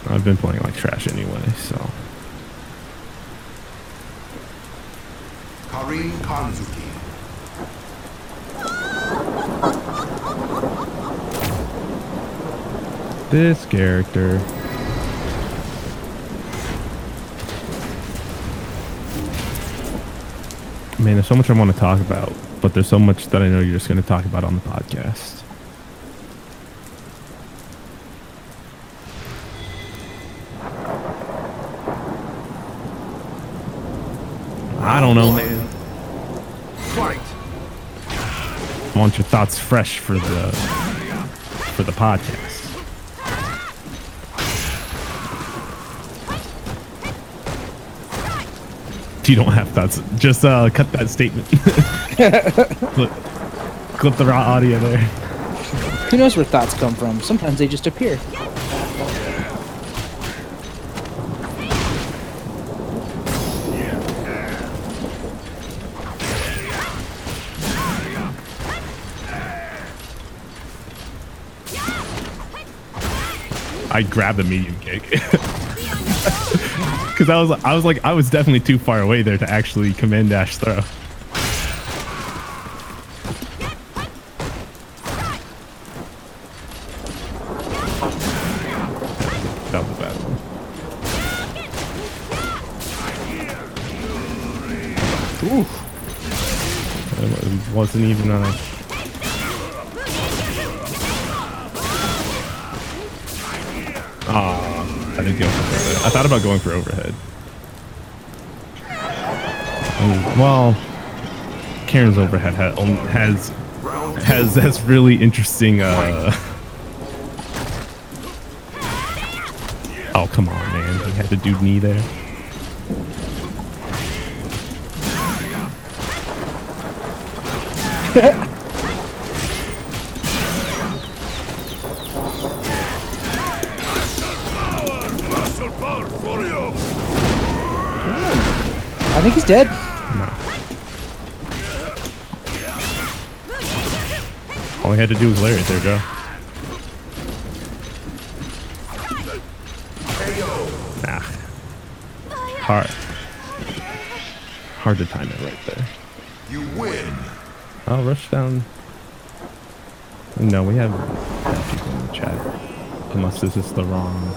I've been playing like trash anyway, so. Karin Kanzuki. This character. Man, there's so much I want to talk about, but there's so much that I know you're just going to talk about on the podcast. I don't know, man. Fight. I want your thoughts fresh for the podcast. You don't have thoughts. Just cut that statement. clip the raw audio there. Who knows where thoughts come from? Sometimes they just appear. I grabbed the medium kick. Because I was definitely too far away there to actually command dash throw. That was a bad one. Ooh. It wasn't even on a... Oh, I didn't go for overhead. I thought about going for overhead. Well, Karen's overhead has really interesting. Oh, come on, man! He had to do knee there. I think he's dead. No. All he had to do was lariat. There you go. Nah. Hard to time it right there. You win. I'll rush down. No, we have people in the chat. Unless this is the wrong.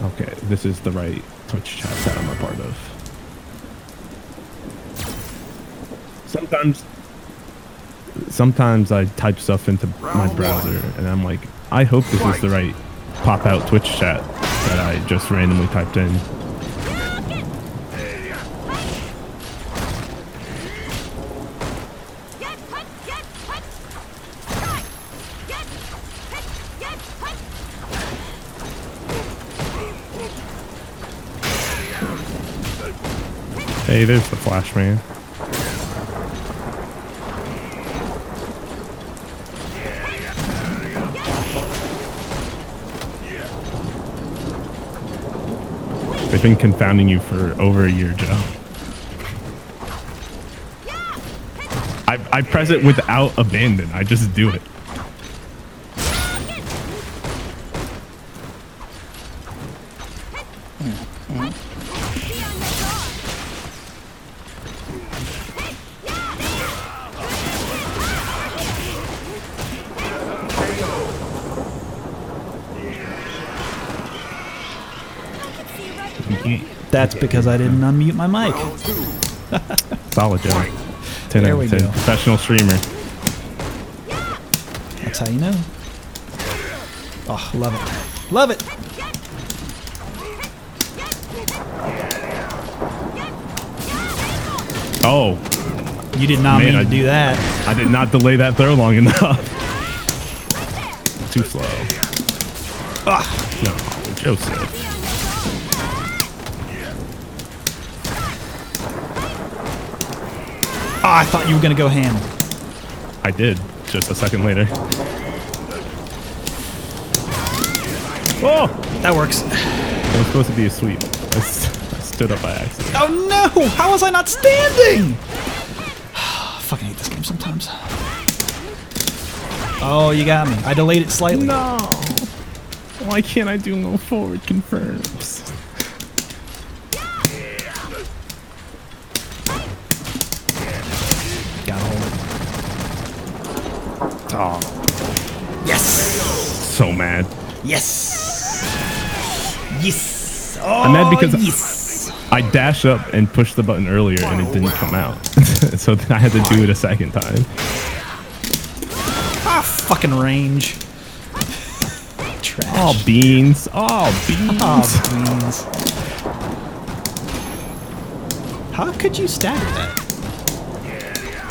Okay, this is the right Twitch chat that I'm a part of. Sometimes I type stuff into my browser and I'm like, I hope this is the right pop-out Twitch chat that I just randomly typed in. Hey, there's the Flash Man. They've been confounding you for over a year, Joe. I press it without abandon. I just do it. That's because I didn't unmute my mic. Solid, Joe. 10 There out we of 10. go. Professional streamer. That's how you know. Oh, love it. Love it. Oh, You did not Man, mean I- to do that. I did not delay that throw long enough. Too slow. Ah, No, Joseph. I thought you were going to go ham. I did, just a second later. Oh! That works. It was supposed to be a sweep. I stood up by accident. Oh no! How was I not standing? I fucking hate this game sometimes. Oh, you got me. I delayed it slightly. No. Why can't I do no forward confirms? Gotta hold it. Oh, Yes! so mad. Yes! Yes! Oh, I'm mad because yes! I dashed up and pushed the button earlier and it didn't come out. So then I had to do it a second time. Ah, fucking range. Trash. Oh, beans. Oh, beans. Oh, beans. How could you stagger that?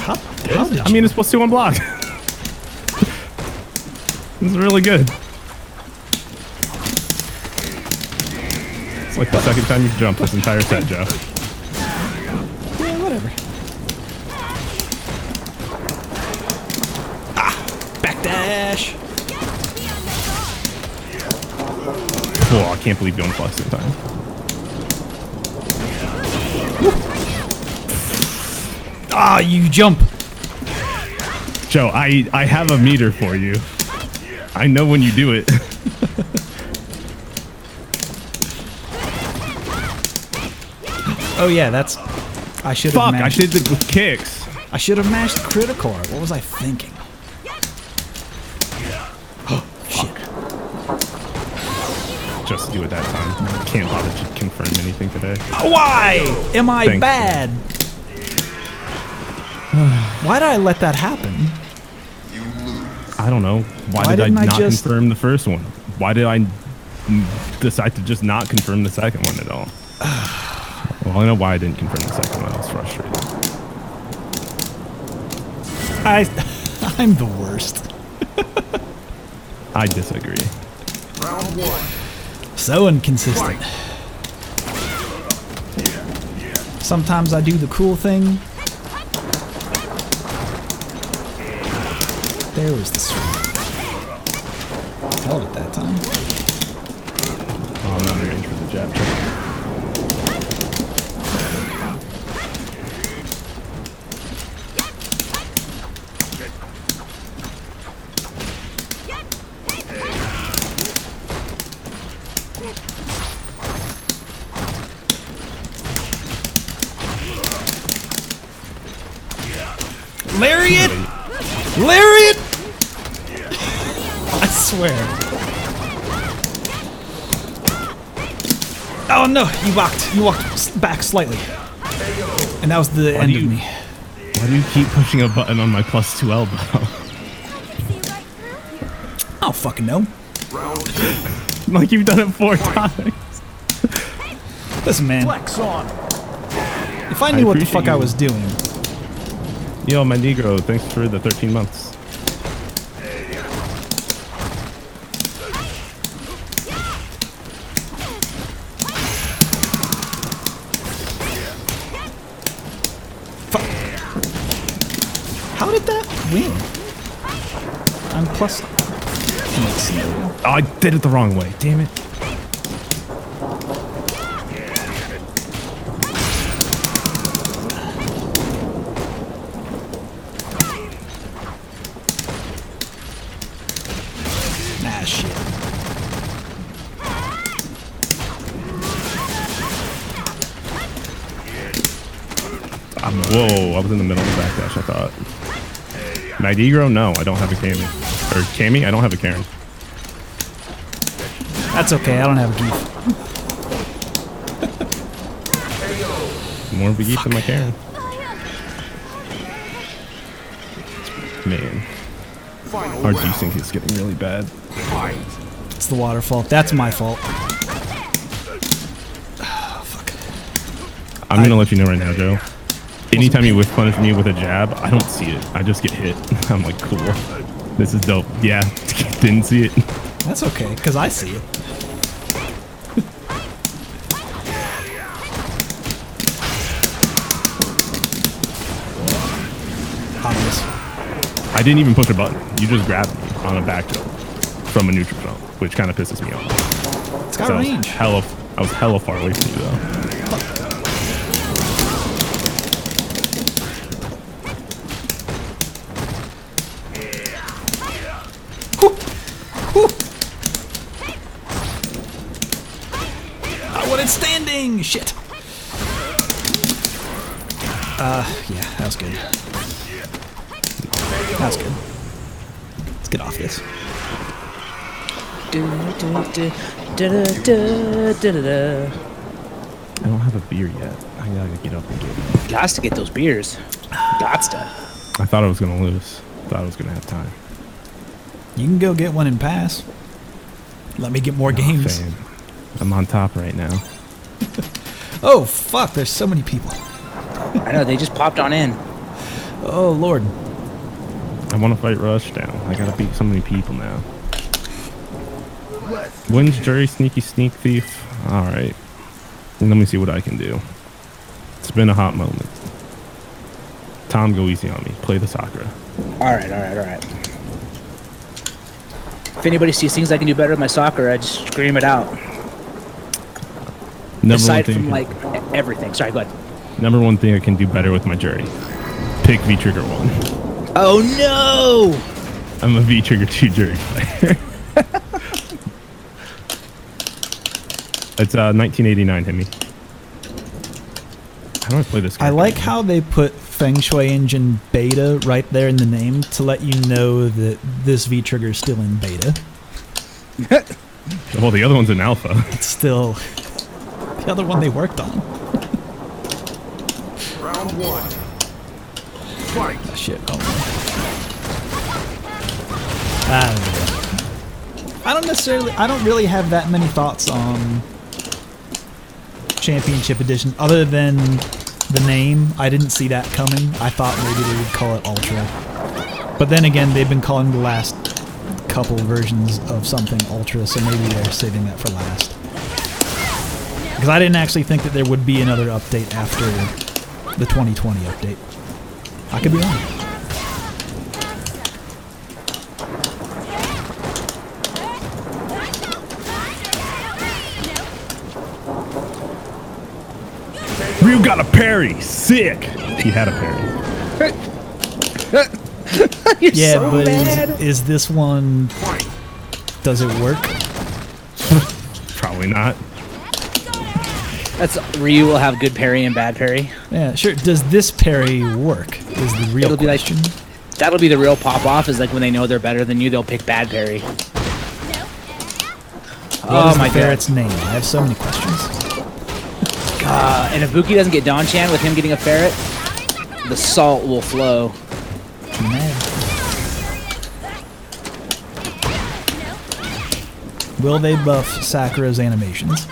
How did I mean, it's supposed to unblock. This is really good. It's like the second time you've jumped this entire set, Joe. Yeah, whatever. Ah, backdash. Oh, I can't believe you unplugged in time. Ah, you jump. Joe, I have a meter for you. I know when you do it. Oh yeah, that's. I should have. Fuck, I mashed. did it with kicks. I should have mashed critical art. What was I thinking? Oh shit! Just do it that time. Can't bother to confirm anything today. Why am I Thanks. bad? Why did I let that happen? I don't know. Why did I didn't I not just- confirm the first one? Why did I decide to just not confirm the second one at all? Well, I know why I didn't confirm the second one. I was frustrated. I'm the worst. I disagree. Round one. So inconsistent. Sometimes I do the cool thing. There was the swing. Held it that time. Oh, I'm not in range for the jab check. Lariat! Lariat! I swear. Oh no, you walked back slightly. And that was the end of me. Why do you keep pushing a button on my +2 elbow? I don't fucking know. Like you've done it 4 times. Listen, man. Flex on. If I knew what the fuck appreciate I you. was doing. Yo, my Negro, thanks for the 13 months. How did that win? I'm plus. Oh, I did it the wrong way. Damn it. Nah, shit. Whoa, I was in the middle of the backdash, I thought. Magigro? No, I don't have a Cammy. Or Cammy? I don't have a Karen. That's okay, I don't have a geef. More of a geek than my Karen. Man, Final our round. desync is getting really bad. Fight. It's the water fault. That's my fault. I'm gonna let you know right now, Joe. Anytime you whiff punish me with a jab, I don't see it. I just get hit. I'm like, cool. This is dope. Yeah, didn't see it. That's okay, because I see it. Obvious. I didn't even push a button. You just grabbed me on a back jump from a neutral jump, which kind of pisses me off. It's got So range. I was hella far away from you, though. I wanted standing! Shit. Yeah, that was good. That was good. Let's get off this. I don't have a beer yet. I gotta get up and get it. Gots to get those beers. Gots to. I thought I was gonna lose. Thought I was gonna have time. You can go get one and pass. Let me get more games. Fame. I'm on top right now. Oh, fuck. There's so many people. I know, they just popped on in. Oh, Lord. I want to fight Rushdown. I gotta beat so many people now. Wins jury sneaky sneak thief. All right. Let me see what I can do. It's been a hot moment. Tom, go easy on me. Play the Sakura. All right. If anybody sees things I can do better with my soccer, I just scream it out. Aside from like everything. Sorry, go ahead. Number one thing I can do better with my jury. Pick V-Trigger 1. Oh no! I'm a V-Trigger 2 jury player. It's 1989, hit me. How do I play this I character? like how they put Feng Shui Engine Beta right there in the name to let you know that this V-Trigger is still in beta. Well, the other one's in alpha. It's still the other one they worked on. Round 1. Fight. Oh, shit. Oh. I don't really have that many thoughts on Championship Edition other than the name. I didn't see that coming. I thought maybe they would call it Ultra. But then again, they've been calling the last couple versions of something Ultra, so maybe they're saving that for last. Because I didn't actually think that there would be another update after the 2020 update. I could be wrong. Ryu got a parry. Sick. He had a parry. You're Yeah, so but mad. is this one... Does it work? Probably not. That's Ryu will have good parry and bad parry. Yeah, sure. Does this parry work? Is the real It'll be like question. that'll be the real pop off. Is like when they know they're better than you, they'll pick bad parry. What is my the ferret's name? I have so many questions. And if Buki doesn't get Don-chan with him getting a ferret, the salt will flow. I'm mad. Will they buff Sakura's animations?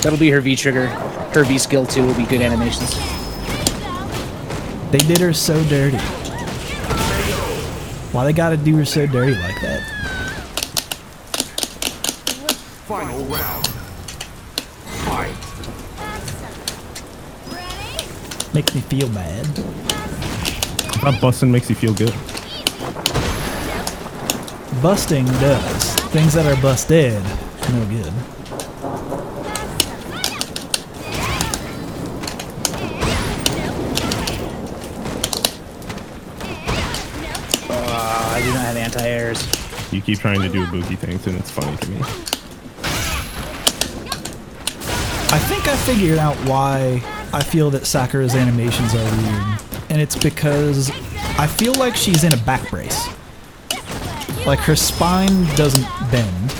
That'll be her V trigger. Her V skill too will be good animations. They did her so dirty. Why they gotta do her so dirty like that? Final round. Fight. Makes me feel bad. I thought busting makes you feel good. Busting does. Things that are busted, no good. I do not have anti-airs. You keep trying to do Ibuki things, and it's funny to me. I think I figured out why I feel that Sakura's animations are weird. And it's because I feel like she's in a back brace. Like her spine doesn't bend.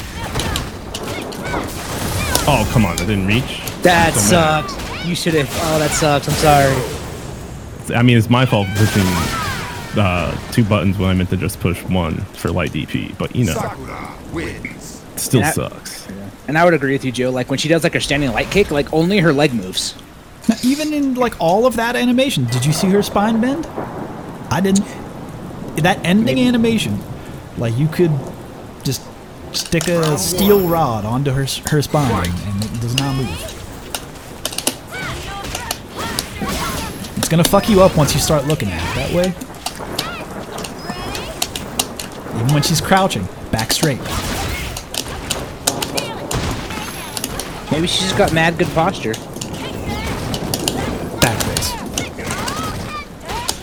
Oh, come on. That didn't reach. That So mad. sucked. You should have. Oh, that sucks. I'm sorry. I mean, it's my fault pushing 2 buttons when I meant to just push 1 for light DP. But, you know, Sakura wins. it still Yeah. sucks. And I would agree with you, Joe. Like when she does like her standing light kick, like only her leg moves. Now, even in like all of that animation, did you see her spine bend? I didn't. That ending animation, like you could just stick a steel rod onto her spine and it does not move. It's gonna fuck you up once you start looking at it that way. Even when she's crouching, back straight. Maybe she's just got mad good posture. Back brace.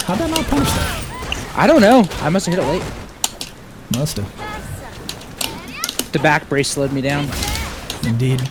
How'd that not punish that? I don't know. I must have hit it late. Must have. The back brace slowed me down. Indeed.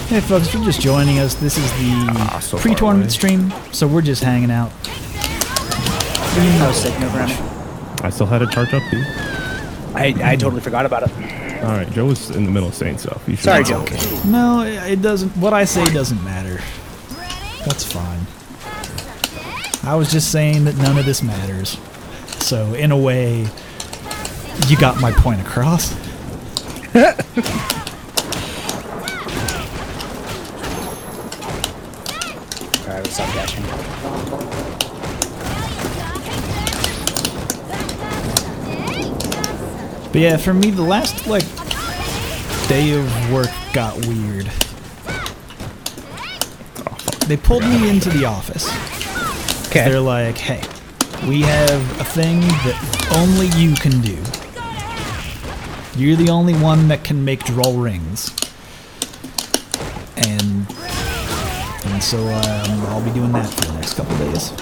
Hey folks, if you're just joining us, this is the so far pre-tournament away. stream, so we're just hanging out. I was sick, no problem. I still had to charge up, dude. I totally forgot about it. All right, Joe was in the middle of saying stuff. You should Sorry, be Joe. okay. No, it doesn't. What I say doesn't matter. That's fine. I was just saying that none of this matters. So, in a way, you got my point across. Alright, what's up, dashing? But yeah, for me, the last, like, day of work got weird. They pulled me into the office. Okay. They're like, hey, we have a thing that only you can do. You're the only one that can make draw rings. And so I'll be doing that for the next couple days.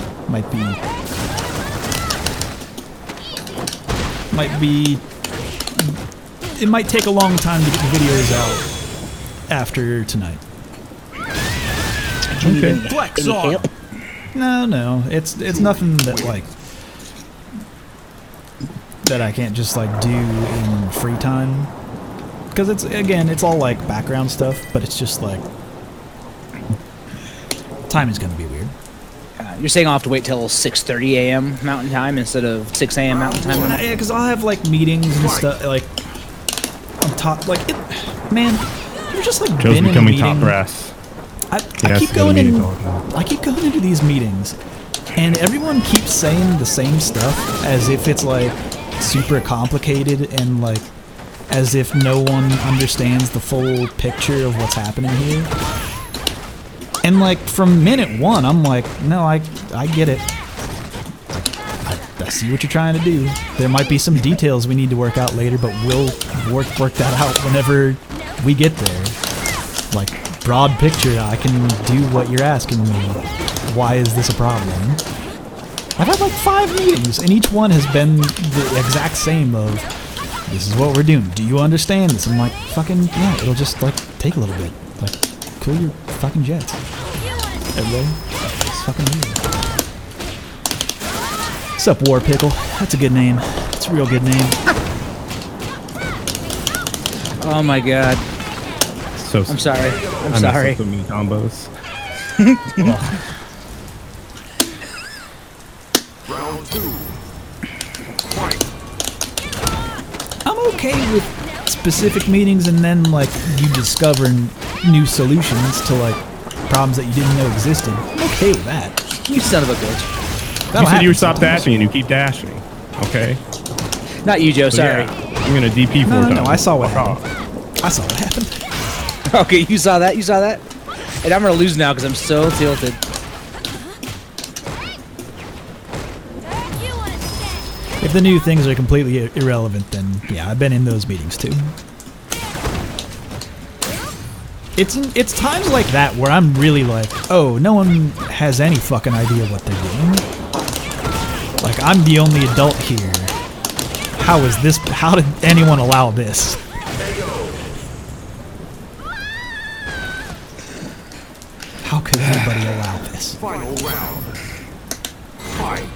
It might take a long time to get the videos out after tonight. Okay. Flex on. No, it's nothing that like that I can't just like do in free time. Because it's all like background stuff, but it's just like timing's gonna be weird. You're saying I'll have to wait till 6:30 a.m. Mountain Time instead of 6 a.m. Mountain Time? Yeah, because I'll have like meetings and stuff like on top. Like, man, you're just like Joe's been in a becoming meeting. top brass. I has keep to go to going in. meetings all the time. I keep going into these meetings, and everyone keeps saying the same stuff as if it's like super complicated and like as if no one understands the full picture of what's happening here. And like from minute one, I'm like, no, I get it. I see what you're trying to do. There might be some details we need to work out later, but we'll work that out whenever we get there. Like, broad picture, I can do what you're asking me. Why is this a problem? I've had like 5 meetings, and each one has been the exact same of, this is what we're doing. Do you understand this? I'm like, fucking, yeah, it'll just like take a little bit. Like, cool your fucking jets. Everybody, it's fucking weird. What's up, War Pickle? That's a good name. It's a real good name. Oh my god. So I'm sorry. I'm I sorry. messed up so many combos. Round 2. Fight. I'm okay with specific meetings and then, like, you discover new solutions to, like, problems that you didn't know existed. I'm okay with that. You son of a bitch. You said you would stop dashing and you keep dashing. Okay? Not you, Joe. So, Sorry. yeah, I'm gonna DP 4 No, times. I saw what Fuck happened. I saw what happened. Okay, you saw that? You saw that? And I'm gonna lose now because I'm so tilted. If the new things are completely irrelevant, then yeah, I've been in those meetings too. It's times like that where I'm really like, oh, no one has any fucking idea what they're doing. Like, I'm the only adult here. How did anyone allow this? How could anybody allow this? Final round. Fight.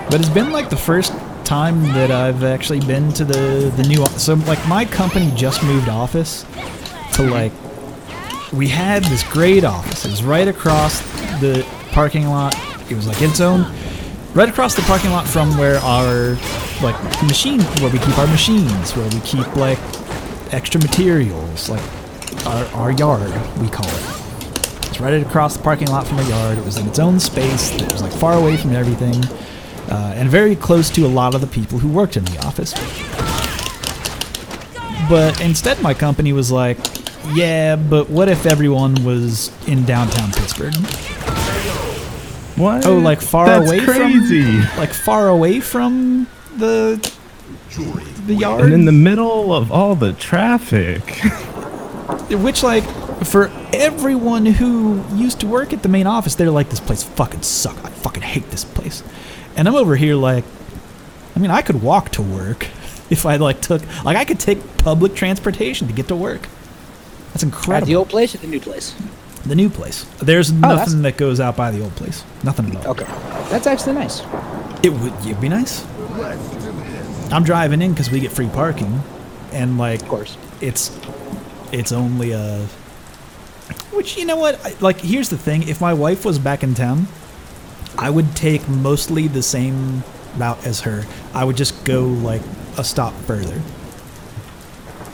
But it's been like the first time that I've actually been to the new. So like my company just moved office to like. We had this great office. It was right across the parking lot. It was like its own, right across the parking lot from where our like where we keep our machines, where we keep like extra materials, like our yard we call it. It's office, right across the parking lot from our yard. It was in its own space. It was like far away from everything, and very close to a lot of the people who worked in the office. But instead, my company was like, yeah, but what if everyone was in downtown Pittsburgh? What? Oh, like far That's away crazy. from, like far away from the yard, And in the middle of all the traffic. which like for everyone who used to work at the main office, they're like, this place fucking sucks. I fucking hate this place. And I'm over here like, I mean, I could walk to work if I I could take public transportation to get to work. That's incredible. At the old place or the new place? The new place. There's nothing that goes out by the old place. Nothing at all. Okay. That's actually nice. It'd be nice. I'm driving in because we get free parking, and like, Of course. it's only a. Which, you know what? Like, here's the thing: if my wife was back in town, I would take mostly the same route as her. I would just go like a stop further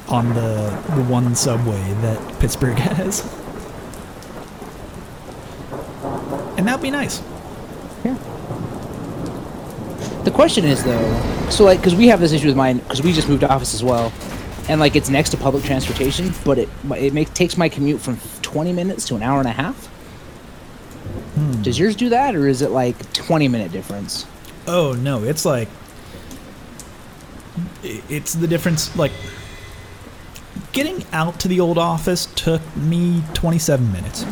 on the one subway that Pittsburgh has, and that'd be nice. Yeah. The question is though, so like, because we have this issue with mine, because we just moved office as well, and like it's next to public transportation, but it takes my commute from 20 minutes to an hour and a half. Does yours do that, or is it like 20-minute difference? Oh no, it's like it's the difference. Like getting out to the old office took me 27 minutes,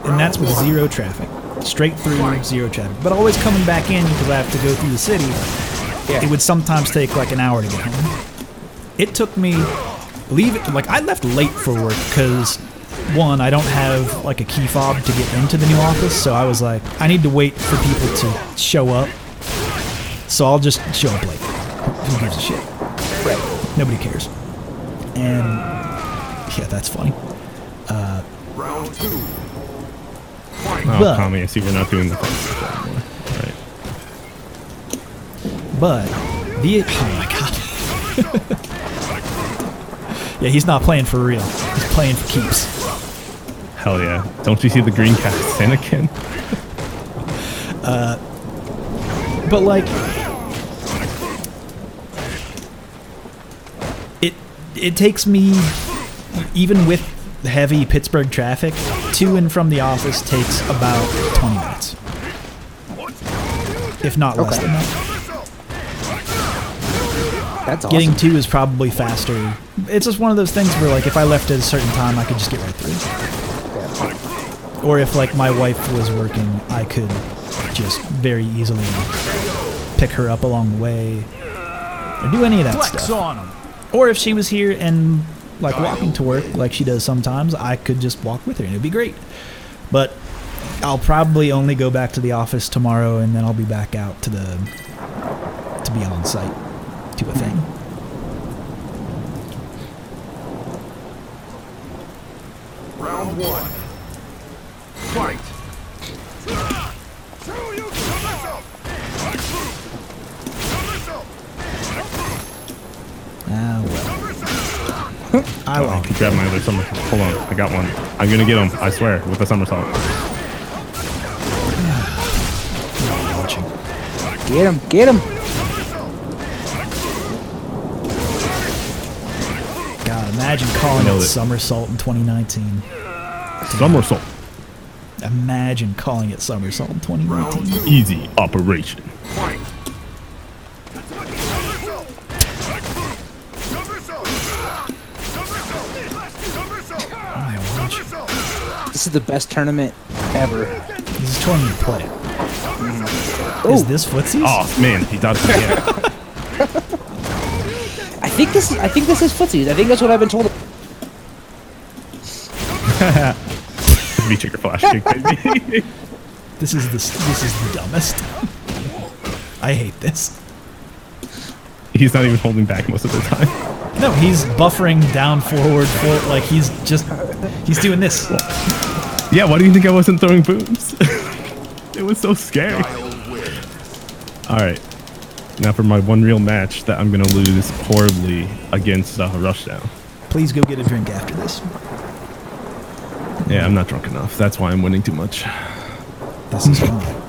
and that's with zero traffic. Straight through, zero traffic. But always coming back in because I have to go through the city. Yeah. It would sometimes take like an hour to get home. It took me I left late for work because one, I don't have like a key fob to get into the new office, so I was like, I need to wait for people to show up. So I'll just show up late. Who gives a shit? Right. Nobody cares. And yeah, that's funny. Round 2. Oh, But- Tommy, I see we're not doing the fun stuff anymore. Right. But oh my god. Yeah, he's not playing for real. He's playing for keeps. Hell yeah. Don't you see the green cast Anakin? But like it takes me, even with heavy Pittsburgh traffic, to and from the office takes about 20 minutes. If not less than that. That's awesome. Getting to is probably faster. It's just one of those things where like if I left at a certain time, I could just get right through. Or if like my wife was working, I could just very easily pick her up along the way or do any of that stuff. Or if she was here and like walking to work like she does sometimes, I could just walk with her and it'd be great. But I'll probably only go back to the office tomorrow, and then I'll be back out to be on site to a thing. Round 1. Fight. Ah, well. I Oh, like he grabbed my other somersault. Hold on, I got one. I'm gonna get him, I swear, with a somersault. watching. Get him! Get him! God, imagine calling Nailed it it. somersault in 2019. Somersault. Imagine calling it somersault in 2019. Easy operation. Fight. I watch. This is the best tournament ever. This is tournament play. Oh, Is this footsies? Oh man, he dodged me again. I think this is footsies. I think that's what I've been told. V trigger flash kick, baby. This is the dumbest. I hate this. He's not even holding back most of the time. No, he's buffering down, forward, like he's doing this. Yeah, why do you think I wasn't throwing booms? It was so scary. Alright. Now for my one real match that I'm going to lose horribly against Rushdown. Please go get a drink after this. Yeah, I'm not drunk enough. That's why I'm winning too much. This is fun.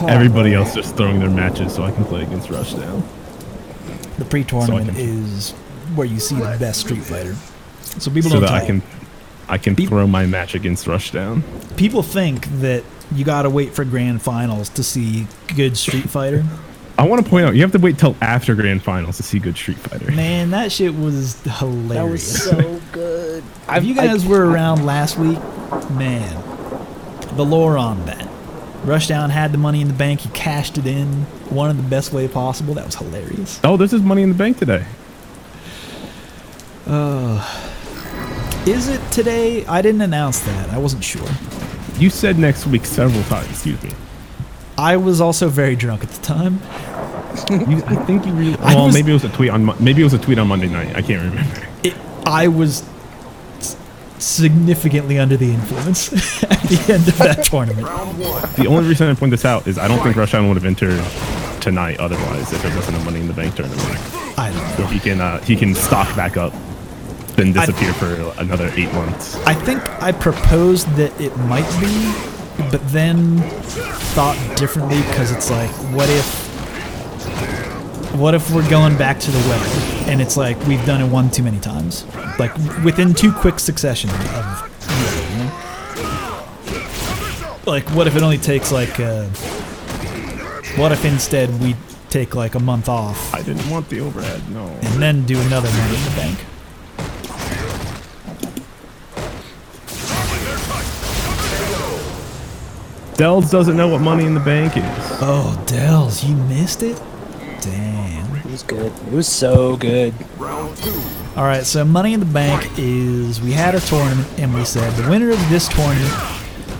Everybody else just throwing their matches so I can play against Rushdown. The pre-tournament So I can- is where you see the best Street Fighter. So people So don't that tell. I can throw my match against Rushdown. People think that you gotta wait for grand finals to see good Street Fighter. I want to point out, you have to wait till after Grand Finals to see good Street Fighter. Man, that shit was That was hilarious. so good. If you guys were around last week, man, the lore on that. Rushdown had the money in the bank. He cashed it in one of the best way possible. That was hilarious. Oh, this is Money in the Bank today. Is it today? I didn't announce that. I wasn't sure. You said next week several times. Excuse me. I was also very drunk at the time. I think you really. I Well, was- maybe it was a tweet on. Maybe it was a tweet on Monday night. I can't remember. I was significantly under the influence at the end of that tournament. Round one. The only reason I point this out is I don't think Rushdown would have entered tonight otherwise if it wasn't a Money in the Bank tournament. I don't know. So he can stock back up, then disappear for another 8 months. I think I proposed that it might be, but then thought differently because it's like, what if we're going back to the weather and it's like we've done it one too many times, like within too quick succession of weather, you know? Like what if it only takes like what if instead we take like a month off I didn't want the overhead. No. and then do another Money in the Bank? Dells doesn't know what Money in the Bank is. Oh, Dells, you missed it? Damn. It was good. It was so good. Round two. All right, so Money in the Bank is we had a tournament and we said the winner of this tournament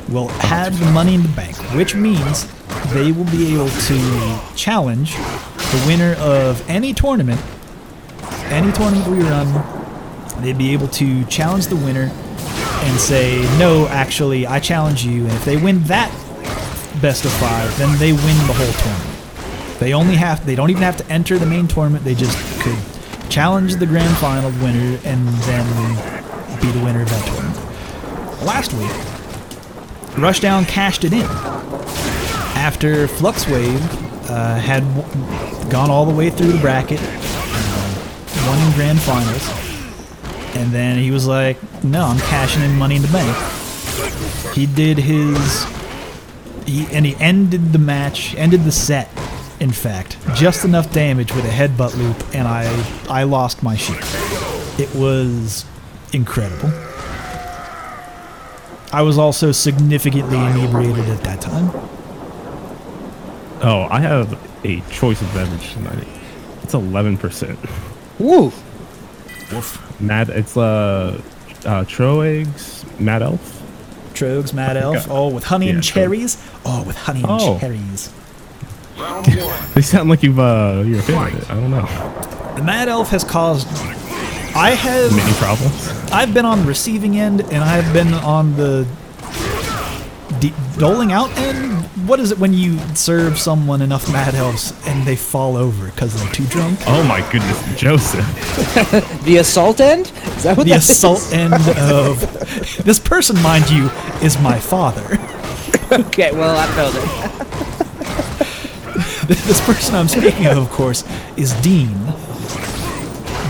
will have the Money in the Bank, which means they will be able to challenge the winner of any tournament we run. They'd be able to challenge the winner and say, no, actually, I challenge you. And if they win that best of 5, then they win the whole tournament. They don't even have to enter the main tournament. They just could challenge the grand final winner and then be the winner of that tournament. Last week, Rushdown cashed it in after Fluxwave had gone all the way through the bracket, won in grand finals, and then he was like, no, I'm cashing in Money in the Bank. He did he ended the match, ended the set, in fact, just enough damage with a headbutt loop, and I lost my shit. It was incredible. I was also significantly inebriated at that time. Oh, I have a choice of beverage tonight. It's 11%. Woo! Mad. It's Troeg's Mad Elf. Trogs, Mad Elf. Oh, with honey and Yeah, cherries. Oh, with honey and Oh. cherries. Round one. They sound like you're a fan of it. I don't know. The Mad Elf has caused. Many problems. I've been on the receiving end, and I've been on the doling out end. What is it when you serve someone enough Mad Elves and they fall over because they're too drunk? Oh my goodness, Joseph. The assault end? Is that what The that is? assault end of this person, mind you, is my father. Okay, well, I don't know then. This person I'm speaking of course, is Dean.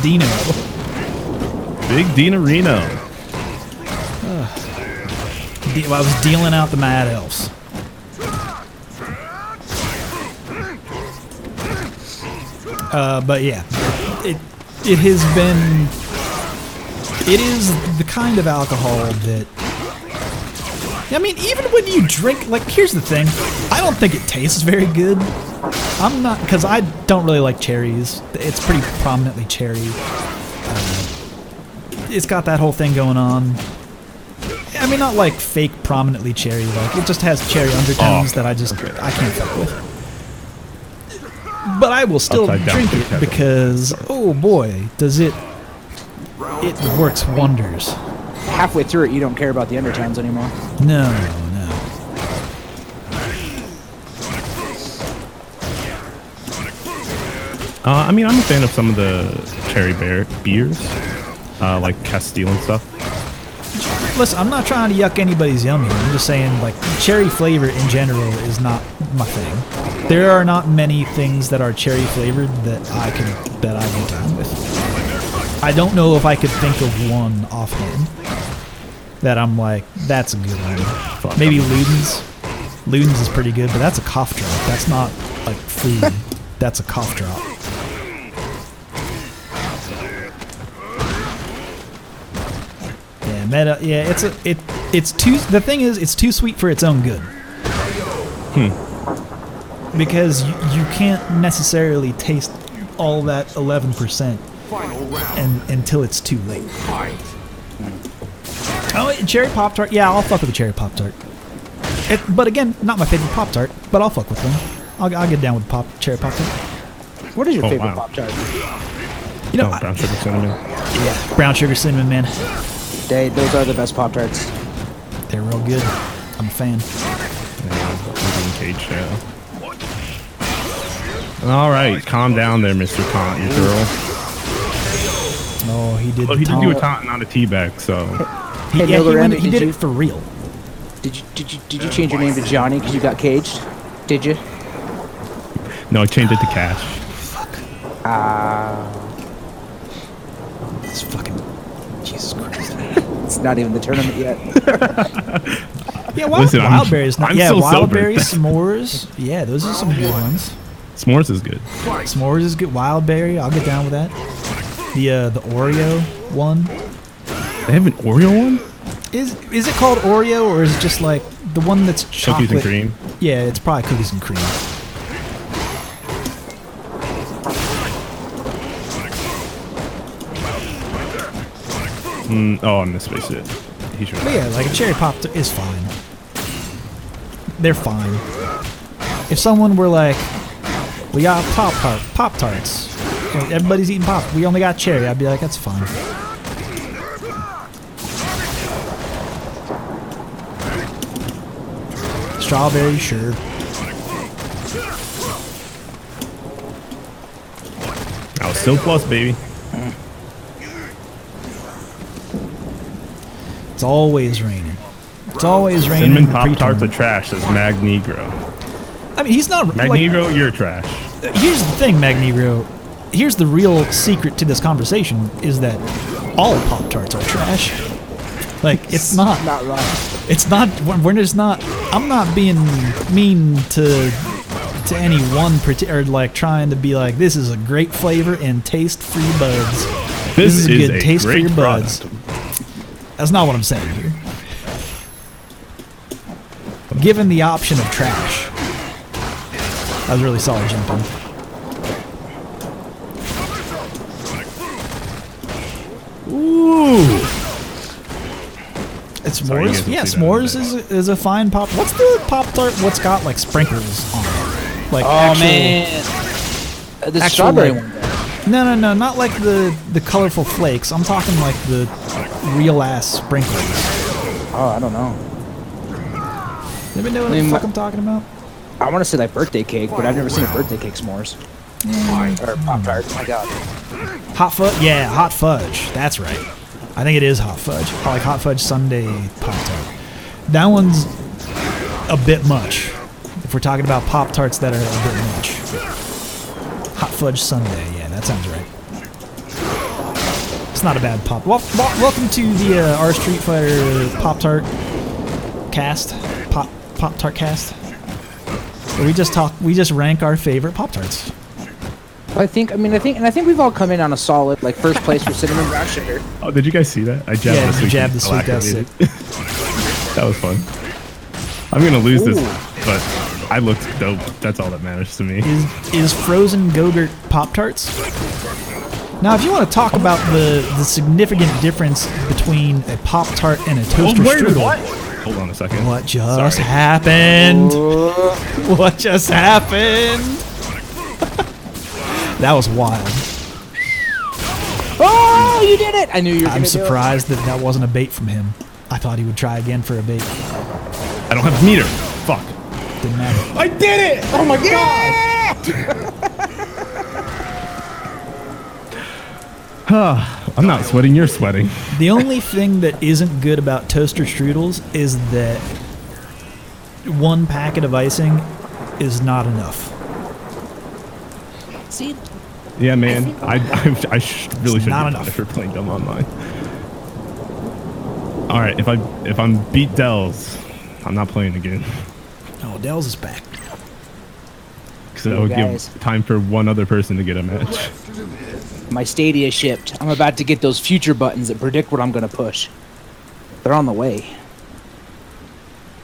Dino. Big Dinarino. I was dealing out the Mad Elves. But yeah, it has been. It is the kind of alcohol that. I mean, even when you drink, like, here's the thing, I don't think it tastes very good. I'm not, because I don't really like cherries. It's pretty prominently cherry. It's got that whole thing going on. I mean, not like fake prominently cherry, like, it just has cherry undertones that I can't fuck with. But I will still Upside down drink shit it kettle. because, oh boy, does it works wonders. Halfway through it, you don't care about the undertones anymore. No. I mean, I'm a fan of some of the cherry beers, like Castile and stuff. listen, I'm not trying to yuck anybody's yum here. I'm just saying, like, cherry flavor in general is not my thing. There are not many things that are cherry flavored that I get down with. I don't know if I could think of one offhand that I'm like, that's a good one. Maybe Luden's. Luden's is pretty good, but that's a cough drop. That's not like food. That's a cough drop. Yeah, meta. Yeah, it's too. The thing is, it's too sweet for its own good. Because you can't necessarily taste all that 11% until it's too late. Oh, cherry Pop-Tart. Yeah, I'll fuck with a cherry Pop-Tart. But again, not my favorite Pop-Tart, but I'll fuck with them. I'll get down with cherry Pop-Tart. What is your favorite Pop-Tart? You know, brown sugar cinnamon. Yeah, brown sugar cinnamon, man. Those are the best Pop-Tarts. They're real good. I'm a fan. Yeah, cage now. All right, calm down there, Mr. Taunt, you girl. Oh, he did. Well, he did do a taunt, not a teabag, so. He did it for real. Did you change your name to Johnny because you got caged? Did you? No, I changed it to Cash. It's fucking Jesus Christ. It's not even the tournament yet. Yeah, Listen, wild berries. I'm Yeah, still wild sober. berries, s'mores. Yeah, those are some good ones. S'mores is good. S'mores is good. Wild berry, I'll get down with that. The Oreo one. They have an Oreo one? Is it called Oreo or is it just like the one that's chocolate? Cookies and cream. Yeah, it's probably cookies and cream. Oh, I misspaced it. He should. But yeah, like a cherry pop is fine. They're fine. If someone were like, we got Pop Tarts, everybody's eating pop, we only got cherry, I'd be like, that's fine. Strawberry, sure. Oh, still plus, baby. It's always raining. It's always raining. Cinnamon Pop Tarts are trash, says Magnegro. I mean, he's not. Magnegro, you're trash. Here's the thing, Magnegro. Here's the real secret to this conversation: is that all Pop Tarts are trash. Like it's not. Not right. It's not. We're just not. I'm not being mean to any one particular, or like trying to be like this is a great flavor and taste for your buds. This is a good taste for your buds. That's not what I'm saying here. Given the option of trash, that was really solid jumping. Ooh. It's s'mores. Yeah, s'mores is a fine pop. What's the Pop Tart? What's got like sprinkles on it? Like man, the strawberry like, one. No, not like the colorful flakes. I'm talking like the real ass sprinkles. Oh, I don't know. Anybody know what the fuck I'm talking about? I want to say like birthday cake, but I've never seen a birthday cake s'mores. Or Pop Tart. Oh my god. Hot fudge. Yeah, hot fudge. That's right. I think it is hot fudge. Like hot fudge sundae Pop Tart. That one's a bit much. If we're talking about Pop Tarts that are a bit much. Hot fudge sundae. Yeah, that sounds right. It's not a bad pop. Welcome to the our Street Fighter Pop Tart cast. Pop Tart cast. Where we just rank our favorite Pop Tarts. I think we've all come in on a solid like first place for cinnamon brown sugar. Oh, did you guys see that? I jabbed this week. Jabbed this week. That was sick. That was fun. I'm gonna lose this, but I looked dope. That's all that matters to me. Is frozen Go-Gurt Pop Tarts? Now, if you want to talk about the significant difference between a Pop Tart and a toaster strudel, what? Hold on a second. What just happened? What just happened? That was wild. Oh, you did it! I knew you were. I'm surprised that wasn't a bait from him. I thought he would try again for a bait. I don't have a meter. Fuck. Didn't matter. I did it! Oh my god! I'm not sweating, you're sweating. The only thing that isn't good about toaster strudels is that one packet of icing is not enough. See, Yeah, man. I really should not be enough. punished for playing dumb online. All right, if I'm beat Dells, I'm not playing again. Oh, Dell's is back. Because that would guys. give time for one other person to get a match. my Stadia shipped. I'm about to get those future buttons that predict what I'm going to push. They're on the way.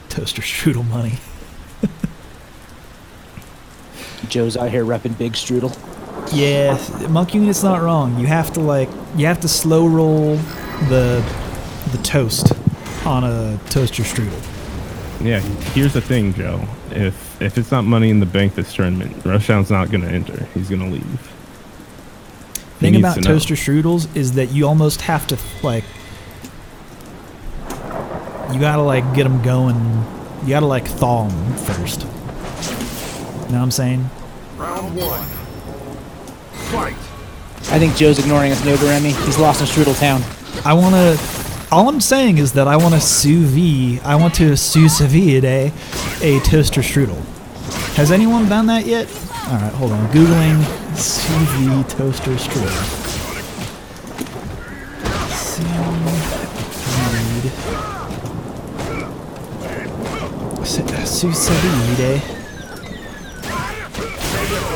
Toaster strudel money. Joe's out here repping big strudel. Yeah, Monk Unit's not wrong. You have to slow roll the toast on a toaster strudel. Yeah, here's the thing, Joe. If it's not Money in the Bank this tournament, Rushdown's not going to enter. He's going to leave. Thing about toaster strudels is that you almost have to you gotta get them going. You gotta thaw them first. You know what I'm saying? Round one. Fight. I think Joe's ignoring us, Noga Remy. He's lost in Strudel Town. All I'm saying is that I want to sous vide a toaster strudel. Has anyone done that yet? All right, hold on. Googling sous vide toaster strudel. Sous vide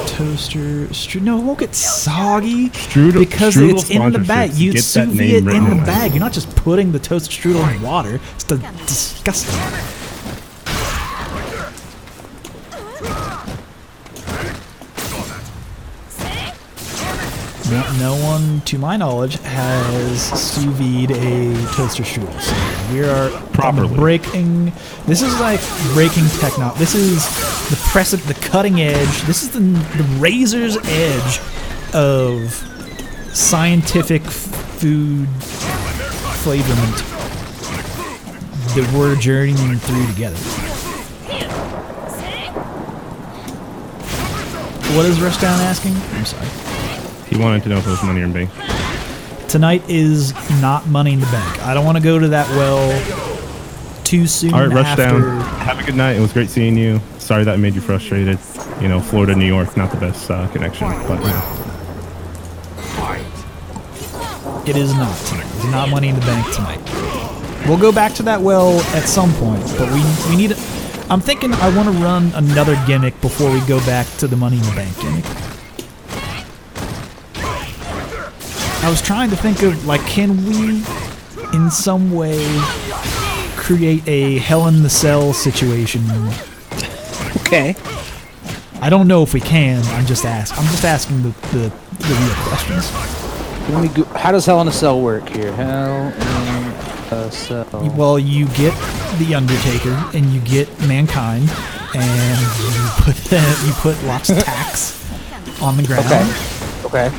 toaster strudel. No, it won't get soggy because it's in the bag. You sous vide it in the bag. You're not just putting the toaster strudel in water. It's disgusting. No one, to my knowledge, has sous vide a toaster strudel. So we are Properly. breaking. This is breaking technology. This is the cutting edge. This is the razor's edge of scientific food flavorment that we're journeying through together. What is Rushdown asking? I'm sorry. He wanted to know if it was Money in the Bank. Tonight is not Money in the Bank. I don't want to go to that well too soon. All right, after. Rushdown. Have a good night. It was great seeing you. Sorry that made you frustrated. You know, Florida, New York, not the best connection, but It is not tonight. It's not Money in the Bank tonight. We'll go back to that well at some point, but we need. I'm thinking I want to run another gimmick before we go back to the Money in the Bank gimmick. I was trying to think of, can we, in some way, create a Hell in the Cell situation? Okay. I don't know if we can. I'm just asking the real questions. Let me go. How does Hell in a Cell work here? Hell in a Cell. Well, you get the Undertaker and you get Mankind, and you put lots of tacks on the ground. Okay.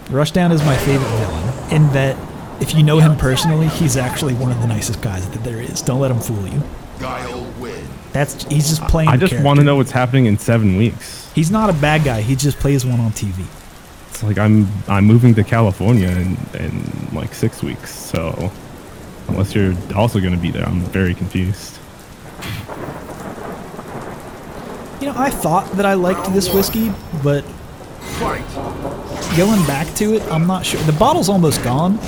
Rushdown is my favorite villain, in that if you know him personally, he's actually one of the nicest guys that there is. Don't let him fool you. Guile win. He's just playing. I just want to know what's happening in 7 weeks. He's not a bad guy. He just plays one on TV. It's like I'm moving to California in 6 weeks. So unless you're also going to be there, I'm very confused. I thought that I liked this whiskey, but Fight. going back to it, I'm not sure. The bottle's almost gone.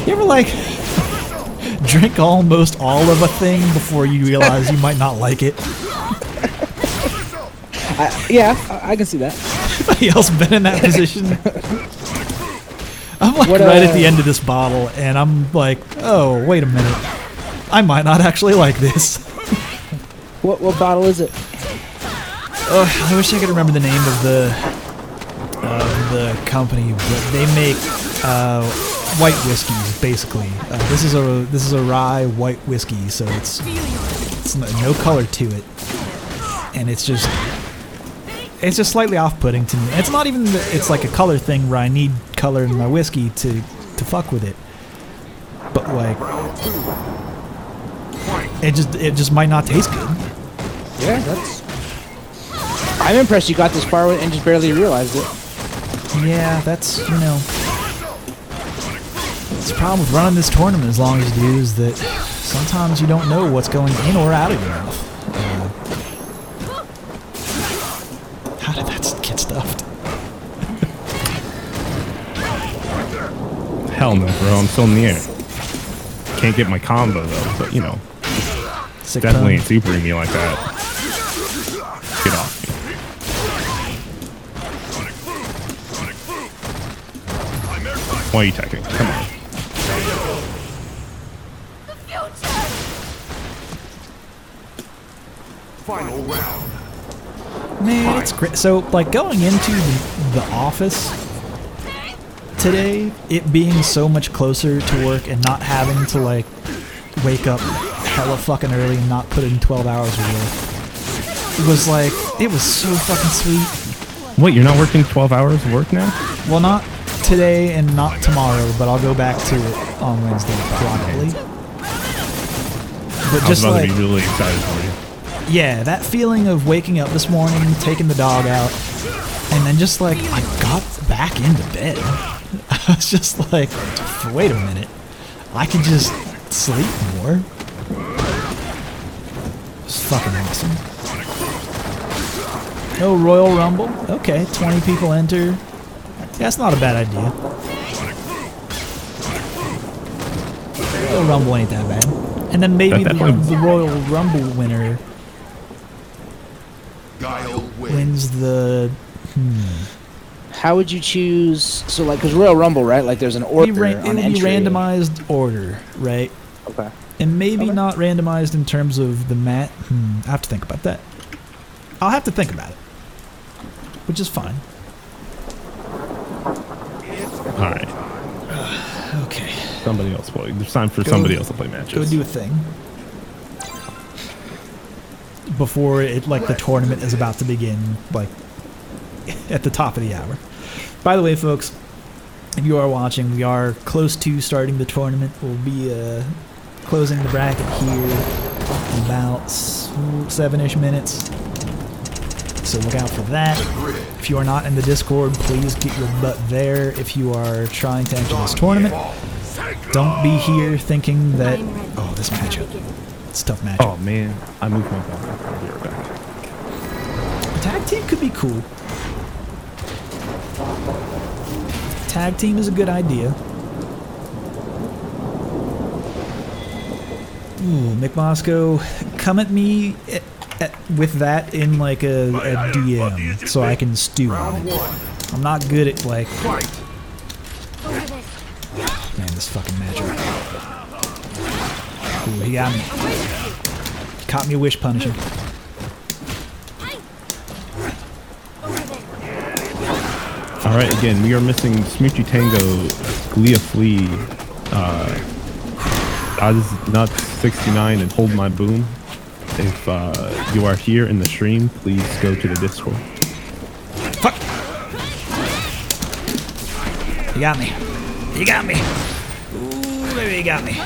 You ever drink almost all of a thing before you realize you might not like it? I can see that. Anybody else been in that position? I'm right at the end of this bottle, and I'm like, oh, wait a minute. I might not actually like this. What bottle is it? Oh, I wish I could remember the name of the company, but they make white whiskeys basically. This is a rye white whiskey, so it's no color to it, and it's just slightly off-putting to me. It's not even it's like a color thing where I need color in my whiskey to fuck with it, but it just might not taste good. Yeah, I'm impressed you got this far and just barely realized it. Yeah, that's, you know... It's the problem with running this tournament as long as you do is that sometimes you don't know what's going in or out of your mouth. How did that get stuffed? Hell no, bro. I'm still in the air. Can't get my combo though, but you know, Sick definitely pun. ain't supering me like that. Get off me. Why are you attacking? Come on. Final round. Man, it's great. So, like, going into the office today, it being so much closer to work and not having to, like, wake up hella fucking early and not put in 12 hours of work. It was like, it was so fucking sweet. What, you're not working 12 hours of work now? Well, not today and not tomorrow, but I'll go back to it on Wednesday, probably. But I was just about like, to be really excited for you. yeah, that feeling of waking up this morning, taking the dog out, and then just like, I got back into bed. I was just like, wait a minute, I can just sleep more. It's fucking awesome. No Royal Rumble. Okay, 20 people enter. Yeah, that's not a bad idea. Royal Rumble ain't that bad. And then maybe the Royal Rumble winner Guile wins the... How would you choose? So, like, because Royal Rumble, right? Like, there's an order It on would be entry. randomized order, right? Okay. And maybe not randomized in terms of the mat. I have to think about that. I'll have to think about it. Which is fine. All right. Okay. Somebody else play. There's time for somebody else to play matches. Go do a thing. Before it, like, the tournament is about to begin, like, at the top of the hour. By the way, folks, if you are watching, we are close to starting the tournament. We'll be closing the bracket here in about 7-ish minutes. So look out for that. If you are not in the Discord, please get your butt there. If you are trying to enter this tournament, don't be here thinking that... Oh, this matchup. It's a tough matchup. Oh man, I moved my ball. I'll be right back. A tag team could be cool. Tag team is a good idea. Ooh, McMosco, come at me with that in like a DM so I can stew on it. I'm not good at like... Man, this fucking matchup. Ooh, he got me. Caught me wish punishing. Alright, again, we are missing Smoochy Tango, Glia Flea, Nuts 69, and Hold My Boom. If you are here in the stream, please go to the Discord. Fuck! You got me. You got me. Ooh, baby, you got me.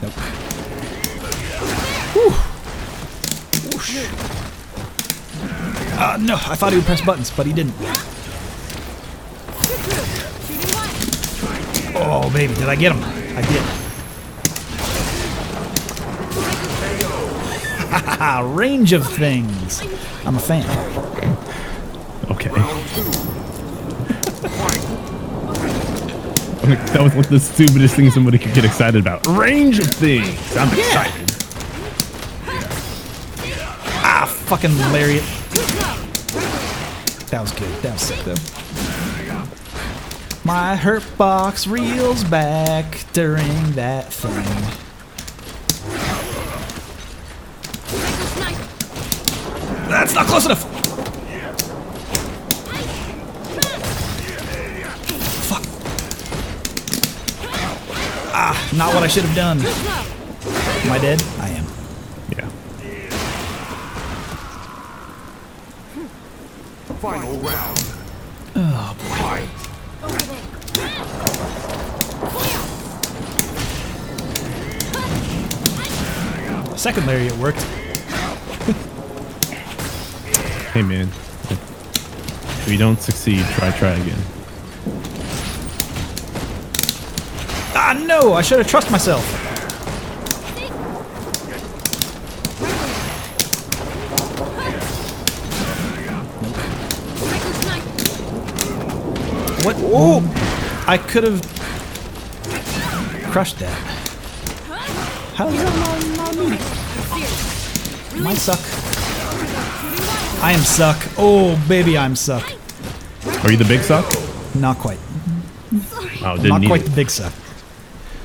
Nope. No, I thought he would press buttons, but he didn't. Oh, baby, did I get him? I did. Range of things. I'm a fan. Okay. That was like the stupidest thing somebody could get excited about. Range of things. I'm excited. Ah, fucking lariat. That was good. That was sick, though. My hurt box reels back during that thing. That's not close enough. Fuck. Ah, not what I should have done. Am I dead? I am. Yeah. Final round. Oh, boy. Fight. Second Larry, it worked. Hey man, if you don't succeed, try again. Ah, no! I should have trusted myself. What? Oh! I could have crushed that. How is that not me? I suck. I am suck. Oh, baby, I'm suck. Are you the big suck? Not quite. Oh, didn't Not need quite it. the big suck.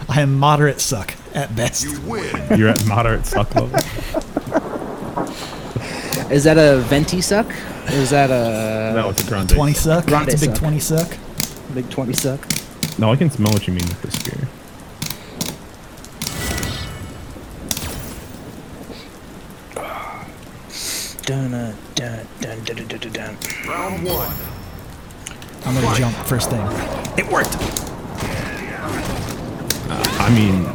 I am moderate suck at best. You win. You're at moderate suck level. Is that a venti suck? Or is that a No, it's a grande. 20 suck? Grande It's a big suck. 20 suck. big 20 suck? No, I can smell what you mean with this spear. Dun, dun, dun, dun, dun, dun, dun, dun. Round one. I'm gonna jump first thing. It worked! I mean,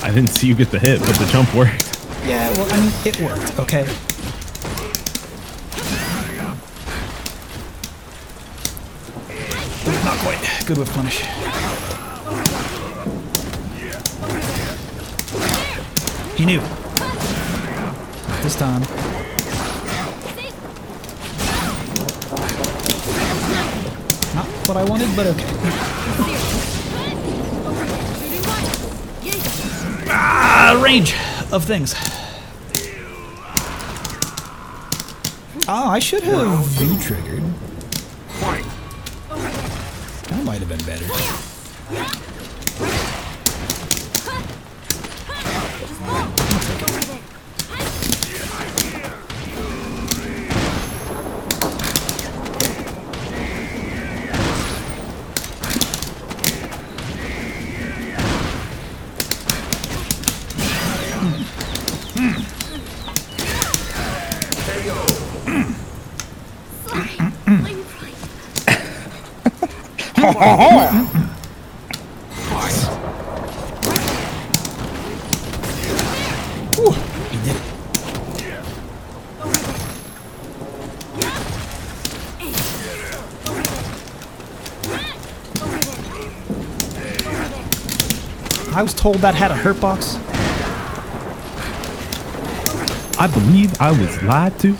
I didn't see you get the hit, but the jump worked. Yeah, well, I mean, it worked, okay? Not quite. Good whip punish. He knew. Not this time. Not what I wanted, but okay. Ah, range of things. Oh, I should have V-triggered. That might have been better. Whew, he did it. I was told that had a hurt box. I believe I was lied to.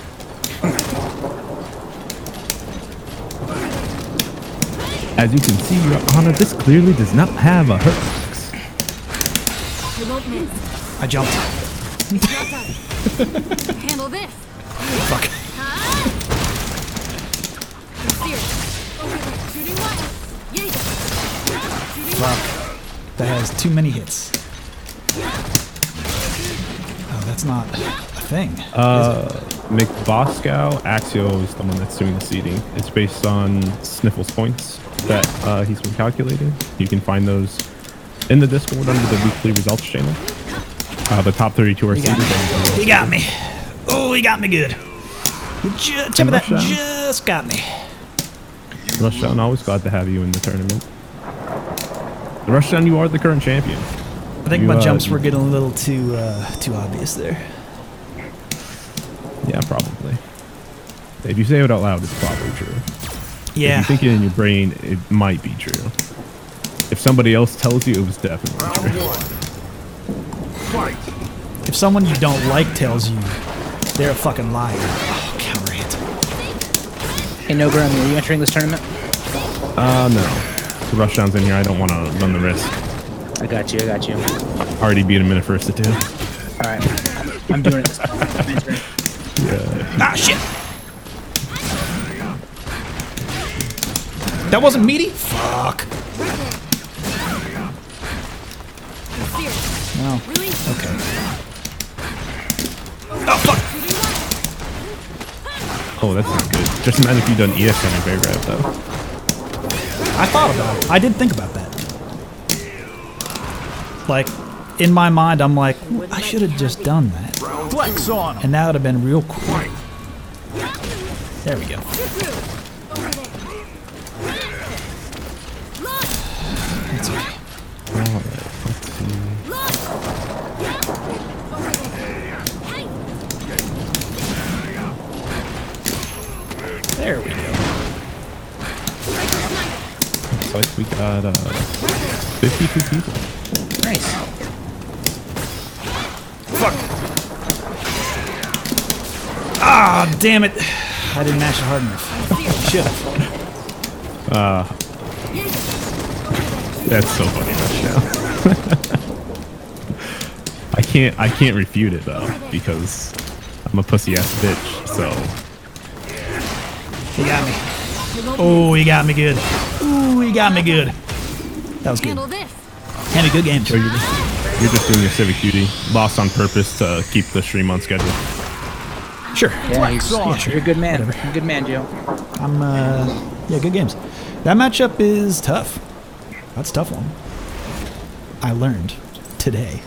As you can see, Your Honor, this clearly does not have a hurt box. You won't miss. I jumped. Handle this. Fuck. Over there. Shooting one. Yay. Shooting Fuck. That has too many hits. Oh, that's not a thing. Is it? McBoscow Axio is the one that's doing the seeding. It's based on Sniffles points that he's been calculating. You can find those in the Discord under the weekly results channel. The top 32 are seeded. He got me. Oh, he got me good. Tell me that Rush just got me. Rushdown, always glad to have you in the tournament. The Rushdown, you are the current champion. I think You, my jumps were getting a little too obvious there. Yeah, probably. If you say it out loud, it's probably true. Yeah. If you think it in your brain, it might be true. If somebody else tells you, it was definitely Round true. one. Fight. If someone you don't like tells you, they're a fucking liar. Oh, counter hit. Hey, no, Grammy, are you entering this tournament? No. The Rushdown's in here. I don't want to run the risk. I got you, I got you. Already beat him in a first to two. Alright. I'm doing it. I'm entering. Yeah. Ah, shit. That wasn't meaty? Fuck. No. Really? Okay. Oh, fuck. Oh, that's not good. Just imagine if you'd done EX on your bear grab, though. I thought about it. I did think about that. Like, in my mind, I'm like, I should have just done that. Flex on. And that would have been real cool. There we go. That's okay. Alright, let's see. There we go. Looks like we got 52 people. Nice. Ah, damn it. I didn't mash it hard enough. Should have. That's so funny right now. I can't refute it though, because I'm a pussy ass bitch, so He got me. Oh, he got me good. Ooh, he got me good. That was good. Handle this. Had a good game. you're just doing your civic duty. Lost on purpose to keep the stream on schedule. Sure. Yeah, Sure. you're a good man. You're a good man, Joe. I'm, yeah, good games. That matchup is tough. That's a tough one. I learned today.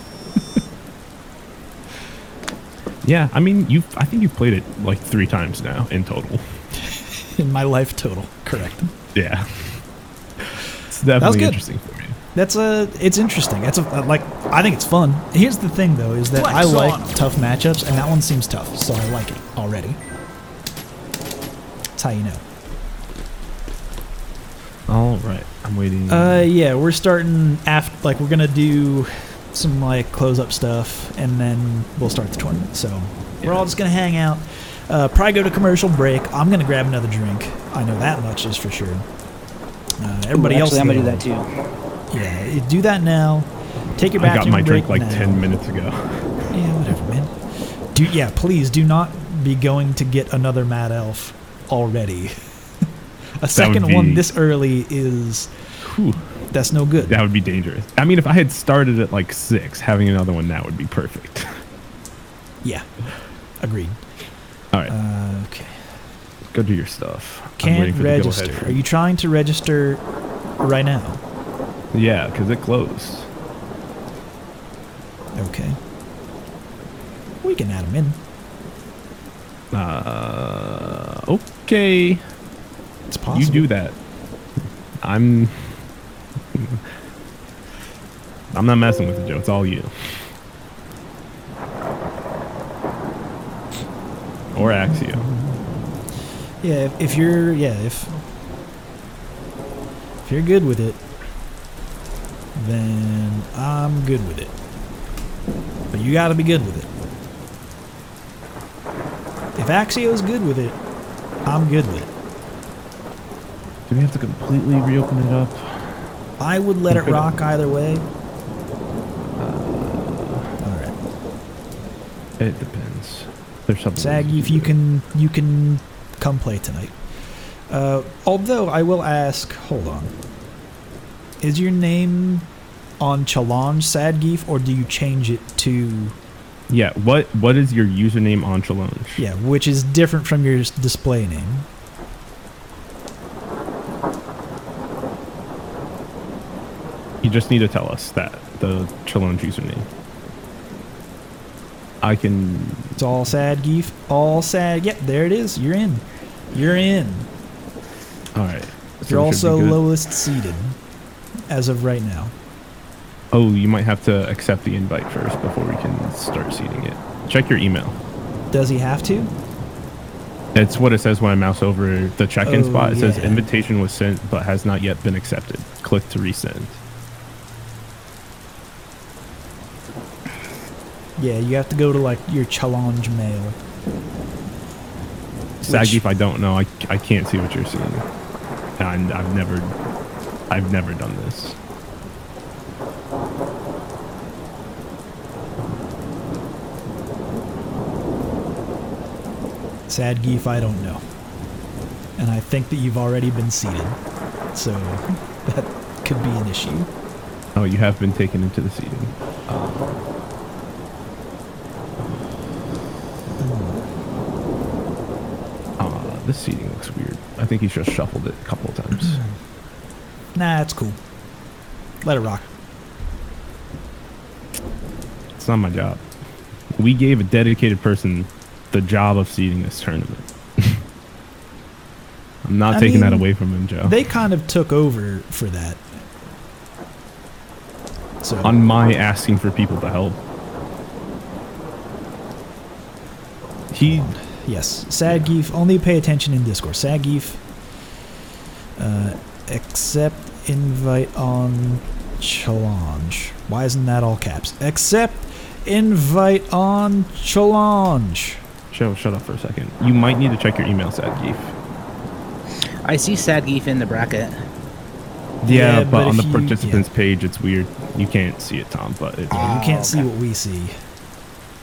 Yeah, I mean, I think you've played it like 3 times now in total. In my life total. Correct. Yeah. It's definitely good. interesting for me. It's interesting. I think it's fun. Here's the thing though, is that I Flex like on 'em. tough matchups, and that one seems tough, so I like it already. That's how you know. All right, I'm waiting. Yeah, we're starting after, like, we're gonna do some, like, close up stuff, and then we'll start the tournament. So we're all just gonna hang out, probably go to commercial break. I'm gonna grab another drink. I know that much is for sure. Everybody else, Actually, I'm gonna do though, that too. Yeah, you do that now. Take your I bathroom got my break drink like now. 10 minutes ago. Yeah, whatever, man. Please do not be going to get another Mad Elf already. A second be- one this early is... Whew, That's no good. that would be dangerous. I mean, if I had started at like 6, having another one now would be perfect. Yeah. Agreed. All right, Okay. go do your stuff. I'm Can't waiting for the register. go-ahead. Are you trying to register right now? Yeah, because it closed. Okay. We can add them in. Okay. It's possible. You do that. I'm not messing with it, Joe. It's all you. Or Axio. Yeah, if you're... Yeah, if you're good with it, then I'm good with it. But you gotta be good with it. If Axio's good with it, I'm good with it. Do we have to completely reopen it up? I would let it rock either way. Alright. It depends. There's something. Saggy, if you can come play tonight. Although I will ask, hold on. Is your name on Challenge Sadgeef, or do you change it to... Yeah, what is your username on Challenge? Yeah, which is different from your display name. You just need to tell us that, the Challenge username. I can... It's all Sadgeef. All sad. Yep, there it is. You're in. You're in. Alright. You're also lowest seated as of right now. Oh, you might have to accept the invite first before we can start seating it. Check your email. Does he have to? It's what it says when I mouse over the check-in Oh, spot. It says yeah. invitation was sent but has not yet been accepted. Click to resend. Yeah, you have to go to, like, your challenge mail. Saggy, if I don't know, I can't see what you're seeing. And I've never done this. Sadgeef, I don't know. And I think that you've already been seated. So that could be an issue. Oh, you have been taken into the seating. This seating looks weird. I think he's just shuffled it a couple of times. Nah, it's cool. Let it rock. It's not my job. We gave a dedicated person the job of seeding this tournament. I'm not taking that mean, away from him, Joe. They kind of took over for that. So On my asking for people to help. Yes, Sadgeef. Only pay attention in Discord. Sadgeef. Accept invite on challenge. Why isn't that all caps? Accept invite on challenge. Shut up for a second. You might need to check your email, Sadgeef. I see Sadgeef in the bracket. Yeah, Yeah, but but on the if you- participants page, it's weird. You can't see it, Tom, but it's You can't see okay. what we see.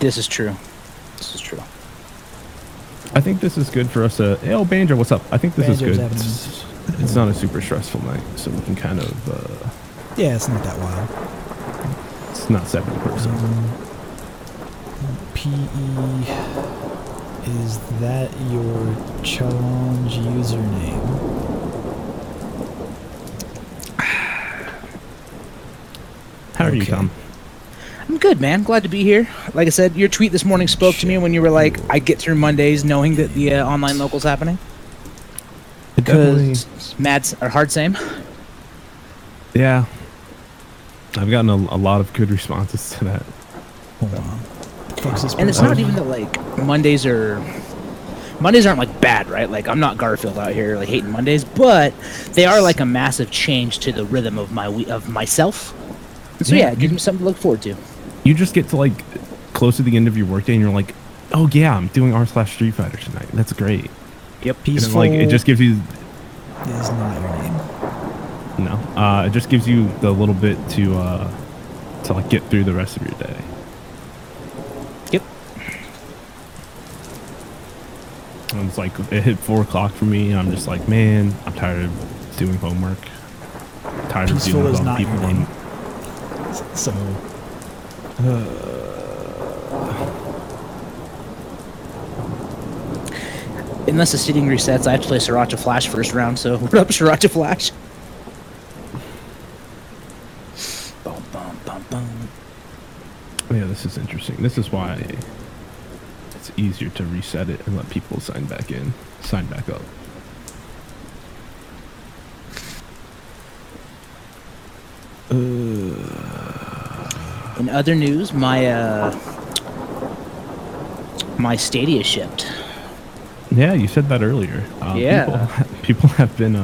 This is true. This is true. I think this is good for us to... Hey, oh, Banjo, what's up? I think this Banjo's is good. having It's not a super stressful night, so we can kind of... Yeah, it's not that wild. it's not 70%. PE, is that your challenge username? How are you, Okay. Tom? I'm good, man. Glad to be here. Like I said, your tweet this morning spoke to me when you were like, I get through Mondays knowing that the online local's happening. It definitely... Because Mads are hard same. Yeah. I've gotten a lot of good responses to that. Hold on. The fuck's this And it's person? not even that like Mondays aren't like bad, right? Like I'm not Garfield out here like hating Mondays, but they are like a massive change to the rhythm of myself. So yeah, it gives me something to look forward to. You just get to, like, close to the end of your workday, and you're like, oh, yeah, I'm doing r/Street Fighter tonight. That's great. Yep. And, Peaceful like, it just gives you... is not your name. No. It just gives you the little bit to like, get through the rest of your day. Yep. And it's like, it hit 4 o'clock for me, and I'm just like, man, I'm tired of doing homework. Tired of Peaceful dealing is with all not the your people. name. So, Unless the seating resets, I have to play Sriracha Flash first round, so what up, Sriracha Flash? Boom, boom, boom, boom. Yeah, this is interesting. This is why it's easier to reset it and let people sign back up. In other news, my Stadia shipped. Yeah, you said that earlier. Yeah. People have been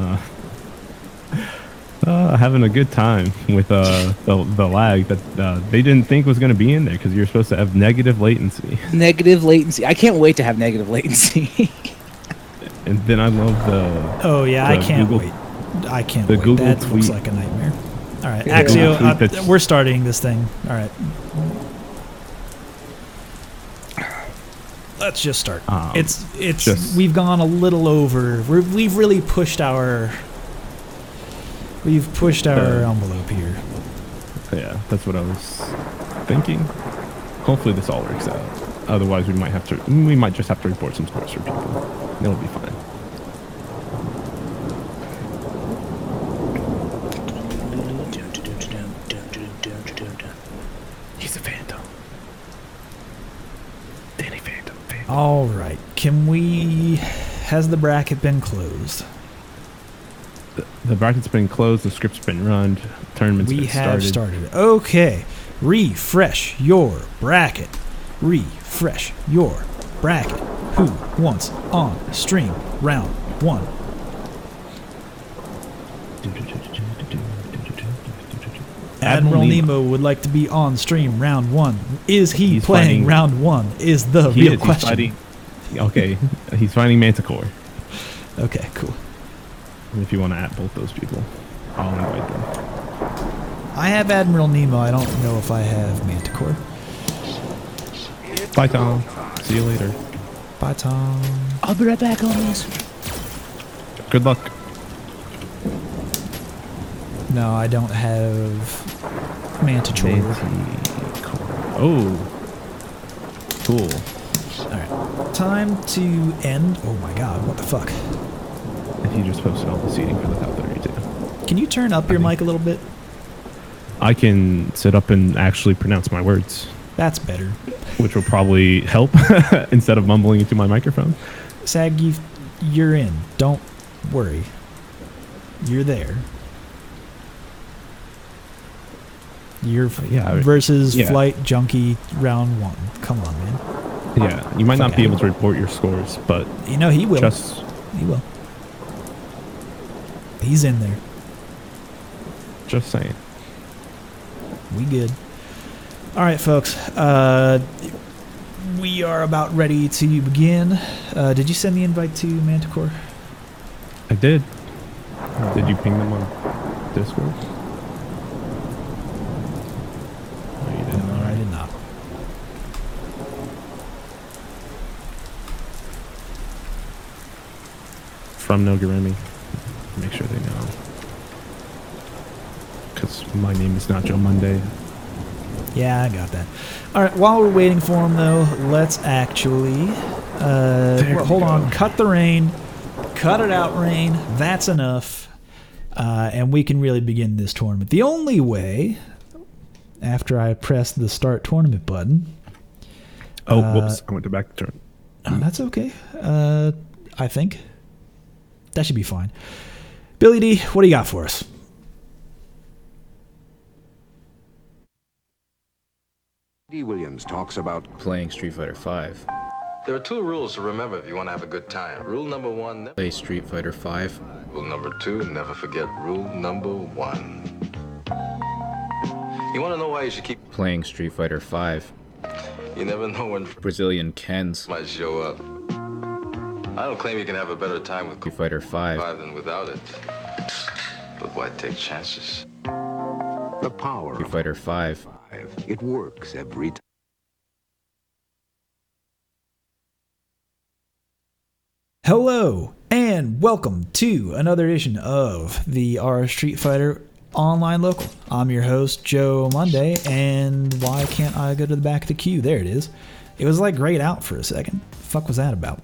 having a good time with the lag that they didn't think was going to be in there because you're supposed to have negative latency. Negative latency. I can't wait to have negative latency. And then I love the... oh yeah, I the can't Google- wait. I can't the wait. Google That looks tweet. like a nightmare. All right, Yeah, Axio, Google tweet that's- we're starting this thing. All right. Let's just start. It's just- we've gone a little over. We've really pushed our envelope here. Yeah, that's what I was thinking. Hopefully this all works out. Otherwise, we might just have to report some scores for people. It'll be fine. He's a phantom. Danny Phantom. All right. Can we? Has the bracket been closed? The bracket's been closed. The script's been run. Tournament's We been have started. started. Okay. Refresh your bracket. Refresh your bracket. Who wants on stream round 1? Admiral Nemo would like to be on stream round 1. Is he He's playing fighting- round 1? Is the He real is. question. He's fighting. Okay, he's fighting Manticore. Okay, cool. If you want to add both those people, I'll invite them. I have Admiral Nemo. I don't know if I have Manticore. Bye, Tom. See you later. Bye, Tom. I'll be right back, homies. Good luck. No, I don't have Manticore. Oh, cool. Alright. Time to end. Oh my god, what the fuck? If you just posted all the seating for the top 32. Can you turn up your mic a little bit? I can sit up and actually pronounce my words, That's better. which will probably help instead of mumbling into my microphone. Sag, you're in. Don't worry. You're there. You're Yeah, versus yeah. Flight Junkie round 1. Come on, man. Yeah, you might not Fuck be out. able to report your scores, but You know he will. just He will. He's in there. saying. We good. All right, folks. We are about ready to begin. Did you send the invite to Manticore? I did. Did you ping them on Discord? No, you didn't. No, I did not. From Noguremi. Make sure they know. Because my name is not Joe Monday. Yeah, I got that. All right, while we're waiting for him, though, let's actually... hold on. Cut the rain. Cut it out, rain. That's enough. And we can really begin this tournament. The only way, after I press the start tournament button... Oh, whoops. I went to back turn. Oh, that's okay. I think. That should be fine. Billy D, what do you got for us? D. Williams talks about playing Street Fighter V. There are 2 rules to remember if you want to have a good time. Rule number 1, never Play Street Fighter V. Rule number 2, never forget rule number 1. You want to know why you should keep... Playing Street Fighter V. You never know when Brazilian Kens. might show up. I don't claim you can have a better time with Street Fighter V. than without it. But why take chances? the power Street of Fighter V. it works every time. Hello, and welcome to another edition of the R Street Fighter Online Local. I'm your host, Joe Monday, and why can't I go to the back of the queue? There it is. It was like grayed out for a second. The fuck was that about?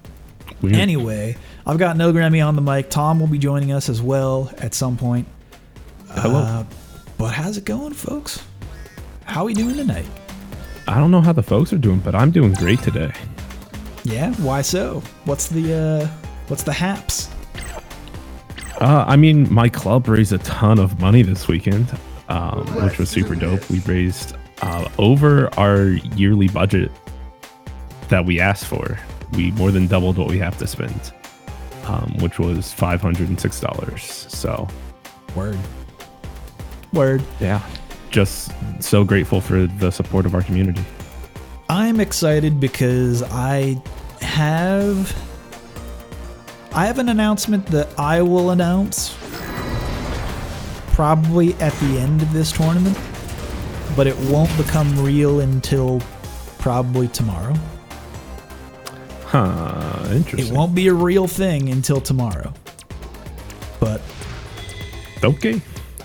Weird. Anyway, I've got No Grammy on the mic. Tom will be joining us as well at some point. Hello. But how's it going, folks? How are we doing tonight? I don't know how the folks are doing, but I'm doing great today. Yeah, why so? What's the haps? I mean, my club raised a ton of money this weekend, which was super dope. We raised over our yearly budget that we asked for. We more than doubled what we have to spend, which was $506. So, Word. yeah, just so grateful for the support of our community. I'm excited because I have an announcement that I will announce probably at the end of this tournament, but it won't become real until probably tomorrow. Huh, It interesting. won't be a real thing until tomorrow. But Okay.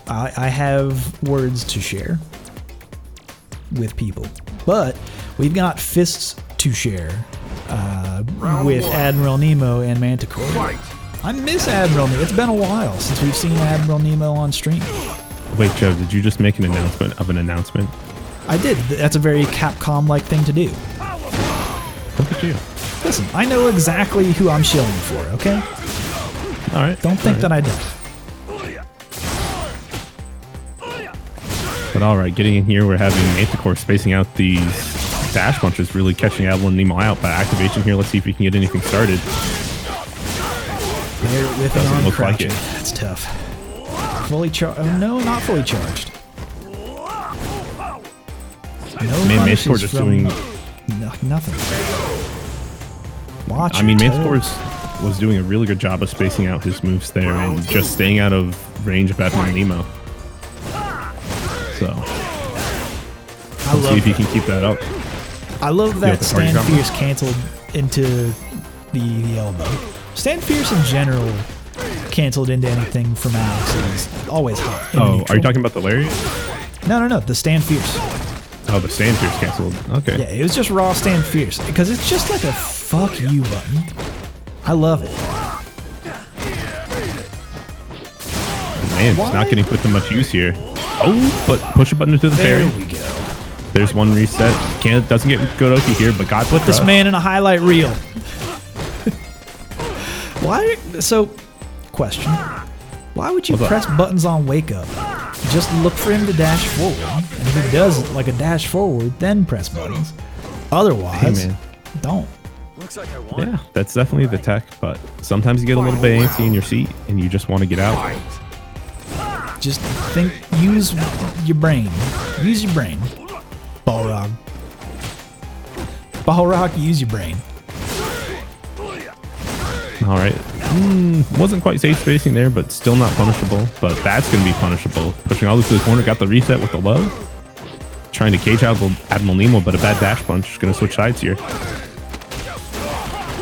I have words to share with people. But we've got fists to share with Admiral Nemo and Manticore. Fight! I miss Admiral Nemo. It's been a while since we've seen Admiral Nemo on stream. Wait, Joe, did you just make an announcement of an announcement? I did. That's a very Capcom-like thing to do. Look at you. Listen, I know exactly who I'm shilling for, okay? All right. Don't think that I don't. But all right, getting in here, we're having Manticore spacing out these dash punches, really catching Admiral Nemo out by activation here. Let's see if we can get anything started. They're with an Doesn't arm look like crouching. it. That's tough. Fully charged. Oh, no, not fully charged. No Man, punishes Manticore just from- doing... nothing. Watch I mean, your Manticore toes. was doing a really good job of spacing out his moves there and just staying out of range of Admiral Nemo. So, I let's see love if he that. can keep that up. I love Yeah, that the party Stand drama. Fierce canceled into the elbow. Stand Fierce in general canceled into anything from Alex is always hot. in Oh, are neutral. you talking about the lariat? No, the Stand Fierce. Oh, the Stand Fierce canceled. Okay. Yeah, it was just raw Stand Fierce because it's just like a fuck you button. I love it. Man, it's not getting put to much use here. Oh, but push a button into the There parry. we go. There's one reset. Doesn't get Godoki here, but got Put this trust. man in a highlight reel. Why? So, question. Why would you What's up? press buttons on wake up? Just look for him to dash forward. And if he does like a dash forward, then press buttons. Hey, Otherwise, man. Don't. Looks like I won. Yeah, that's definitely the tech, but sometimes you get a little bit antsy in your seat and you just want to get out. Just think, use your brain. Use your brain. Balrog. Balrog, use your brain. All right. Wasn't quite safe spacing there, but still not punishable. But that's going to be punishable. Pushing all this to the corner, got the reset with the low. Trying to cage out Admiral Nemo, but a bad dash punch. Going to switch sides here.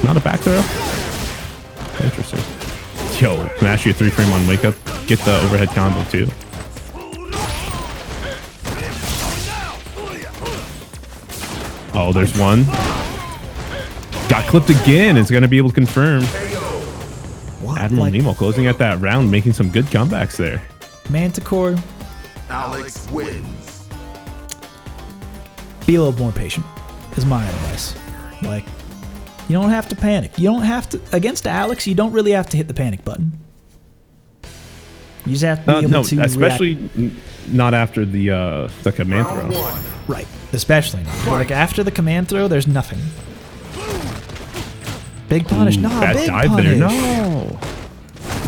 Not a back throw. Interesting. Yo, smash you a 3-frame on wake up. Get the overhead combo too. Oh, there's one. Got clipped again. It's going to be able to confirm. What? Admiral Nemo closing out that round, making some good comebacks there. Manticore, Alex wins. be a little more patient, is my advice. Like, you don't have to panic. You don't have to, against Alex, you don't really have to hit the panic button. You just have to be able to especially not after the command throw. Right, especially not. Like, after the command throw, there's nothing. Big punish, no, Bad big dive punish. there. No.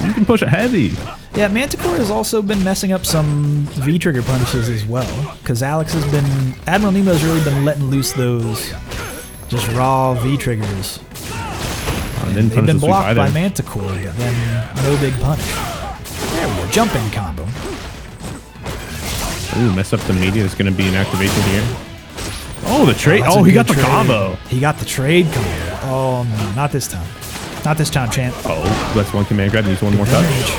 You can push it heavy. Yeah, Manticore has also been messing up some V-trigger punishes as well, because Admiral Nemo's really been letting loose those just raw V-triggers. Then They've been punish the sweep blocked by either. Manticore, but then no big punish. There we go, jumping combo. Ooh, mess up the media. It's going to be an activation here. Oh, the trade. That's a Oh, he good got the trade. combo. He got the trade combo. Oh, no, not this time. Not this time, champ. Oh, that's one command grab. Needs one more touch.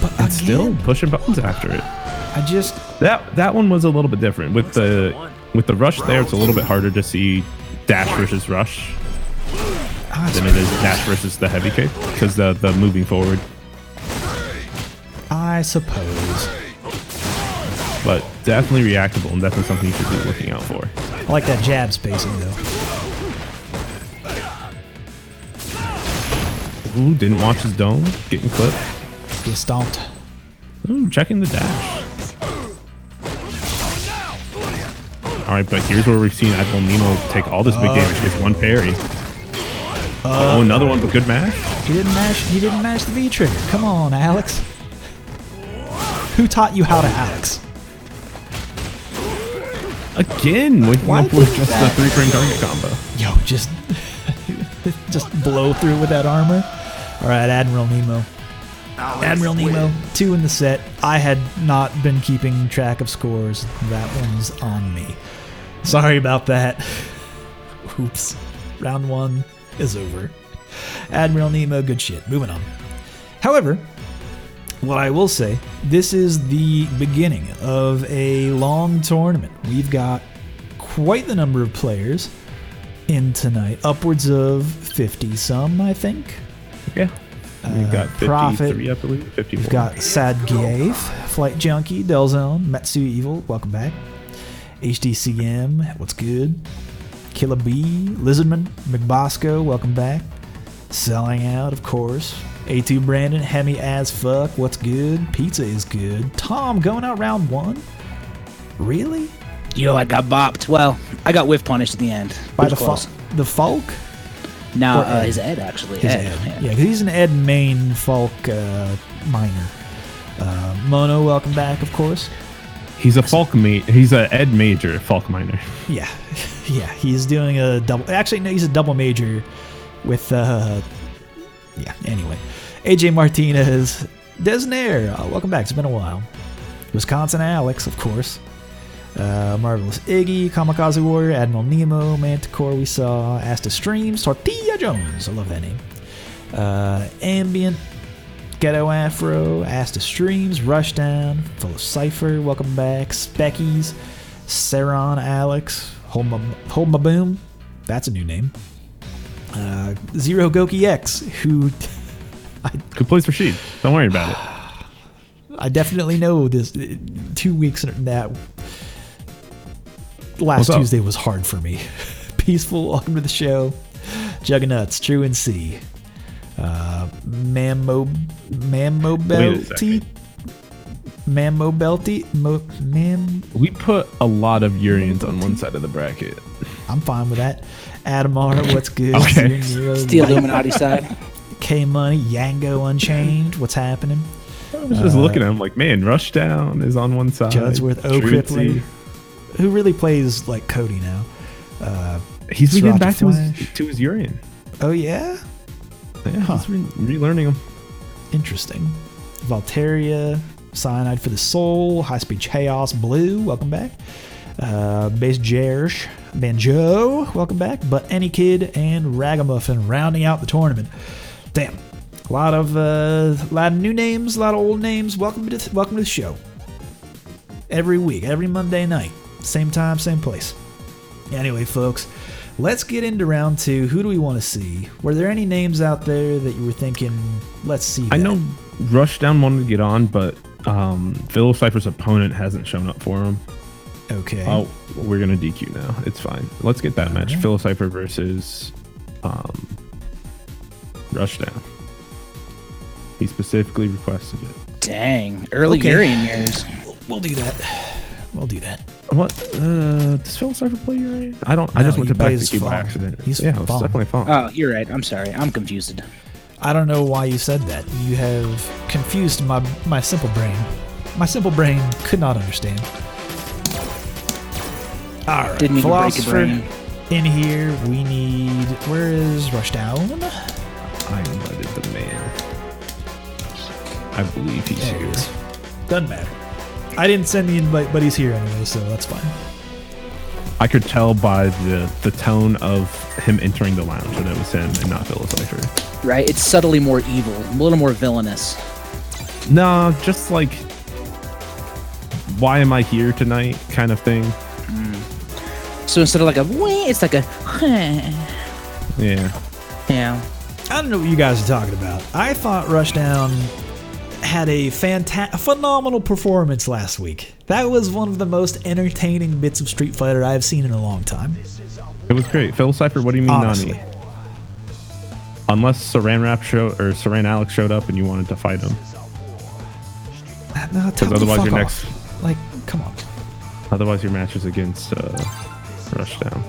But And still pushing buttons after it. I just... That one was a little bit different. With the rush there, it's a little bit harder to see dash versus rush than it is dash versus the heavy kick, because the moving forward. I suppose. But definitely reactable and definitely something you should be looking out for. I like that jab spacing, though. Ooh, didn't watch his dome. Getting clipped. Get stomped. Ooh, checking the dash. Alright, but here's where we've seen Admiral Nemo take all this big damage. Gets one parry. Oh, another one, but good mash. He didn't mash the V-trigger. Come on, Alex. Who taught you how to Alex? Again, waking Why up with did just that- the 3-frame target combo. Yo, just blow through with that armor. All right, Admiral Nemo. Admiral Nemo, 2 in the set. I had not been keeping track of scores. That one's on me. Sorry about that. Oops. Round 1 is over. Admiral Nemo, good shit. Moving on. However, what I will say, this is the beginning of a long tournament. We've got quite the number of players in tonight. Upwards of 50 some, I think. Yeah. We've got 53, Prophet. I believe. 54. We've got Sad Gave, Flight Junkie, Delzone, Metsu Evil, welcome back. HDCM, what's good? Killer B, Lizardman, McBosco, welcome back. Selling Out, of course. A2 Brandon, Hemi as fuck, what's good? Pizza is good. Tom going out round 1? Really? Yo, I got bopped. Well, I got whiff punished at the end. By It the was close. the Falk? No, Or Ed? his Ed actually. His Ed. Ed. Yeah. Yeah, because he's an Ed main Falk minor. Mono, welcome back, of course. He's a he's a Ed Major Falk Minor. Yeah, yeah, he's doing a double. Actually, no, he's a double major with. Yeah. Anyway, AJ Martinez, Desnair, welcome back. It's been a while. Wisconsin Alex, of course. Marvelous Iggy, Kamikaze Warrior, Admiral Nemo, Manticore. We saw Asta Streams, Tortilla Jones. I love that name. Ambient, Ghetto Afro, Asta Streams, Rushdown, Full of Cypher, welcome back. Speckies, Saron Alex, Hold My Boom, that's a new name. Zero Goki X, who Good place for Sheed. Don't worry about it. I definitely know this. 2 weeks that last What's up? Tuesday was hard for me. Peaceful, welcome to the show. Juggernuts, True and C. Mammo Belty. Mammo Belty. We put a lot of Urians on one side of the bracket. I'm fine with that. Adamar, what's good? Okay. It's the Illuminati side. K Money, Yango Unchained, what's happening? I was just looking at him like, man, Rushdown is on one side. Judsworth, O Crippler, who really plays like Cody now. He's been getting back Flash. to his Urian. Oh yeah, Yeah, he's relearning him. interesting. Valteria, Cyanide for the Soul, High Speed Chaos, Blue, welcome back. Bass Jersh, Banjo, welcome back. But Any Kid and Ragamuffin rounding out the tournament. Damn, a lot of new names, a lot of old names. Welcome to the show. Every week, every Monday night, same time, same place. Anyway, folks, let's get into round 2. Who do we want to see? Were there any names out there that you were thinking, let's see that? I know Rushdown wanted to get on, but Phil Cypher's opponent hasn't shown up for him. Okay. Oh, we're going to DQ now. It's fine. Let's get that match. right. Phil Cypher versus Rushdown. He specifically requested it. Dang, early Okay. Urian years. We'll do that. We'll do that. What? Does Phil Cypher play Urian? I don't. I No, just went he to back to plays Q by Fawn. accident. He's yeah, it was Fawn. definitely Fawn. Oh, you're right. I'm sorry. I'm confused. I don't know why you said that. You have confused my simple brain. My simple brain could not understand. All right, Didn't even break a Philosopher brain. in here. We need. Where is Rushdown? I invited the man. I believe he's There he here. is. Doesn't matter. I didn't send the invite, but he's here anyway, so that's fine. I could tell by the tone of him entering the lounge that it was him and not Phil Cypher. Right? It's subtly more evil, a little more villainous. No, just like, why am I here tonight kind of thing. So instead of like a wee, it's like a Yeah. yeah. I don't know what you guys are talking about. I thought Rushdown had a phenomenal performance last week. That was one of the most entertaining bits of Street Fighter I've seen in a long time. It was great. Phil Cypher, what do you mean Honestly. Nani? Unless Saran Alex showed up and you wanted to fight him. No, tell him to otherwise fuck your off. next- Like, come on. Otherwise your match is against Rushdown.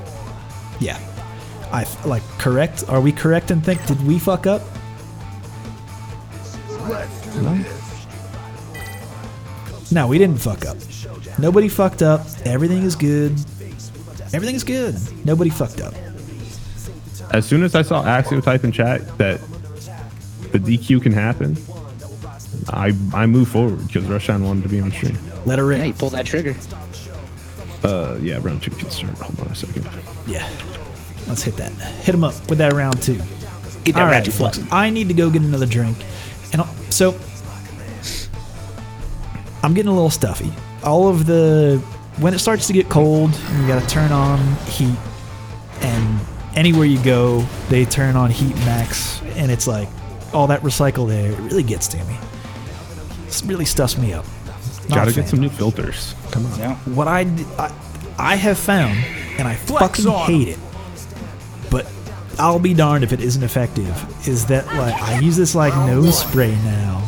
Yeah. Correct? Are we correct and think, did we fuck up? No, we didn't fuck up. Nobody fucked up. Everything is good. Everything is good. Nobody fucked up. As soon as I saw Axio type in chat that the DQ can happen, I moved forward because Rushdown wanted to be on stream. Let her Yeah, you rip. pull that trigger. Yeah, round 2 can start. Hold on a second. Yeah. Let's hit that. Hit him up with that round 2. Get that All right, ratchet folks. flux. I need to go get another drink. And so I'm getting a little stuffy. When it starts to get cold, you got to turn on heat. And anywhere you go, they turn on heat max. And it's like all that recycled air. It really gets to me. It really stuffs me up. Not Gotta a get fan. some new filters. Come on. Yeah. What I have found, and I fucking hate it, but I'll be darned if it isn't effective, is that like I use this like nose spray now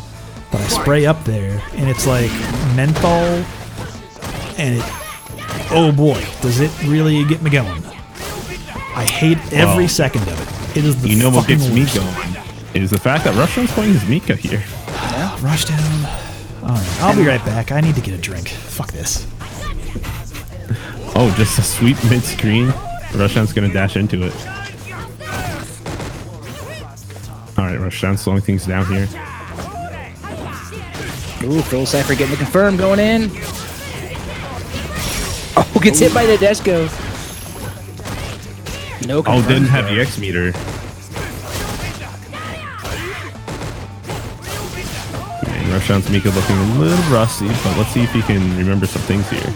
that I spray up there, and it's like menthol, and oh boy, does it really get me going. I hate every second of it. It is the You know what fucking gets me worst. going is the fact that Rushdown's playing his Mika here. Rushdown. All right, I'll be right back. I need to get a drink. Fuck this. Oh, just a sweep mid-screen. Rushdown's gonna dash into it. Alright, Rushdown slowing things down here. Ooh, Phil Cypher getting the confirm going in. Oh, gets hit by the Desco. No Oh, confirm. didn't have the X meter. Man, Rushdown's Mika looking a little rusty, but let's see if he can remember some things here.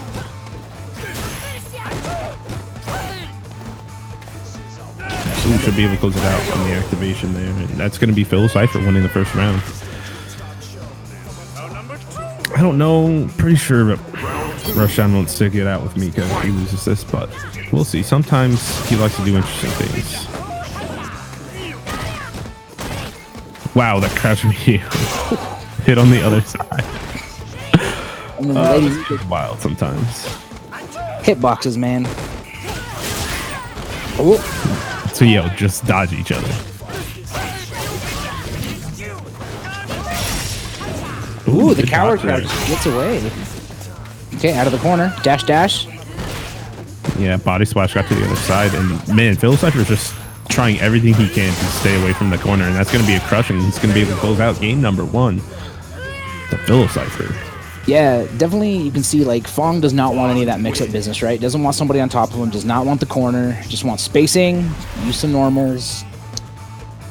Ooh, should be able to close it out from the activation there. And that's going to be Phil Cypher winning the first round. I don't know. Pretty sure but Rushdown wants to get out with Mika if he loses this, but we'll see. Sometimes he likes to do interesting things. Wow, that crash me hit on the other side. Ladies, It's wild sometimes. hitboxes, man. Oh, So yeah, just dodge each other. ooh, the good coward dodge crowd there. just gets away. Okay, out of the corner. Dash, dash. Yeah, body splash got to the other side, and man, Phil Cypher is just trying everything he can to stay away from the corner, and that's going to be a crush, and he's going to be able to close out game number 1. The Phil Cypher. Yeah, definitely you can see, like, Fong does not want any of that mix-up business, right? Doesn't want somebody on top of him, does not want the corner, just wants spacing, use some normals.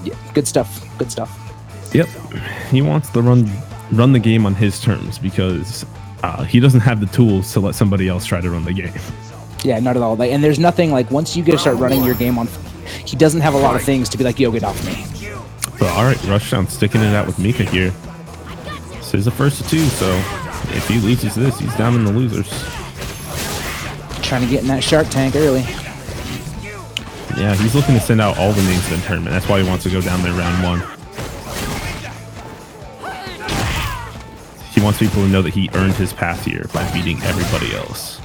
Yeah, good stuff, good stuff. Yep, he wants to run the game on his terms because he doesn't have the tools to let somebody else try to run the game. Yeah, not at all. Like, and there's nothing, like, once you get to start running your game on... He doesn't have a lot of things to be like, yo, get off me. But all right, Rushdown sticking it out with Mika here. This is the first of 2, so if he loses this, he's down in the losers. Trying to get in that Shark Tank early. Yeah, he's looking to send out all the names to the tournament. That's why he wants to go down there round 1. He wants people to know that he earned his path here by beating everybody else.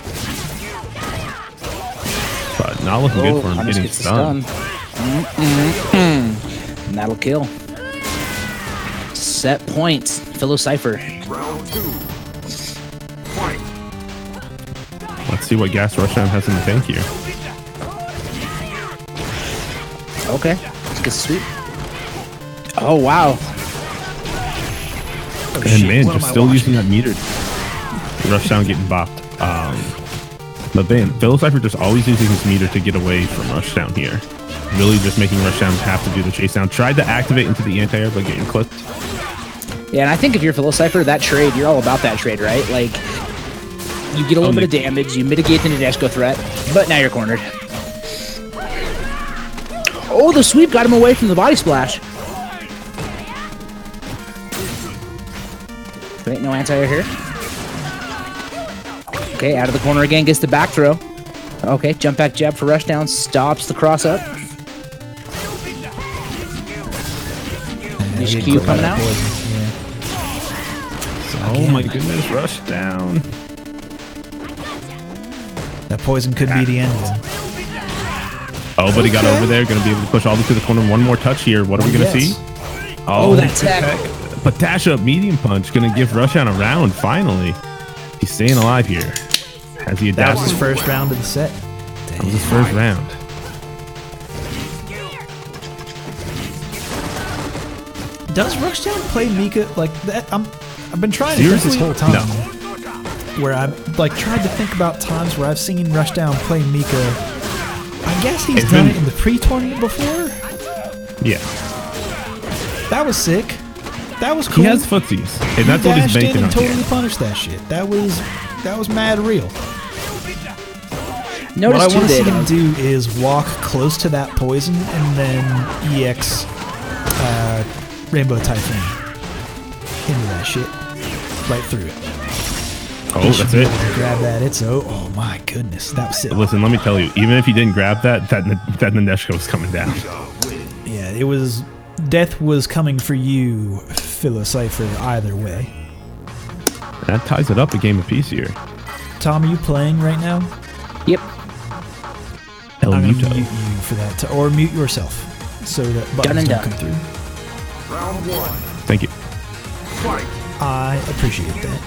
But not looking good for him Hunter getting gets the stunned. And that'll kill. Set points. Philo Cypher. Round 2. Fight. Let's see what gas Rushdown has in the tank here. Okay. Good sweep. Oh, wow. And man, just still using that meter. Rushdown getting bopped. But man, Phil Cypher just always using his meter to get away from Rushdown here. Really just making Rushdown have to do the chase down. Tried to activate into the anti-air, but getting clipped. Yeah, and I think if you're Philo Cypher, that trade, you're all about that trade, right? Like, you get a little bit of damage, you mitigate the Nadeshko threat, but now you're cornered. Oh, the sweep got him away from the body splash. There ain't no anti-air here. Okay, out of the corner again, gets the back throw. Okay, jump back jab for Rushdown, stops the cross up. Nish Q coming out. Oh my goodness, Rushdown. That poison could be the end. Oh, but he got over there. Going to be able to push all the way to the corner. One more touch here. What are we going to see? Oh, that tech. But dash up medium punch. Going to give Rushdown a round, finally. He's staying alive here. Has he That adapted? was his first round of the set. That was his first round. Does Rushdown play Mika like that? I've been trying to think Seriously? this whole time. No. Where I've like tried to think about times where I've seen Rushdown play Mika. I guess he's It's done been- it in the pre-tournament before. Yeah. That was sick. That was cool. He has footsies. And that's He what he's dashed in banking on. and totally here. punished that shit. That was mad real. Notice What I too want to see him that do is walk close to that poison and then EX Rainbow Typhoon into that shit, right through it. Oh, He should that's be it. able to grab that. It's oh my goodness, that was sick. Listen, let me tell you. Even if he didn't grab that Nadeshko was coming down. Yeah, it was. Death was coming for you, Philo Cypher. Either way. That ties it up a game apiece here. Tom, are you playing right now? Yep. El I'm gonna Muto. mute you for that, or mute yourself so that buttons and don't done. come through. Round 1. Thank you. Fight. I appreciate that.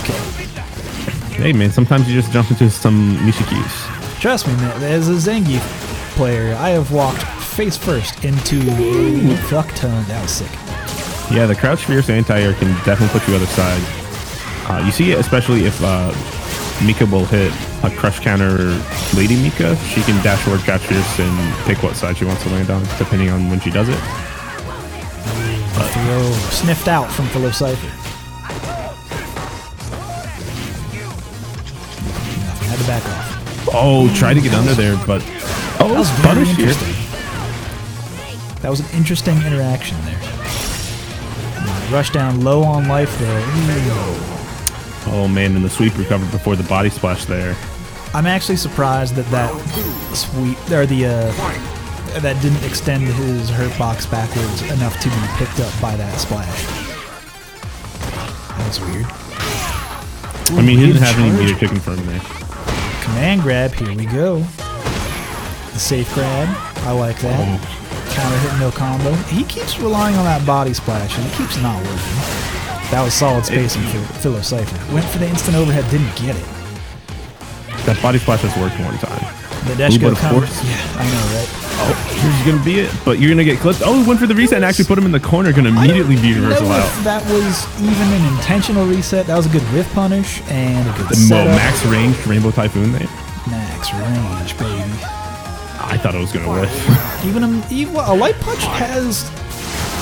Okay. Hey man, sometimes you just jump into some Nishikis. Trust me, man. As a Zangief player, I have walked face first into a fuck ton. That was sick. Yeah, the crouch fierce anti-air can definitely put you other side. You see it especially if Mika will hit a crush counter Lady Mika. She can dash forward crouch fierce and pick what side she wants to land on, depending on when she does it. Throw sniffed out from Philo Cypher. Nothing. Had to back off. Oh, try to get under there, but That was very punish here. interesting. That was an interesting interaction there. Rush down low on life there. Ooh. Oh man, and the sweep recovered before the body splash there. I'm actually surprised that sweep or that didn't extend his hurt box backwards enough to be picked up by that splash. That was weird. I mean, he didn't Ooh, have any charge. meter to confirm there. Command grab, here we go. The safe grab, I like that. Counter hit, no combo. He keeps relying on that body splash, and it keeps not working. That was solid spacing for Philo Cypher. Went for the instant overhead, didn't get it. That body splash has worked one time. The dash go but of combo. course. Yeah, I know, right? Oh, here's gonna be it. But you're gonna get clipped. Oh, went for the reset and actually put him in the corner. Gonna immediately be reversal know out. if that was even an intentional reset. That was a good whiff punish and a good The setup. max range Rainbow Typhoon there. Max range, baby. I thought it was gonna whiff. Even a light punch has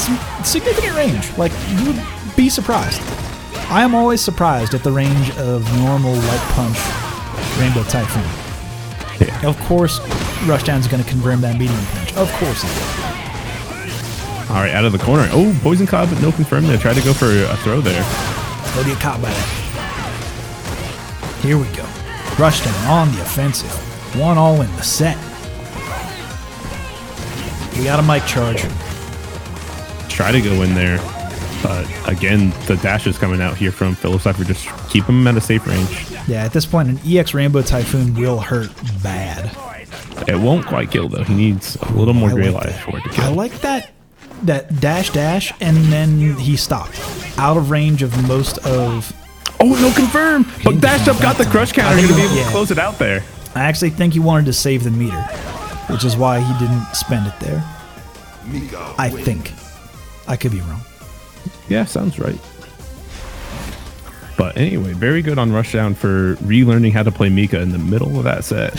some significant range. Like, you would be surprised. I am always surprised at the range of normal light punch Rainbow Typhoon. Yeah. Of course, Rushdown's going to confirm that medium punch. Of course he will. All right, out of the corner. Oh, Poison Cloud, but no confirm there. Tried to go for a throw there. He'll get caught by that. Here we go. Rushdown on the offensive. 1-all in the set. We got a mic charge. Try to go in there. But again, the dash is coming out here from Philo Cypher. Just keep him at a safe range. Yeah, at this point, an EX Rainbow Typhoon will hurt bad. It won't quite kill, though. He needs a little more I gray like life that. for it to kill. I like that dash, and then he stopped. Out of range of most of... Oh, no confirm! But dashed up, got the crush counter. Going to be able to close it out there. I actually think he wanted to save the meter, which is why he didn't spend it there. I think. I could be wrong. Yeah, sounds right. But anyway, very good on Rushdown for relearning how to play Mika in the middle of that set.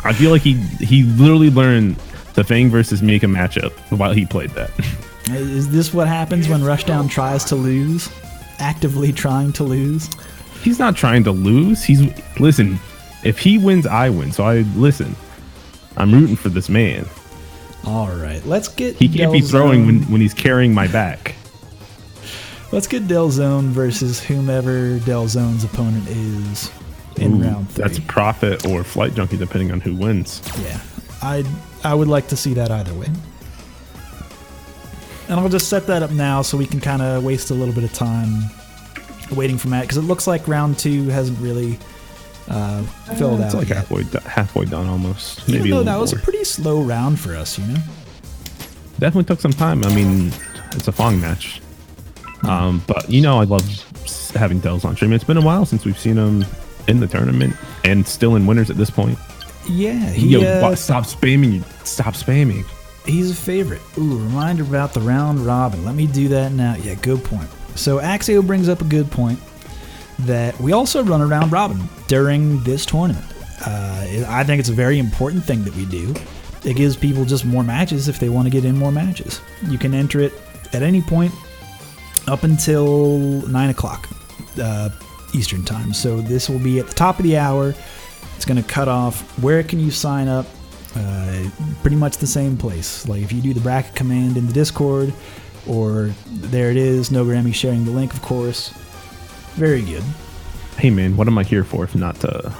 I feel like he literally learned the Fang versus Mika matchup while he played that. Is this what happens when Rushdown tries to lose? Actively trying to lose? He's not trying to lose. Listen, if he wins, I win. So listen. I'm rooting for this man. All right, let's get. He can't be throwing when he's carrying my back. Let's get Delzone versus whomever Delzone's opponent is in round 3. That's Prophet or Flight Junkie, depending on who wins. Yeah, I would like to see that either way. And I'll just set that up now so we can kind of waste a little bit of time waiting for Matt, because it looks like round 2 hasn't really filled out. It's like yet. halfway done almost. Even Maybe though a that little was a more. pretty slow round for us, you know? Definitely took some time. I mean, it's a Fong match. But I love having Dells on stream. It's been a while since we've seen him in the tournament and still in winners at this point. Yeah, Stop spamming. Stop spamming. he's a favorite. Ooh, reminder about the round robin. Let me do that now. Yeah, good point. So Axio brings up a good point that we also run a round robin during this tournament. I think it's a very important thing that we do. It gives people just more matches if they want to get in more matches. You can enter it at any point up until 9 o'clock Eastern time. So this will be at the top of the hour. It's going to cut off. Where can you sign up? Pretty much the same place. Like if you do the bracket command in the Discord, or there it is, No Grammy sharing the link, of course. Very good. Hey man, what am I here for if not to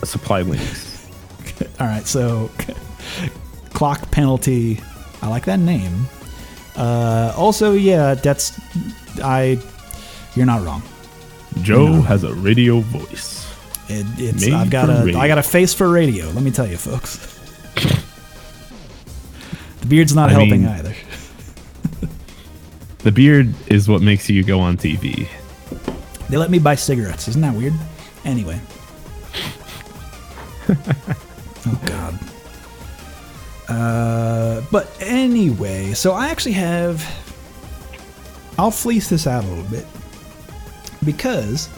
supply links? All right, so clock penalty. I like that name. Also, yeah, you're not wrong. Joe has a radio voice. Made I got for radio. a face for radio. Let me tell you, folks. The beard's not helping either. The beard is what makes you go on TV. They let me buy cigarettes. Isn't that weird? Anyway. Oh, God. But anyway, so I actually have... I'll fleece this out a little bit. Because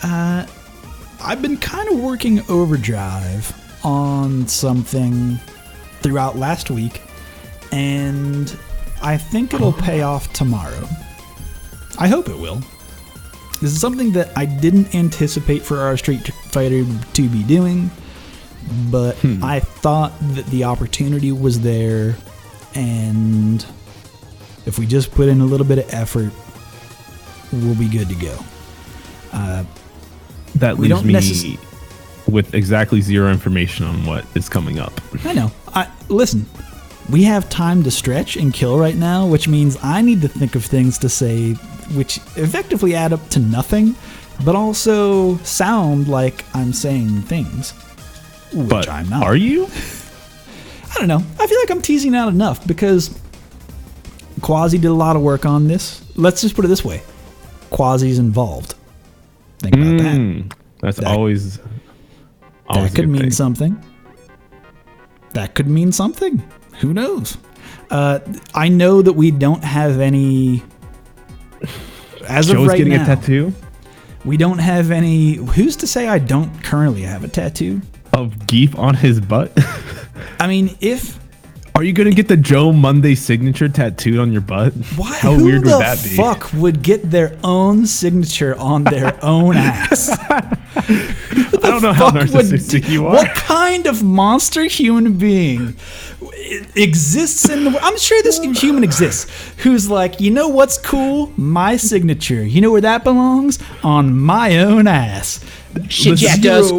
I've been kind of working overdrive on something throughout last week. And I think it'll pay off tomorrow. I hope it will. This is something that I didn't anticipate for our Street Fighter to be doing, but I thought that the opportunity was there, and if we just put in a little bit of effort, we'll be good to go. That leaves me with exactly zero information on what is coming up. I know. Listen, we have time to stretch and kill right now, which means I need to think of things to say which effectively add up to nothing. but also sound like I'm saying things. Which But I'm not. are you? I don't know. I feel like I'm teasing out enough because Quasi did a lot of work on this. Let's just put it this way. Quasi's involved. Think about that. That's That- always That a could good mean thing. something. That could mean something. Who knows? I know that we don't have any. As Joe's of right getting now, a tattoo we don't have any. Who's to say I don't currently have a tattoo? of Geef on his butt. I mean, if Are you gonna get the Joe Monday signature tattooed on your butt? why? How who weird the would that be? fuck would get their own signature on their own ass? I don't know how Fuck narcissistic you are. What kind of monster human being exists in the world? I'm sure this human exists who's like, you know what's cool? My signature. You know where that belongs? On my own ass. Shit, Jack does.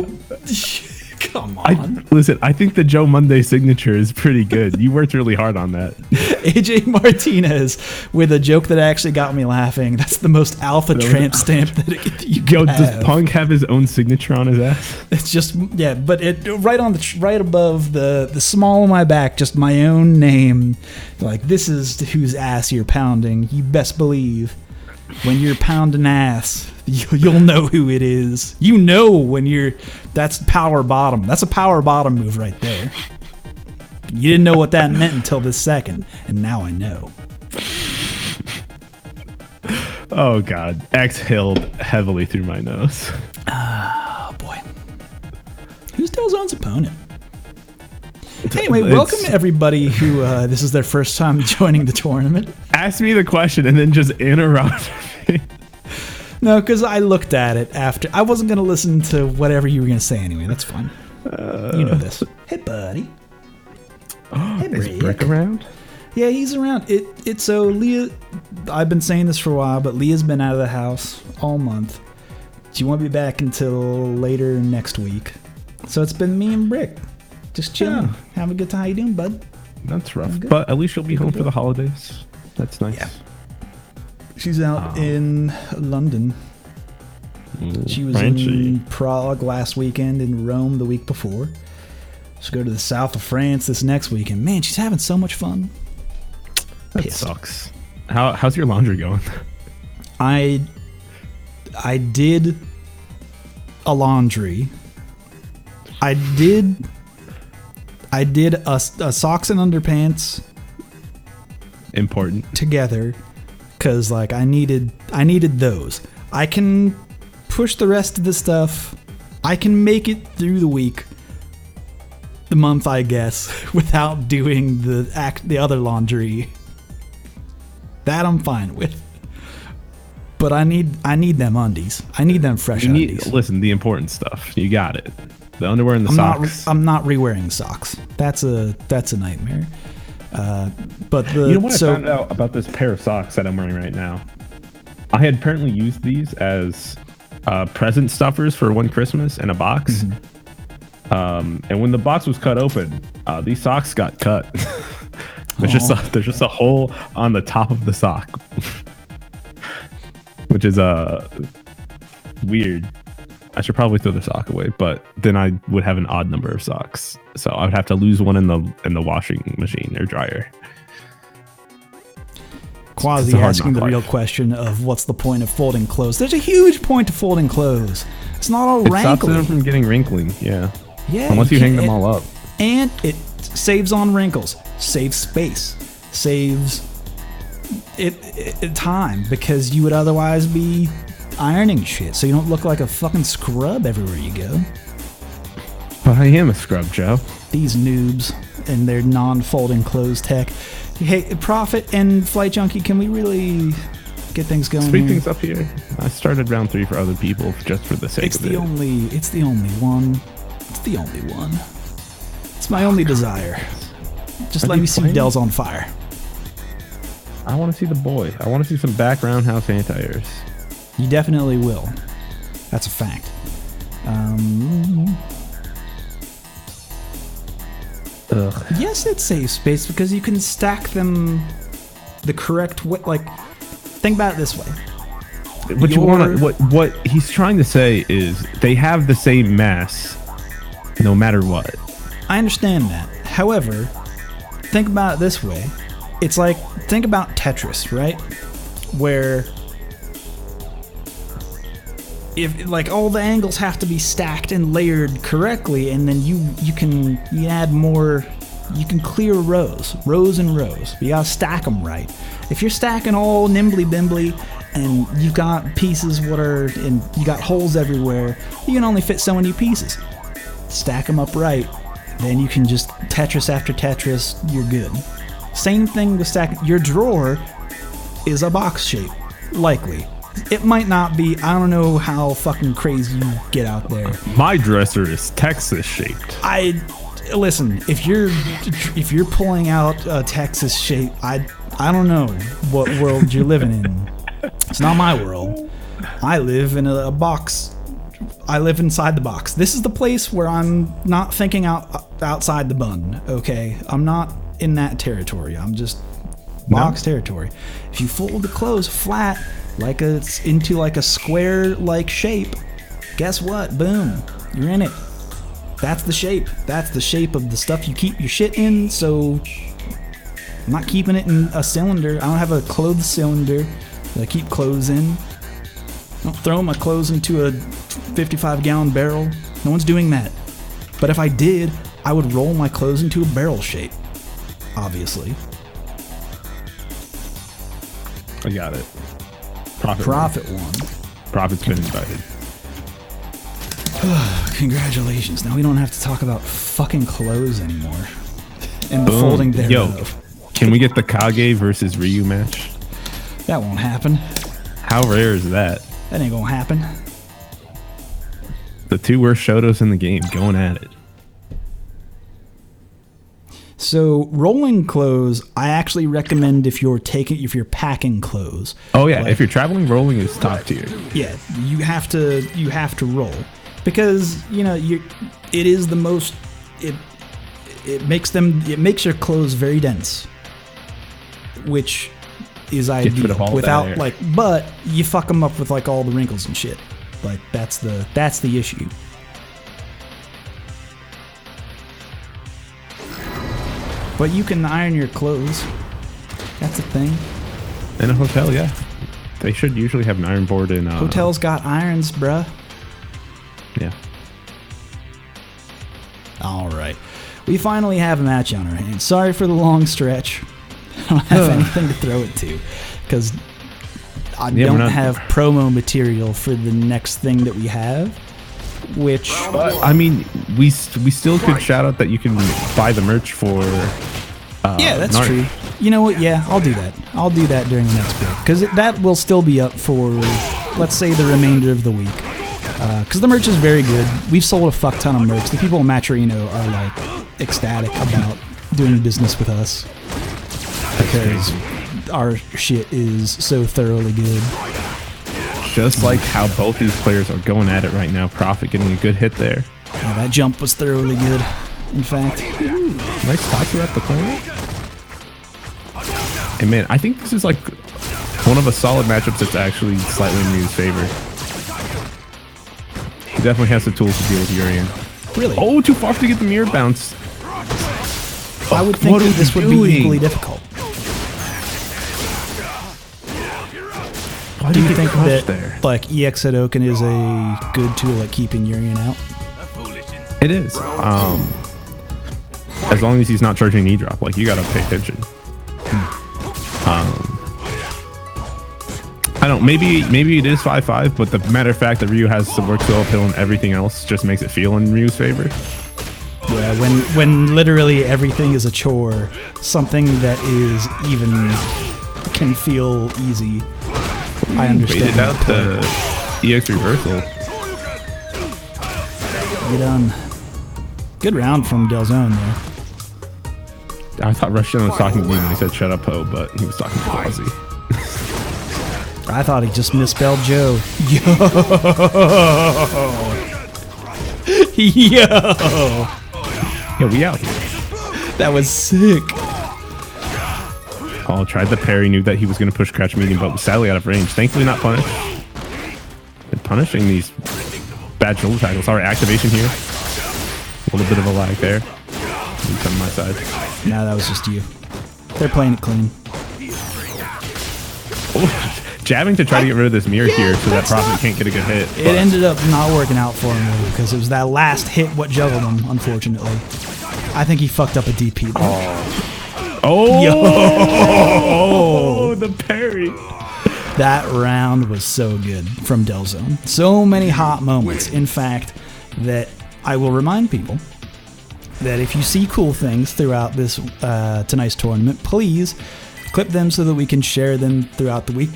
Come on. Listen, I think the Joe Monday signature is pretty good. You worked really hard on that. AJ Martinez with a joke that actually got me laughing. That's the most alpha tramp stamp that you Yo, can does have. Punk have his own signature on his ass? It's just but it right above the small of my back, just my own name. Like, this is whose ass you're pounding. You best believe when you're pounding ass, you'll know who it is. You know when that's power bottom. That's a power bottom move right there. You didn't know what that meant until this second, and now I know. Oh God, exhaled heavily through my nose. Oh boy. Who's Delzone's opponent? Anyway, It's- welcome everybody who this is their first time joining the tournament. Ask me the question and then just interrupt me. No, because I looked at it after. I wasn't going to listen to whatever you were going to say anyway. That's fine. You know this. Hey, buddy. Hey, Is Brick. Brick around? Yeah, he's around. It's so Leah. I've been saying this for a while, but Leah's been out of the house all month. She won't be back until later next week. So it's been me and Brick, just chilling, Yeah. having a good time. How you doing, bud? That's rough. good. But at least you'll be home for the holidays. That's nice. Yeah. She's out in London. She was Frenchy. in Prague last weekend, in Rome the week before. She'll go to the south of France this next weekend. Man, she's having so much fun. That Pissed. sucks. How's your laundry going? I did a laundry. I did a socks and underpants Important. together because like I needed those. I can push the rest of the stuff. I can make it through the week, the month, I guess, without doing the other laundry. That I'm fine with. But I need them undies. I need them fresh You need, undies. listen, the important stuff. You got it. The underwear and the socks. I'm not re-wearing socks. That's a nightmare. But the You know what I so found out about this pair of socks that I'm wearing right now? I had apparently used these as present stuffers for one Christmas in a box. And when the box was cut open, these socks got cut. There's just a hole on the top of the sock, which is weird. I should probably throw the sock away, but then I would have an odd number of socks, so I would have to lose one in the washing machine or dryer. Quasi It's a hard asking the knock real life. question of what's the point of folding clothes. There's a huge point to folding clothes. It's not all It stops them wrinkly. from getting wrinkling. Yeah, Yeah, unless you hang them can't- all up. And it saves on wrinkles, saves space, saves it time, because you would otherwise be ironing shit, so you don't look like a fucking scrub everywhere you go. But I am a scrub, Joe. These noobs and their non-folding clothes tech. Hey, Prophet and Flight Junkie, can we really get things going Speed here? things up here. I started round 3 for other people just for the sake It's of the it. only one. It's the only one. It's my only desire. Just Are let you me see playing? Dell's on fire. I want to see the boy. I want to see some background house anti-airs. You definitely will. That's a fact. Ugh. Yes, it's safe space because you can stack them the correct way. Like, think about it this way. what you want to what he's trying to say is they have the same mass no matter what. I understand that. However, think about it this way. It's like, think about Tetris, right? Where if like all the angles have to be stacked and layered correctly, and then you add more, you can clear rows and rows. But you gotta stack them right. If you're stacking all nimbly bimbly and you've got pieces and you got holes everywhere, you can only fit so many pieces. Stack them up right, then you can just Tetris after Tetris, you're good. Same thing with stacking. Your drawer is a box shape, likely. It might not be. I don't know how fucking crazy you get out there. My dresser is Texas shaped. Listen. If you're pulling out a Texas shape, I don't know what world you're living in. It's not my world. I live in a box. I live inside the box. This is the place where I'm not thinking outside the bun. Okay, I'm not in that territory. I'm just box territory. If you fold the clothes flat, like it's into like a square-like shape, guess what? Boom, you're in it. That's the shape. That's the shape of the stuff you keep your shit in. So I'm not keeping it in a cylinder. I don't have a clothes cylinder that I keep clothes in. I don't throw my clothes into a 55-gallon barrel. No one's doing that. But if I did, I would roll my clothes into a barrel shape. Obviously. I got it. Profit one. Profit's been invited. Congratulations. Now we don't have to talk about fucking clothes anymore. And the folding thereof. Yo, can we get the Kage versus Ryu match? That won't happen. How rare is that? That ain't gonna happen. The two worst Shotos in the game going at it. So rolling clothes, I actually recommend if you're packing clothes. Oh yeah, if you're traveling, rolling is top tier. Yeah, you have to roll because it is the most. It makes your clothes very dense, which is ideal. Without but you fuck them up with like all the wrinkles and shit. Like that's the issue. But you can iron your clothes. That's a thing. In a hotel, yeah. They should usually have an iron board in... Hotels got irons, bruh. Yeah. Alright. We finally have a match on our hands. Sorry for the long stretch. I don't have anything to throw it to. Because I don't have promo material for the next thing that we have. Which... I mean, we still could shout out that you can buy the merch for... yeah, that's true. You know what? Yeah, I'll do that. I'll do that during the next break. Because that will still be up for, let's say, the remainder of the week. Because the merch is very good. We've sold a fuck ton of merch. The people in Maturino are, like, ecstatic about doing business with us. Because our shit is so thoroughly good. Just like how both these players are going at it right now. Profit getting a good hit there. Yeah, that jump was thoroughly good, in fact. Nice Tatsu at the corner. And man, I think this is like one of the solid matchups that's actually slightly in Ryu's favor. He definitely has the tools to deal with Urian. Really? Oh, too far to get the mirror bounce. I would think that this would be equally difficult. Why do you think that like EX Hadoken is a good tool at keeping Urian out? It is. As long as he's not charging knee drop, like you gotta pay attention. I don't. Maybe it is 5-5, but the matter of fact that Ryu has some work to uphill and everything else just makes it feel in Ryu's favor. Yeah, when literally everything is a chore, something that is even can feel easy. I understand. Waited out the EX reversal. Get done. Good round from Delzone there. I thought Russian was talking to me when he said shut up, Ho, but he was talking to Ozzy. I thought he just misspelled Joe. Yo! Yo! Yeah, we out here. That was sick. Paul tried the parry, knew that he was going to push crouch medium, but was sadly out of range. Thankfully not punished. punishing these bad shoulder tackles. Sorry, activation here. A little bit of a lag there. He's on my side. Nah, that was just you. They're playing it clean. Oh, jabbing to try to get rid of this mirror here so that Prophet can't get a good hit. It ended up not working out for him though, because it was that last hit what juggled him, unfortunately. I think he fucked up a DP though. Oh, Yo! the parry. That round was so good from Delzone. So many hot moments. In fact, that I will remind people that if you see cool things throughout this tonight's tournament, please clip them so that we can share them throughout the week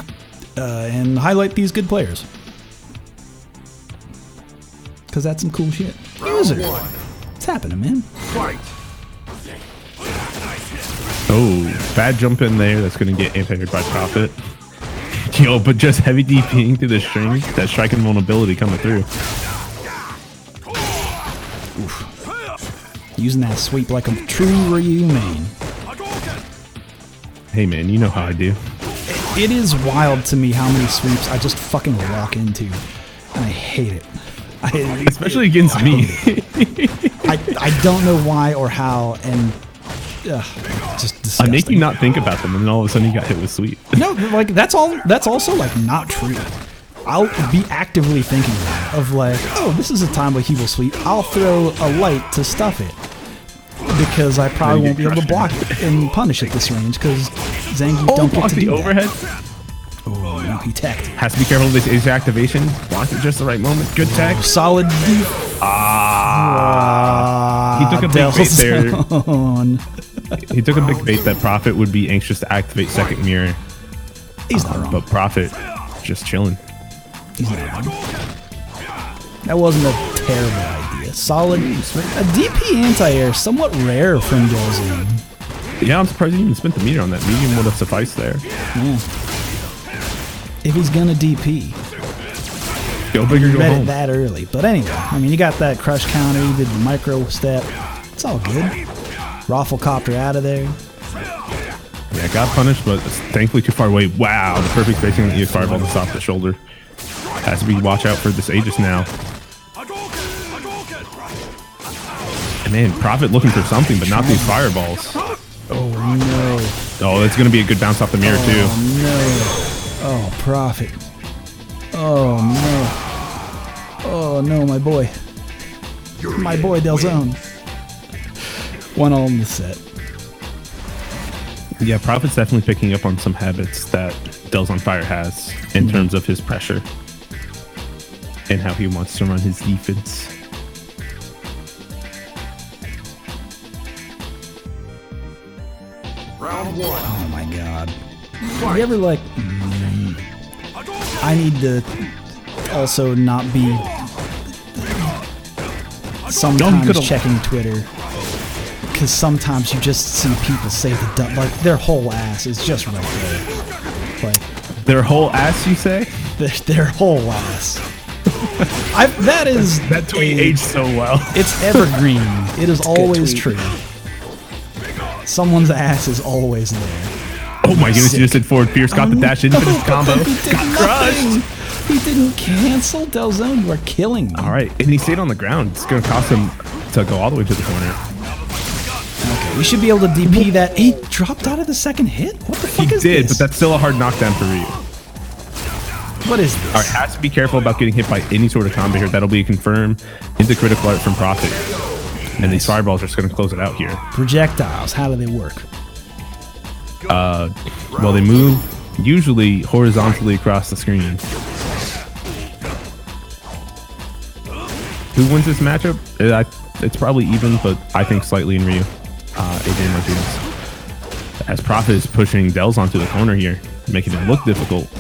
and highlight these good players. Because that's some cool shit. User, what's happening, man? Fight. Oh, bad jump in there. That's going to get anti-aired by Prophet. Yo, but just heavy DPing through the string. That striking vulnerability coming through. Oof. Using that sweep like a true Ryu main. Hey, man, you know how I do. It is wild to me how many sweeps I just fucking walk into. And I hate it. Especially against me. I don't know why or how, and just disgusting. I make you not think about them, and then all of a sudden you got hit with sweep. No, like that's also like not true. I'll be actively thinking of like, oh, this is a time where he will sweep. I'll throw a light to stuff it because I probably won't be able to block it and punish at this range because Zangief don't get to the do overhead. that. Oh no, he teched. Has to be careful of this Ace activation. Blocked at just the right moment. Good tech. Solid deep. He took a big bait there. Delzone. He took a big bait that Prophet would be anxious to activate second mirror. He's not wrong. But Prophet just chilling. He's not wrong. That wasn't a terrible idea. Solid. A DP anti-air, somewhat rare from Delzone. Yeah, I'm surprised he even spent the meter on that. Medium would have sufficed there. Yeah. If he's gonna DP, Go big or go read it home. that early. But anyway, I mean, you got that crush counter, you did the micro step. It's all good. Rafflecopter out of there. Yeah, got punished, but thankfully too far away. Wow, the perfect spacing on the EX fireball to stop the shoulder. Has to be watch out for this Aegis now. And man, Prophet looking for something, but not these fireballs. Oh no. Oh, that's going to be a good bounce off the mirror too. Oh no. Oh, Prophet. Oh no. Oh no, my boy. My boy Delzone. 1-all in the set. Yeah, Prophet's definitely picking up on some habits that Delzone Fire has in terms of his pressure and how he wants to run his defense. Round one. Oh my god. You ever like... I need to also not be sometimes checking Twitter, because sometimes you just see people say the dumb, like their whole ass is just right there. Like their whole ass, you say? Their whole ass. That tweet aged so well. It's evergreen. It is always true. Someone's ass is always there. Oh my goodness, you just did forward Pierce, got the dash in, finished the combo, got crushed. He didn't cancel. Delzone, you are killing me. All right, and he stayed on the ground. It's going to cost him to go all the way to the corner. Okay, we should be able to DP that. He dropped out of the second hit? What the fuck is this? He did, but that's still a hard knockdown for Ryu. What is this? All right, has to be careful about getting hit by any sort of combo here. That'll be a confirm into critical art from Prophet. And these fireballs are just going to close it out here. Projectiles, how do they work? Well, they move usually horizontally across the screen. Who wins this matchup? It's probably even, but I think slightly in Ryu. AJ Martinez. As Prophet is pushing Delz onto the corner here, making it look difficult.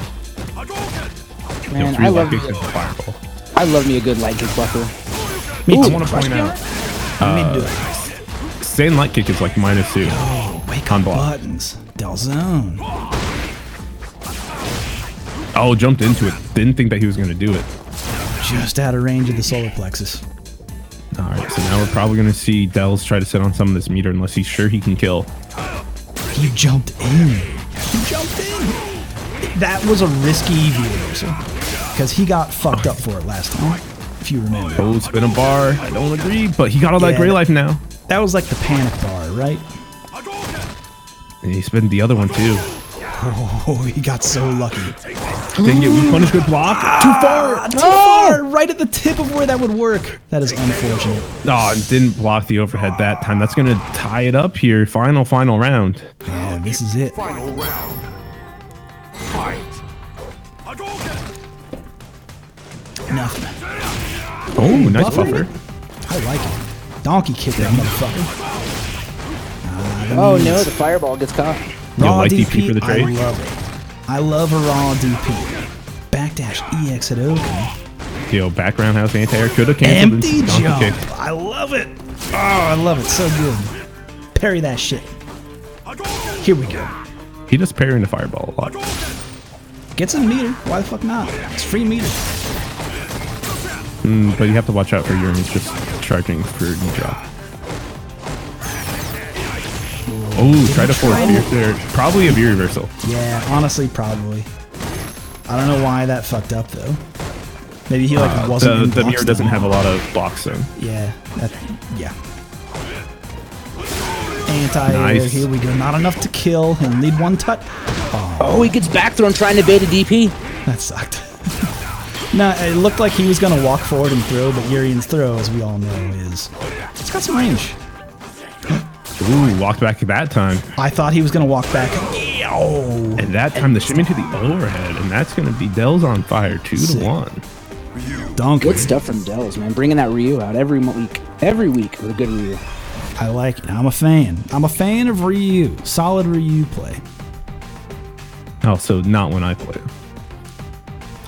Man, Three I light love kicks into fireball. I love me a good light kick buffer. Me I too. want to point out, Saiyan light kick is like -2 Wake on up block. buttons. Delzone. Oh, jumped into it. Didn't think that he was going to do it. Just out of range of the solar plexus. All right, so now we're probably going to see Delz try to sit on some of this meter unless he's sure he can kill. He jumped in. He jumped in. That was a risky EV reversal because he got fucked up for it last time, if you remember. Oh, spin a bar. I don't agree, but he got all that Yeah, gray life now. That was like the panic bar, right? And he spun the other one too. Oh, he got so lucky. Didn't get weak punish, good block. Too far. Too far! Right at the tip of where that would work. That is unfortunate. Oh, and didn't block the overhead that time. That's going to tie it up here. Final round. Yeah, this is it. Final round. Fight. Nothing. Oh, nice Buffer? buffer. I like it. Donkey kick that motherfucker. Oh no, the fireball gets caught. You Raw like DP, DP for the trade? I love it. I love a raw DP. Backdash EX at open. Yo, back roundhouse anti-air could have canceled Empty his donkey jump. kick. I love it. Oh, I love it. So good. Parry that shit. Here we go. He does parry into fireball a lot. Gets a meter. Why the fuck not? It's free meter. But you have to watch out for Uri's just charging for knee drop. Oh, try to force Fierce there. Probably a V reversal. Yeah, honestly, probably. I don't know why that fucked up though. Maybe he like wasn't in The blocks mirror doesn't now. have a lot of blocks zone. Yeah, yeah. Anti-air, Nice. here we go. Not enough to kill. He'll need one touch. Oh, he gets back thrown trying to bait a DP. That sucked. No, it looked like he was going to walk forward and throw, but Urian's throw, as we all know, is... It's got some range. Ooh, walked back that time. I thought he was going to walk back. Oh, And that time the shimmy to the overhead, and that's going to be Dell's on fire 2-1. donkey. Good stuff from Dells, man. Bringing that Ryu out every week. Every week with a good Ryu. I like it. I'm a fan. I'm a fan of Ryu. Solid Ryu play. Oh, so not when I play.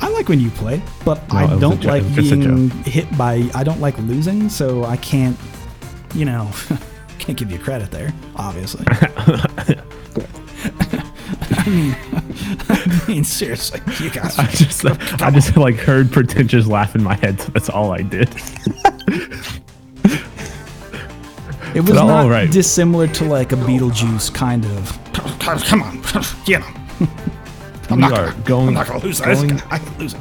I like when you play, but No, it I was don't it like was just a being joke. hit by... I don't like losing, so I can't, you know... Can't give you credit there, obviously. I mean, seriously, you guys. I just like heard pretentious laugh in my head, so that's all I did. It was all not right. dissimilar to like a Beetlejuice kind of. Come on, get him. We are going, I'm not gonna lose going, this. I can lose it.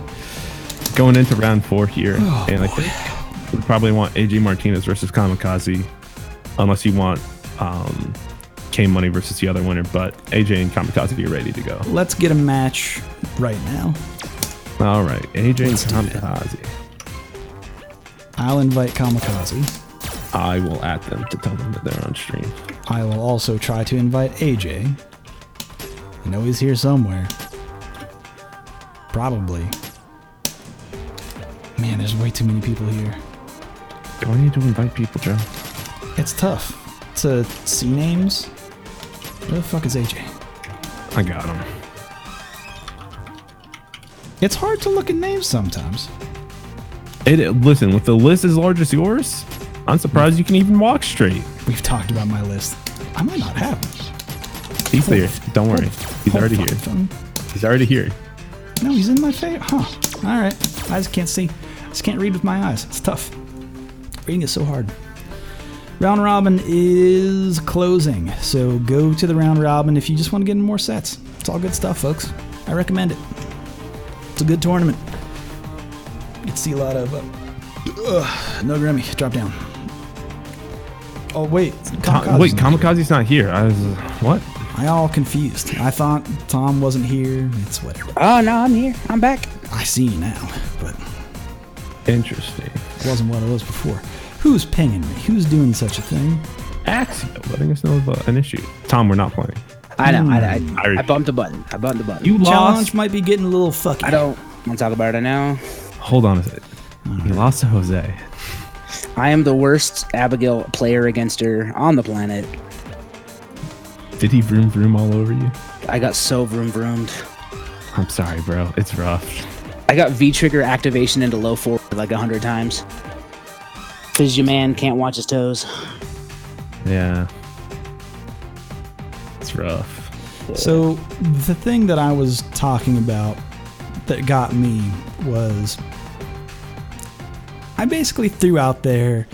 going into round 4 here, Oh, and I think we probably want AJ Martinez versus Kamikaze, unless you want K Money versus the other winner. But AJ and Kamikaze are ready to go. Let's get a match right now. All right, AJ Let's do and that. Kamikaze. I'll invite Kamikaze. I will at them to tell them that they're on stream. I will also try to invite AJ. I know he's here somewhere. Probably. Man, there's way too many people here. Do I need to invite people, Joe? It's tough to see names. Where the fuck is AJ? I got him. It's hard to look at names sometimes. Listen, with the list as large as yours, I'm surprised you can even walk straight. We've talked about my list. I might not have him. He's there. Don't worry. He's already here. He's already here. No, he's in my face. Huh. All right. I just can't see. I just can't read with my eyes. It's tough. Reading is so hard. Round robin is closing, so go to the round robin if you just want to get in more sets. It's all good stuff, folks. I recommend it. It's a good tournament. You can see a lot of... no Grammy. Drop down. Oh, wait. Wait, Kamikaze's not here. I was... What? I all confused. I thought Tom wasn't here. It's whatever. Oh, no, I'm here. I'm back. I see you now, but Interesting. it wasn't what it was before. Who's pinging me? Who's doing such a thing? Axio letting us know about an issue. Tom, we're not playing. I know. I- I bumped a button. I bumped the button. You Challenge lost. might be getting a little fucky. I don't want to talk about it now. Hold on a second. You lost to Jose. I am the worst Abigail player against her on the planet. Did he vroom vroom all over you? I got so vroom vroomed. I'm sorry, bro. It's rough. I got V-trigger activation into low forward like 100 times. Because your man can't watch his toes. Yeah. It's rough. So the thing that I was talking about that got me was I basically threw out there,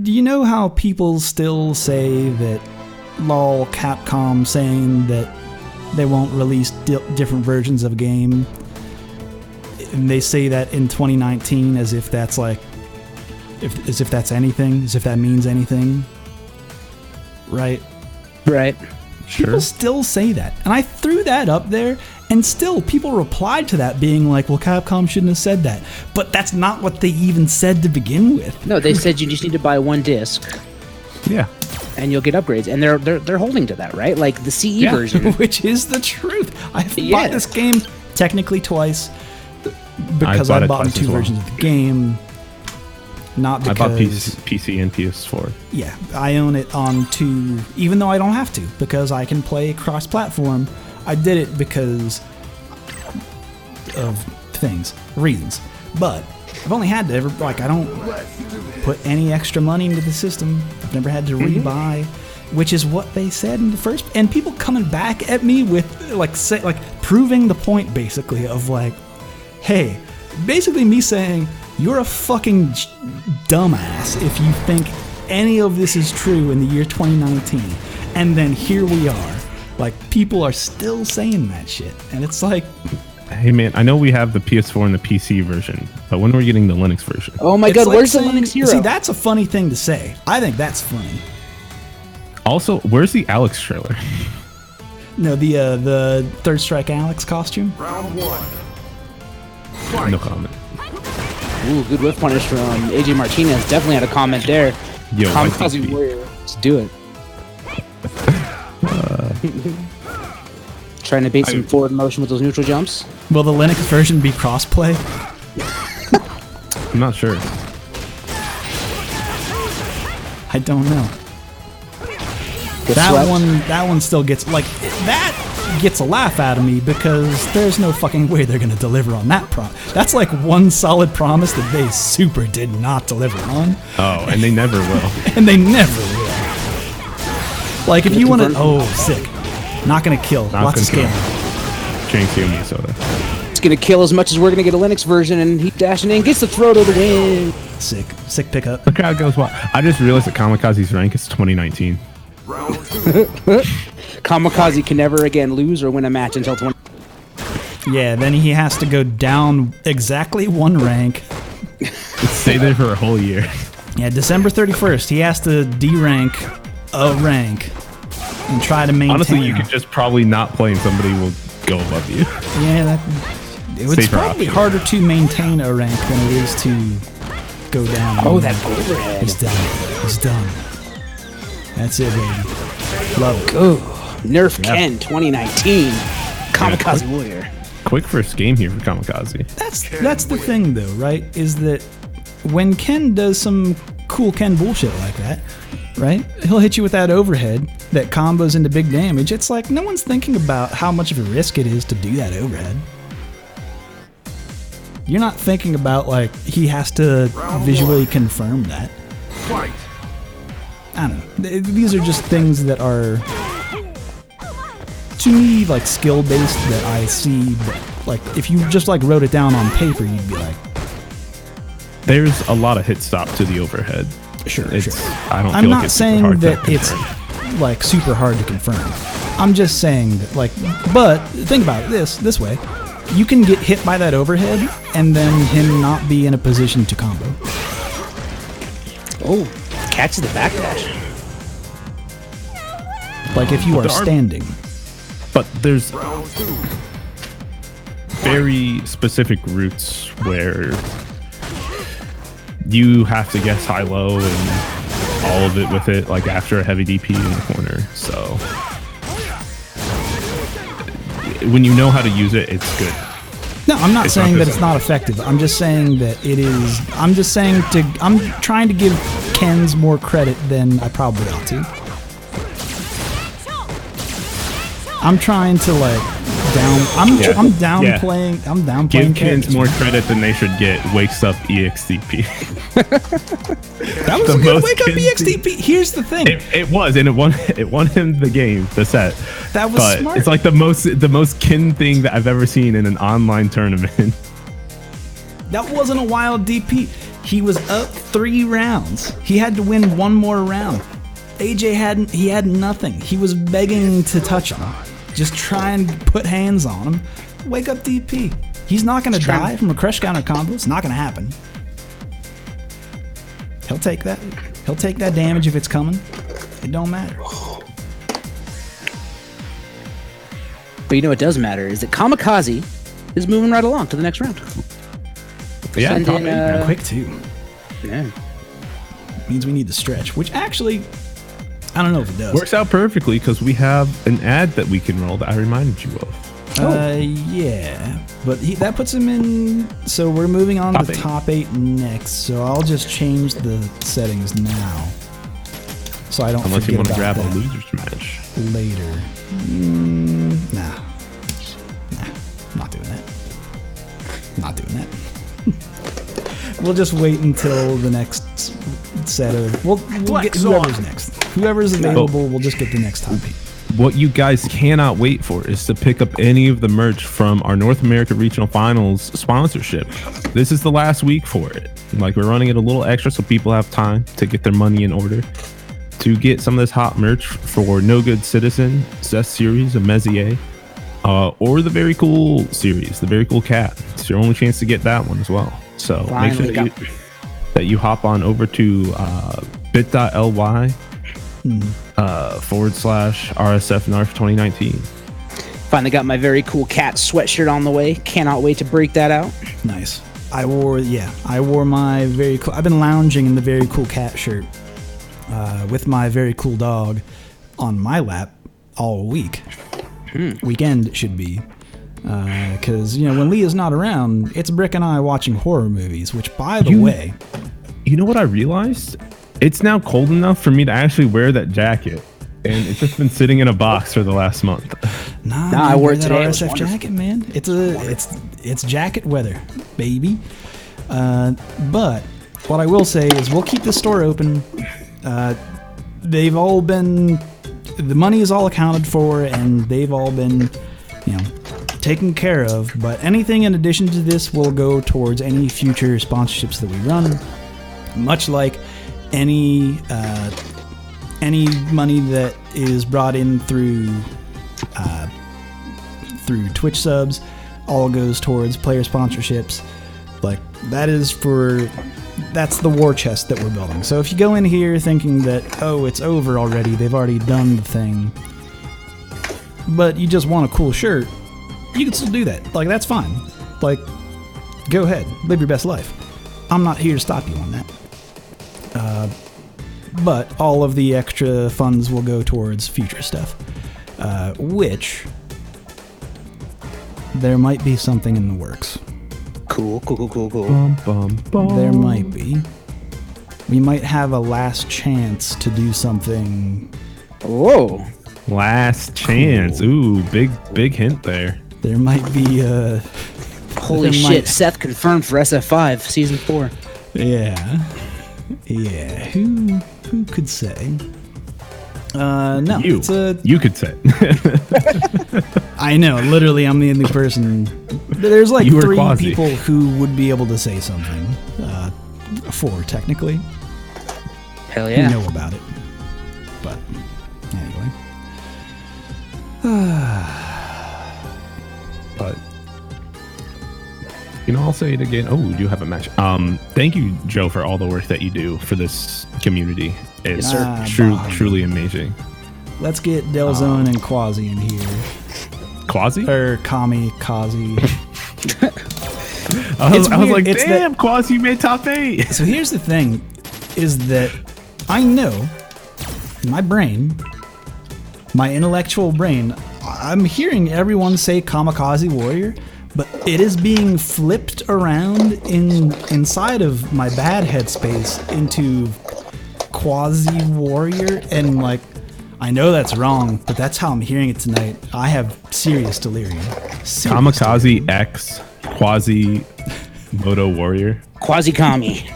do you know how people still say that lol Capcom saying that They won't release different versions of a game. And they say that in 2019 as if that's like, as if that's anything, as if that means anything. Right? Right. Sure. People still say that. And I threw that up there, and still people replied to that being like, well, Capcom shouldn't have said that. But that's not what they even said to begin with. No, they said you just need to buy one disc Yeah. and you'll get upgrades. And they're holding to that, right? Like the CE Yeah. version. Which is the truth. I've Yeah. bought this game technically twice because bought I it bought twice two as well. versions of the game. Not because... I bought PC and PS4. Yeah, I own it on two, even though I don't have to, because I can play cross-platform. I did it because of reasons. But I've only had to ever, like, I don't put any extra money into the system. I've never had to rebuy, which is what they said in the first. And people coming back at me with, like, proving the point, basically, of, like, hey, basically me saying, you're a fucking dumbass if you think any of this is true in the year 2019. And then here we are. Like, people are still saying that shit. And it's like... Hey man, I know we have the PS4 and the PC version, but when are we getting the Linux version? Oh my it's god, like where's saying, the Linux Hero? See, that's a funny thing to say. I think that's funny. Also, where's the Alex trailer? No, the Third Strike Alex costume. Round one. No comment. Ooh, good whiff punish from AJ Martinez. Definitely had a comment there. Yo, Kamikaze YTP. Warrior. Let's do it. Trying to bait some forward motion with those neutral jumps. Will the Linux version be crossplay? I'm not sure. I don't know. Get That swept. one still gets, like, that gets a laugh out of me because there's no fucking way they're gonna deliver on that That's like one solid promise that they super did not deliver on. Oh, and they never will. And they never will. Like, if you want to... Oh, sick. Not gonna kill. Not Lots of gonna scaling. Drink Steel Minnesota. It's gonna kill as much as we're gonna get a Linux version, and he dashing in, gets the throw to the win. Sick. Sick pickup. The crowd goes wild. I just realized that Kamikaze's rank is 2019. Round two. Kamikaze can never again lose or win a match until 20. Yeah, then he has to go down exactly one rank. Stay there for a whole year. Yeah, December 31st, he has to D-rank a rank and try to maintain. Honestly, you could just probably not play and somebody will go above you. Yeah, it's Safer probably option. harder to maintain a rank than it is to go down. Oh, that overhead. He's done. He's done. That's it, baby. Love it. Ooh, Nerf Yeah. Ken 2019. Kamikaze Warrior. Quick first game here for Kamikaze. That's the thing, though, right? Is that when Ken does some cool Ken bullshit like that, right? He'll hit you with that overhead that combos into big damage. It's like no one's thinking about how much of a risk it is to do that overhead. You're not thinking about, like, he has to visually confirm that. Fight. I don't know. These are just things that are, to me, like, skill-based that I see. But, like, if you just, like, wrote it down on paper, you'd be like, There's a lot of hit stop to the overhead. sure, It's, sure. I don't I'm feel not like it's super saying hard to that it's confirm. like super hard to confirm. I'm just saying that, like, but think about it this way. You can get hit by that overhead and then him not be in a position to combo. Oh, catches the backdash. Like if you are there are- standing. But there's Round two. very specific routes where you have to guess high-low and all of it with it, like after a heavy DP in the corner. So when you know how to use it, it's good. No, I'm not It's saying not that this- it's not effective. I'm just saying that it is. I'm just saying I'm trying to give Ken's more credit than I probably ought to. I'm trying to, like, I'm downplaying. Yeah. I'm downplaying. Give characters. Kens more credit than they should get. Wakes up EXTP. That was the a good most wake up Ken EXTP. Here's the thing. It was, and it won him the game, the set. That was but smart. It's like the most Ken thing that I've ever seen in an online tournament. That wasn't a wild DP. He was up 3 rounds. He had to win one more round. AJ had nothing. He was begging to touch him. Just try and put hands on him. Wake up DP. He's not going to die from a crush counter combo. It's not going to happen. He'll take that. He'll take that damage if it's coming. It don't matter. But you know what does matter is that Kamikaze is moving right along to the next round. Yeah, Send top in, eight. Quick, too. Yeah. Means we need to stretch, which actually, I don't know if it does. Works out perfectly because we have an ad that we can roll that I reminded you of. Yeah, but that puts him in. So we're moving on Top to eight. top 8 next. So I'll just change the settings now, so I don't Unless you forget want to about grab a that losers match. later. Nah, not doing that. Not doing that. We'll just wait until the next set of. We'll get whoever's next. Whoever's available, we'll just get the next top 8. What you guys cannot wait for is to pick up any of the merch from our North America Regional Finals sponsorship. This is the last week for it. Like, we're running it a little extra so people have time to get their money in order to get some of this hot merch for No Good Citizen, Zest series of Mezier, or the Very Cool series, the Very Cool Cat. It's your only chance to get that one as well. So make sure that you hop on over to bit.ly /RSF-NARF 2019. Finally got my Very Cool Cat sweatshirt on the way. Cannot wait to break that out. Nice. I wore my Very Cool. I've been lounging in the Very Cool Cat shirt with my Very Cool dog on my lap all week. Weekend it should be. Because, when Leah's not around, it's Brick and I watching horror movies, which, by the way... You know what I realized? It's now cold enough for me to actually wear that jacket. And it's just been sitting in a box for the last month. Nah, I wore it that today. It was RSF wonderful. jacket, man. It's jacket weather, baby. But what I will say is we'll keep the store open. They've all been... The money is all accounted for, and they've all been, taken care of. But anything in addition to this will go towards any future sponsorships that we run. Much like any money that is brought in through Twitch subs all goes towards player sponsorships. Like, that's the war chest that we're building. So if you go in here thinking that, oh, it's over already, they've already done the thing, but you just want a cool shirt, you can still do that. Like, that's fine. Like, go ahead, live your best life. I'm not here to stop you on that. But all of the extra funds will go towards future stuff, which there might be something in the works. Cool. Bum, bum, bum. There might be. We might have a last chance to do something. Whoa. Last chance. Ooh, big hint there. There might be Holy There shit. might- Seth confirmed for SF5 season 4. Yeah. Who could say? No. You. It's a. You could say. I know. Literally, I'm the only person. There's like You were 3 Quasi. people who would be able to say something. 4 technically. Hell Who yeah. know about it. But anyway. But I'll say it again. Oh, we do have a match. Thank you, Joe, for all the work that you do for this community. It's Yes, sir. truly amazing. Let's get Delzone and Quasi in here. Quasi? Or Kami, Kazi. I was weird. like, It's damn, Quasi made top 8. So here's the thing, is that I know, my brain, my intellectual brain, I'm hearing everyone say Kamikaze Warrior, but it is being flipped around inside of my bad headspace into Quasi Warrior, and like, I know that's wrong, but that's how I'm hearing it tonight. I have serious delirium. Serious Kamikaze X Quasi Moto Warrior. Quasi-Kami.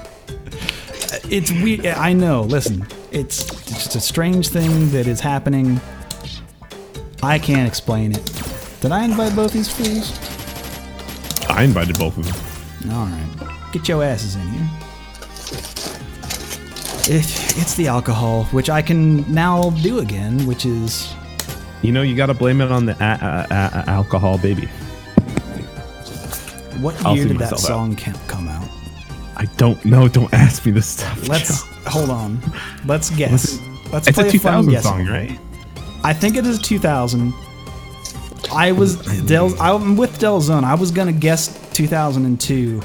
It's weird. I know. Listen, it's just a strange thing that is happening. I can't explain it. Did I invite both these fools? I invited both of them. All right, get your asses in here. It's the alcohol, which I can now do again, which is You know, you got to blame it on the alcohol, baby. What I'll year see did that myself song come out? I don't know. Don't ask me this stuff. Let's hold on. Let's guess. Let's It's play a a fun 2000 guess. song, right? I think it is 2000. I'm with Delzone. I was gonna guess 2002.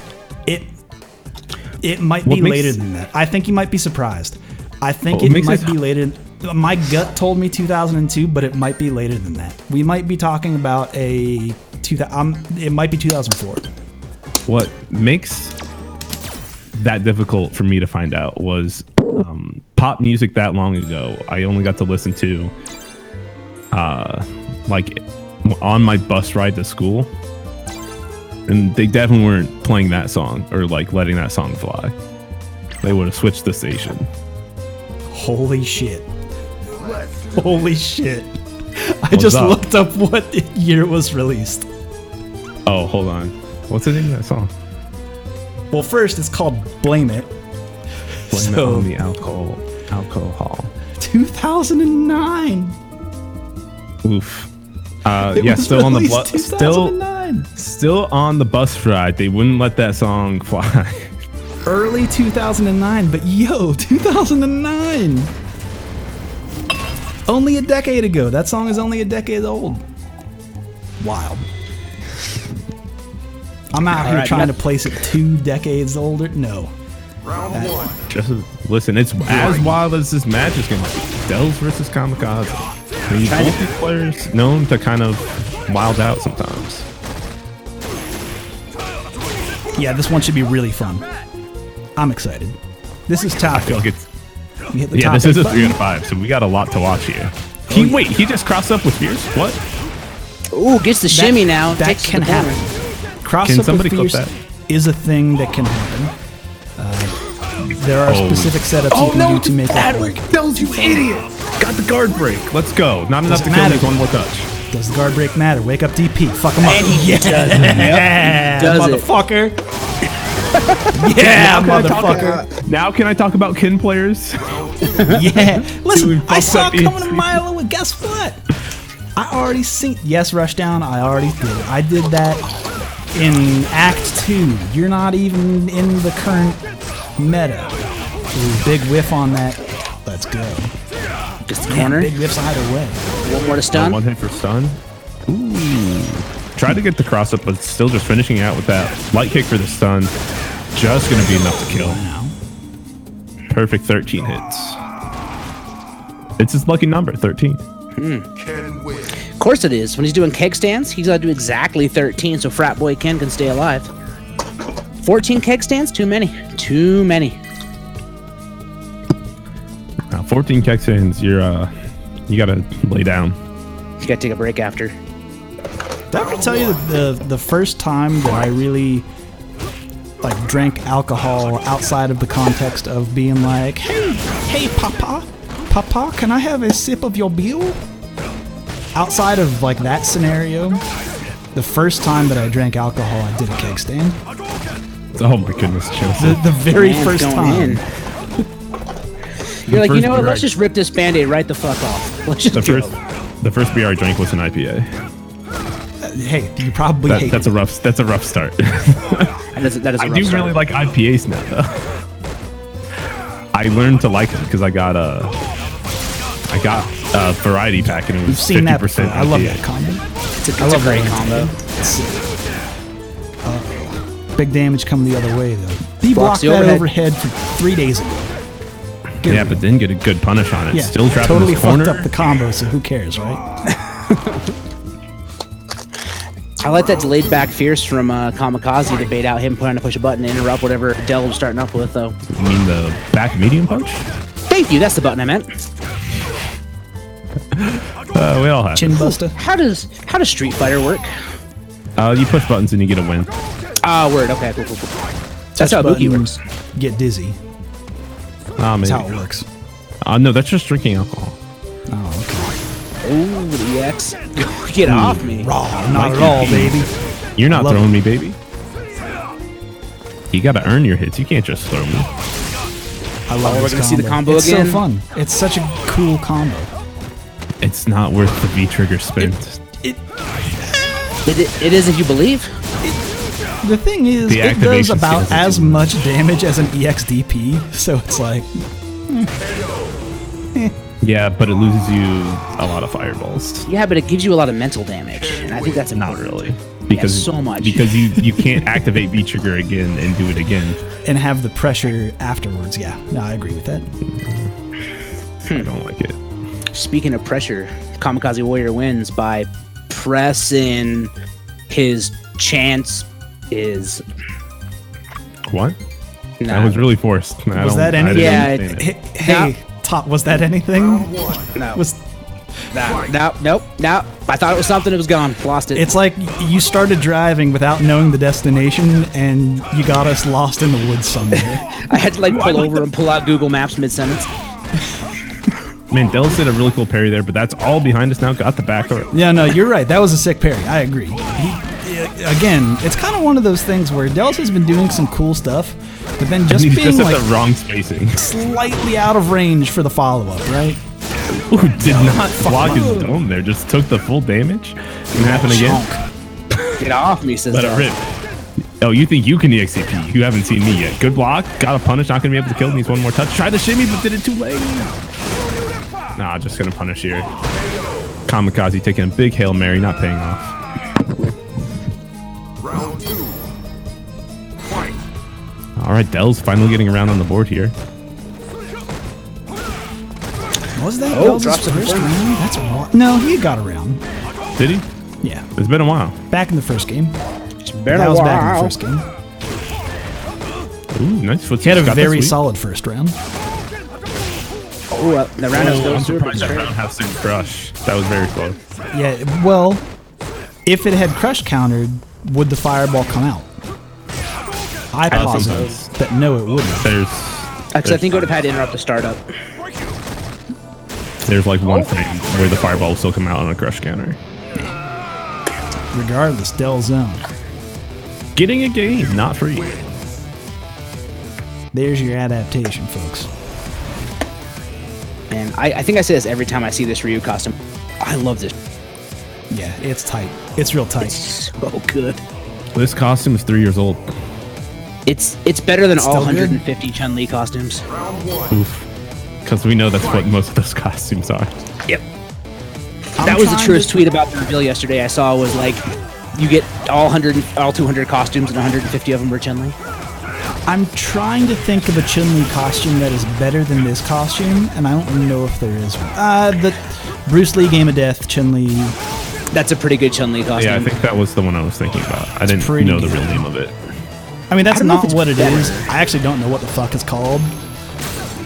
It might be later than that. I think you might be surprised. I think it might be later. My gut told me 2002, but it might be later than that. We might be talking about it might be 2004. What makes that difficult for me to find out was pop music that long ago. I only got to listen to like on my bus ride to school, and they definitely weren't playing that song or like letting that song fly. They would have switched the station. Holy shit. Holy shit. I just looked up what year it was released. Oh, hold on. What's the name of that song? Well, first it's called Blame It. Blame It on the Alcohol. 2009. Oof. Yeah, still on the still on the bus ride. They wouldn't let that song fly. Early 2009, but yo, 2009. Only a decade ago. That song is only a decade old. Wild. I'm out here trying to place it 2 decades older. No. Round one. Just listen, it's as wild as this match is gonna be. Dells versus Kamikaze. I mean, both these players known to kind of wild out sometimes. Yeah, this one should be really fun. I'm excited. This is tough. I feel like it's yeah, this is a 3 out of 5, so we got a lot to watch here. Wait, he just crossed up with Fierce? What? Ooh, gets the shimmy now. That Takes can the corner. happen. Cross Can up somebody with clip Fierce that? is a thing that can happen. There are specific setups you can do to make that work. Dells, you idiot! Got the guard break. Let's go. Not enough to kill these one more touch. Does the guard break matter? Wake up DP. Fuck him up. Yeah, does it. Motherfucker. Yeah, motherfucker. Now can I talk about kin players? Yeah. Listen, I saw up it coming a ESP. mile away. Guess what? I already seen. Yes, Rushdown. I already did it. I did that in Act 2. You're not even in the current meta. Ooh, big whiff on that. Let's go. Just the corner. Big whiffs either way. One more to stun. One hit for stun. Ooh. Tried to get the cross up, but still just finishing out with that light kick for the stun. Just going to be enough to kill. Wow. Perfect 13 hits. It's his lucky number, 13. Can win. Of course it is. When he's doing keg stands, he's got to do exactly 13 so Frat Boy Ken can stay alive. 14 keg stands? Too many. Too many. Now, 14 keg stands, you got to lay down. You got to take a break after. Did I ever tell you the first time that I really like drank alcohol outside of the context of being like, hey, Papa, can I have a sip of your beer? Outside of like that scenario, the first time that I drank alcohol, I did a keg stand. Oh my goodness, Chelsea. The very Man's first going time. in. You're like, you know what? beer Let's I- just rip this Band-Aid right the fuck off. Let's just The go. first beer I drank was an IPA. Hey, you probably hate That's it. a rough start. That is a I rough do start. really like IPAs now, though. I learned to like them because I got a variety pack and it was You've seen 50% that before. I love IPA. that combo. It's a I love great that combo. Big damage coming the other way, though. He Blocks blocked the that overhead. overhead for 3 days ago. Good Yeah, read. but then get a good punish on it. Yeah, Still trapped totally in this corner. fucked up the combo, so who cares, right? I like that delayed back Fierce from Kamikaze to bait out him trying to push a button to interrupt whatever Dell was starting up with, though. You mean the back medium punch? Thank you, that's the button I meant. We all have. Chin buster. How does Street Fighter work? You push buttons and you get a win. Ah, word. Okay, cool. That's how Buki works. Get dizzy. Maybe. That's how it works. No, that's just drinking alcohol. Oh, Ooh, the EX. Get off me. okay. Raw, not at all, baby. You're not love throwing it. me, baby. You gotta earn your hits. You can't just throw me. I love we're this gonna see the combo it's again? so fun. It's such a cool combo. It's not worth the V-trigger spin. It is if you believe. The thing is, The it does activation about skills as are too much damage as an EXDP, so it's like, Yeah, but it loses you a lot of fireballs. Yeah, but it gives you a lot of mental damage, and I think that's Not important. really. Because so much. Because you can't activate V-trigger again and do it again. and have the pressure afterwards. Yeah, no, I agree with that. I don't like it. Speaking of pressure, Kamikaze Warrior wins by pressing. His chance is. What? Nah. That was really forced. Was that anything? Yeah, Hey, Top, was that anything? No. Was Nope. I thought it was something. It was gone. Lost it. It's like you started driving without knowing the destination, and you got us lost in the woods somewhere. I had to like pull over and pull out Google Maps mid-sentence. Man, Dells did a really cool parry there, but that's all behind us now. Got the back door. Yeah, no, you're right. That was a sick parry. I agree. Again, it's kind of one of those things where Dells has been doing some cool stuff, but then just He's being just at like the wrong spacing. slightly out of range for the follow-up, right? Ooh, did not block his dome there. Just took the full damage. Can happen again. Get off me, says Let it Dells. rip. Oh, you think you can EXCP? You haven't seen me yet. Good block. Got a punish. Not gonna be able to kill. Needs one more touch. Tried to shimmy, but did it too late. Nah, just gonna punish here. Kamikaze taking a big Hail Mary, not paying off. Round 2. Fight. All right, Dells finally getting around on the board here. Was that Oh, Dells' drops it first first. round? That's a lot. No, he got around. Did he? Yeah, It's been a while. back in the first game. It's been That a was back in the while. first game. Ooh, nice foot. He had a Got that very sweep. solid first round. Oh, the roundhouse I'm goes through. surprised that roundhouse didn't crush. That was very close. Yeah, well, if it had crush countered, would the fireball come out? I posit sometimes. that no, it wouldn't. Actually, I think it would have had to interrupt the startup. There's like one frame where the fireball will still come out on a crush counter. Regardless, Del Zone. Getting a game, not free. There's your adaptation, folks. And I think I say this every time I see this Ryu costume. I love this. Yeah, it's tight. It's real tight. It's so good. This costume is 3 years old. It's better than all Still good? 150 Chun-Li costumes. Oof. Because we know that's what most of those costumes are. Yep. That was the truest tweet about the reveal yesterday I saw was like, you get all 200 costumes and 150 of them were Chun-Li. I'm trying to think of a Chun-Li costume that is better than this costume, and I don't know if there is one. The Bruce Lee Game of Death, Chun-Li. That's a pretty good Chun-Li costume. Yeah, I think that was the one I was thinking about. I didn't pretty know the good. real name of it. I mean, that's I don't know if not it's what it better. is. I actually don't know what the fuck it's called.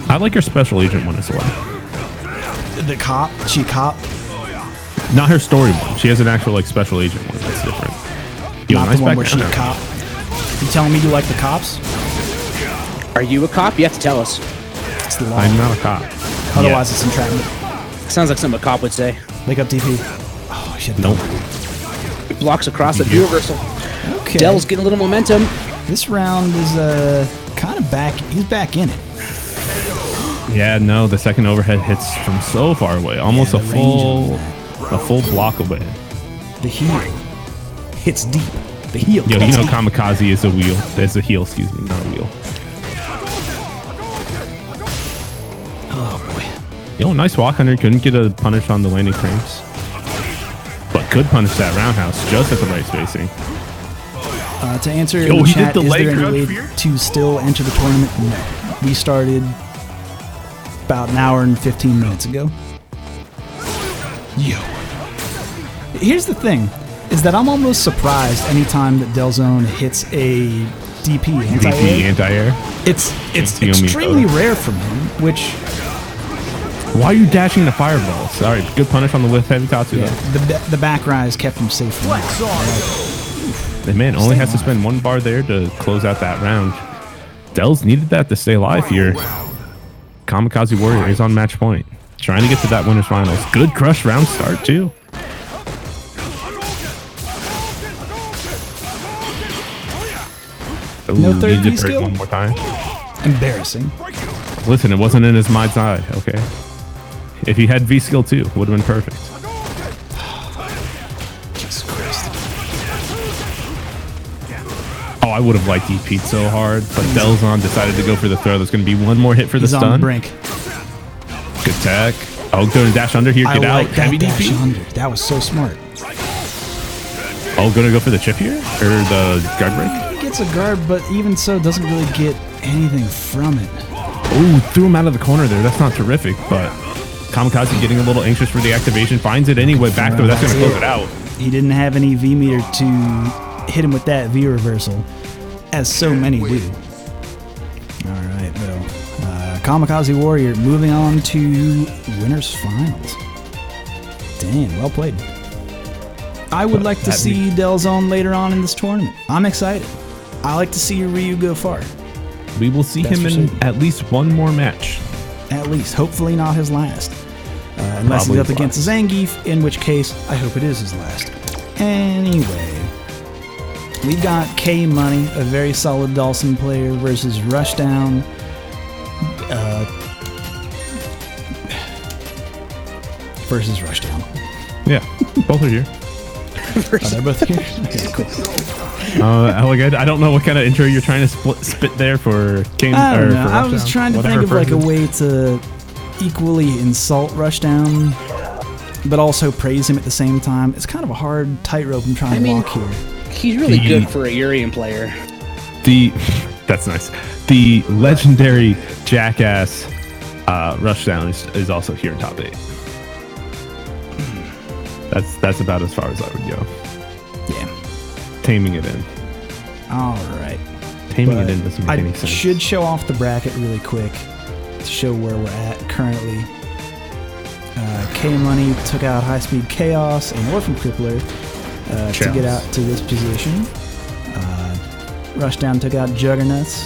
I like her special agent one as well. The cop? She cop? Not her story one. She has an actual like special agent one. That's different. Yo, Not nice the one where she background. cop. You telling me you like the cops? Are you a cop? You have to tell us. It's the law. I'm not a cop. Otherwise, it's entrapment. Sounds like something a cop would say. Wake up, DP. Oh, shit. Nope. Blocks across the Yeah. reversal. Okay. Dell's getting a little momentum. This round is kind of back. He's back in it. Yeah, no, the second overhead hits from so far away. Almost Yeah, a the range full block away. The heel hits deep. The heel. Yo, you cuts know deep. Kamikaze is a wheel. It's a heel, excuse me, not a wheel. Oh boy. Yo, nice walk under. Couldn't get a punish on the landing frames. But could punish that roundhouse just at the right spacing. To answer Yo, in the he did chat, the is leg there any grab way here? to still enter the tournament? No. We started about an hour and 15 minutes ago. Yo. Here's the thing, is that I'm almost surprised anytime that Delzone hits a DP DP anti-air. anti-air. It's Anti-Omi, extremely though. rare from him, which Why are you dashing the fireball? Sorry, good punish on the whip heavy Tatsu. yeah, the back rise kept him safe from that. The man only has to alive. spend one bar there to close out that round. Dells needed that to stay alive here. Kamikaze Warrior is on match point. Trying to get to that winner's finals. Good crush round start, too. No Ooh, third needed to V break skill? one more time. Embarrassing. Listen, it wasn't in his mind's eye, okay? If he had V skill too, would have been perfect. Jesus Christ. Oh, I would have liked EP so hard, but Delzon decided to go for the throw. There's going to be one more hit for the He's on the stun. brink. Good tech. Oh, going to dash under here. Get I out. like that Heavy dash DP. under. That was so smart. Oh, going to go for the chip here? Or the guard break? He gets a guard, but even so, doesn't really get anything from it. Oh, threw him out of the corner there. That's not terrific, but Kamikaze getting a little anxious for the activation. Finds it anyway. Back throw. That's going to close it out. He didn't have any V meter to hit him with that V reversal, as so many do. All right, though. Kamikaze Warrior moving on to winners finals. Damn, well played. I would like to see Delzone later on in this tournament. I'm excited. I like to see Ryu go far. We will see That's him for in certain. at least one more match. At least. Hopefully not his last. Unless Probably he's up his against Zangief, in which case I hope it is his last. Anyway. We've got K Money, a very solid Dawson player, versus Rushdown. Versus Rushdown. Yeah, both are here. Oh, they're both here? Okay, cool. I don't know what kind of intro you're trying to spit there for Kane. I don't or know. for I was Rushdown. trying to Whatever think of like a person. way to equally insult Rushdown, but also praise him at the same time. It's kind of a hard tightrope I'm trying to walk here. He's really good for a Urian player. That's nice. The legendary jackass Rushdown is also here in top 8. That's about as far as I would go. Yeah. Taming it in. All right. Taming But it in doesn't make any I sense. should show off the bracket really quick to show where we're at currently. K Money took out High Speed Chaos and Orphan Crippler to get out to this position. Rushdown took out Juggernauts.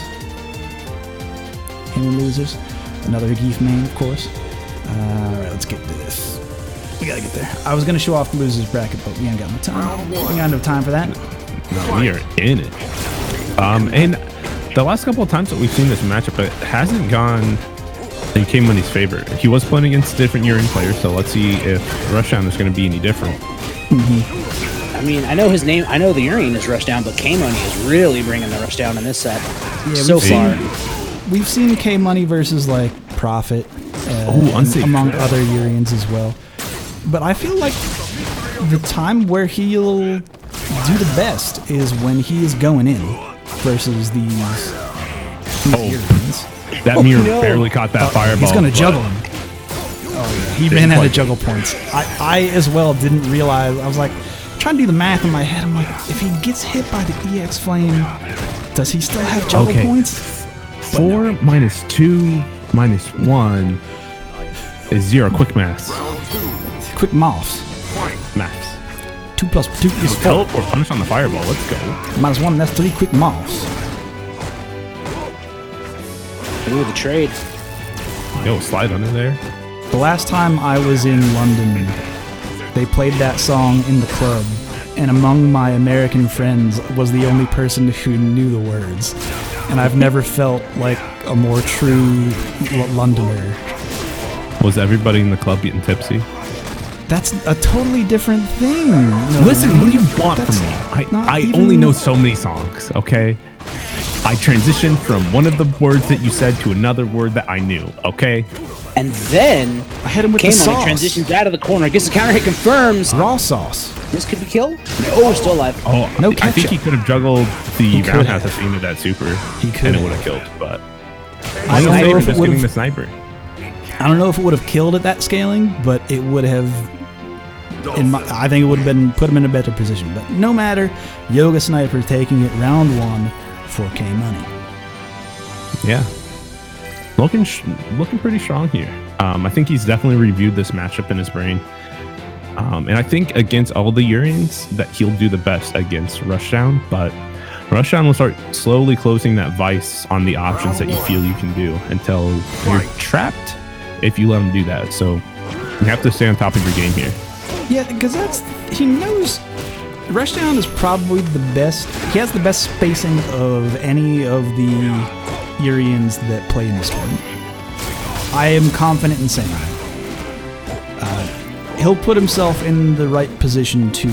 Him and losers. Another Geef main, of course. Alright, let's get to this. We gotta get there. I was gonna show off the losers bracket, but we ain't got no time. We ain't got enough time for that. No, we are in it. And the last couple of times that we've seen this matchup, it hasn't gone in K Money's favor. He was playing against different Urian players, so let's see if Rushdown is going to be any different. I mean, I know his name. I know the Urian is Rushdown, but K-Money is really bringing the Rushdown in this set. Yeah, so we've far. We've seen K Money versus like Prophet, unsafe among trap. other Urians as well. But I feel like the time where he'll do the best is when he is going in versus these Urians. That mirror barely caught that fireball. He's gonna but juggle him. Oh yeah, he ran out of juggle points. I as well didn't realize. I was like trying to do the math in my head. I'm like, if he gets hit by the EX flame, does he still have juggle points? 4 minus 2 minus 1 is 0. Quick maths. Quick moths. Maths. 2 plus 2 is 4. Help or punish on the fireball. Let's go. -1, that's 3 quick moths. Ooh, the trade. Yo, slide under there. The last time I was in London, they played that song in the club, and among my American friends was the only person who knew the words. And I've never felt like a more true Londoner. Was everybody in the club getting tipsy? That's a totally different thing. No, Listen, man. what do you want That's from me? not I even- only know so many songs, okay? I transitioned from one of the words that you said to another word that I knew, okay? And then I hit him with the K-Money sauce. transitions out of the corner, gets the counter hit, confirms. Raw sauce. This could be killed. No, still alive. Oh, No I think ketchup. he could have juggled the could roundhouse have. at the end of that super, He could and it have. would have killed. But I don't know if it just would getting the have. sniper. I don't know if it would have killed at that scaling, but it would have. I think it would have been put him in a better position. But no matter, Yoga Sniper taking it round 1 for K Money. Yeah, looking pretty strong here. I think he's definitely reviewed this matchup in his brain, and I think against all the Urians that he'll do the best against Rushdown. But Rushdown will start slowly closing that vice on the options that you feel you can do until you're trapped if you let him do that. So you have to stay on top of your game here. Yeah, because he knows. Rushdown is probably the best. He has the best spacing of any of the Urians that play in this tournament. I am confident in saying that. he'll put himself in the right position to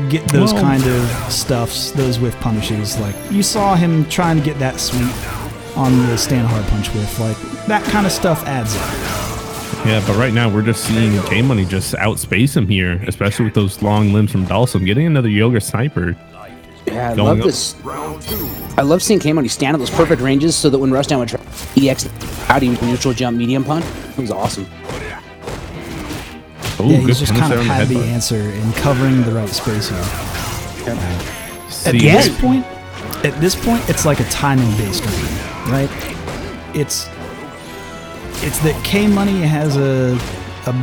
get those Well- kind of stuffs, those whiff punishes. Like, you saw him trying to get that sweep on the stand hard punch whiff. Like, that kind of stuff adds up. Yeah, but right now we're just seeing K-Money just outspace him here, especially with those long limbs from Dhalsim. Getting another Yoga Sniper. Yeah, I Going love up. this. I love seeing K-Money stand at those perfect ranges so that when Rushdown would try EX out, he would neutral jump, medium punch. It was awesome. Oh, Yeah, good he's just punish kind there of on had the headbutt. answer in covering the right space here. At See, this point, it's like a timing-based game, right? It's that K-Money has a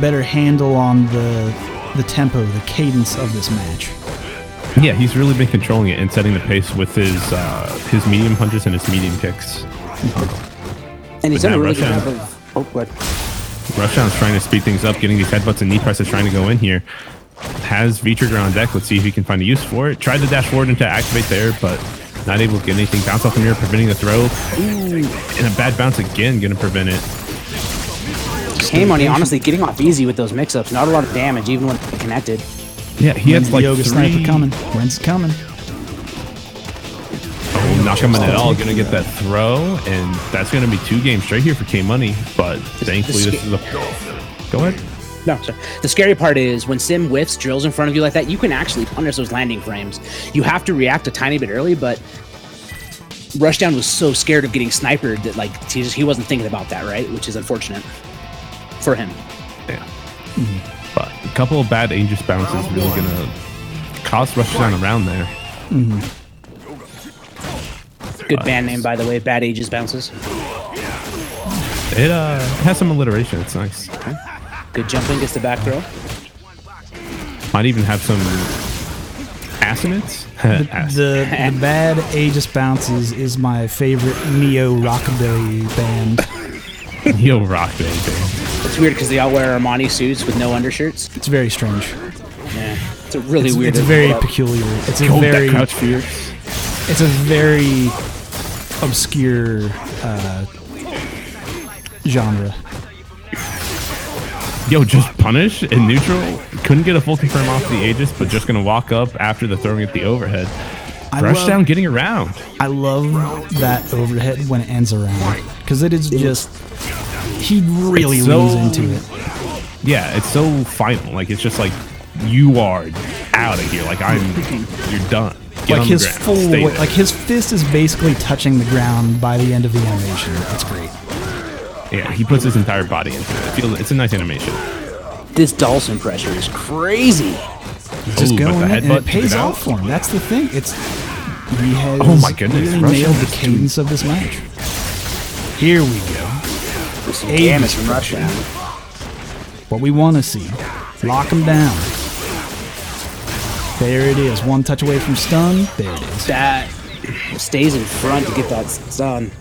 better handle on the tempo, the cadence of this match. Yeah, he's really been controlling it and setting the pace with his medium punches and his medium kicks. And he's But done a now really good Rushdown- job of. Oh, what? Rushdown's trying to speed things up, getting these headbutts and knee presses, trying to go in here. Has V-Trigger on deck. Let's see if he can find a use for it. Tried to dash forward and to activate there, but not able to get anything. Bounce off the mirror, preventing the throw. Ooh, and a bad bounce again, going to prevent it. K-Money, honestly, getting off easy with those mix-ups. Not a lot of damage, even when connected. Yeah, he has like Yoga three. Sniper coming. When's it coming? Oh, not coming at all. Going to get that throw, and that's going to be 2 games straight here for K-Money. But thankfully, this is a. Go ahead. No, sorry. The scary part is when Sim whiffs, drills in front of you like that, you can actually punish those landing frames. You have to react a tiny bit early, but Rushdown was so scared of getting sniped that like he wasn't thinking about that, right? Which is unfortunate for him. Yeah. But a couple of bad Aegis bounces really going to cost Rushdown around there. Good band name, by the way. Bad Ages bounces. It has some alliteration. It's nice. Good jumping, gets the back throw. Might even have some assonance. The bad Aegis Bounces is my favorite neo rockabilly band. Yo, rock baby. It's weird because they all wear Armani suits with no undershirts. It's very strange. Yeah, it's a really It's, weird. it's very peculiar. It's a Hold very that crouch fear. it's a very obscure genre. Yo, just punish in neutral. Couldn't get a full confirm off the Aegis, but just gonna walk up after the throwing at the overhead. Rushdown getting around. I love that overhead when it ends around because it is just he really It's so- leans into it. Yeah, it's so final. Like it's just like you are out of here. Like you're done. Get Like on his the ground. full Stay weight, there. like his fist is basically touching the ground by the end of the animation. It's great. Yeah, he puts his entire body into it. It's a nice animation. This Dhalsim pressure is crazy. He's just Ooh, but going the in, and headbutt it pays took it out. off for him. That's the thing. He has Oh my goodness, really Russian nailed the is cadence of this match. Here we go. There's some Aegis damage from Rushdown. What we want to see. Lock him down. There it is. One touch away from stun. There it is. That stays in front to get that stun.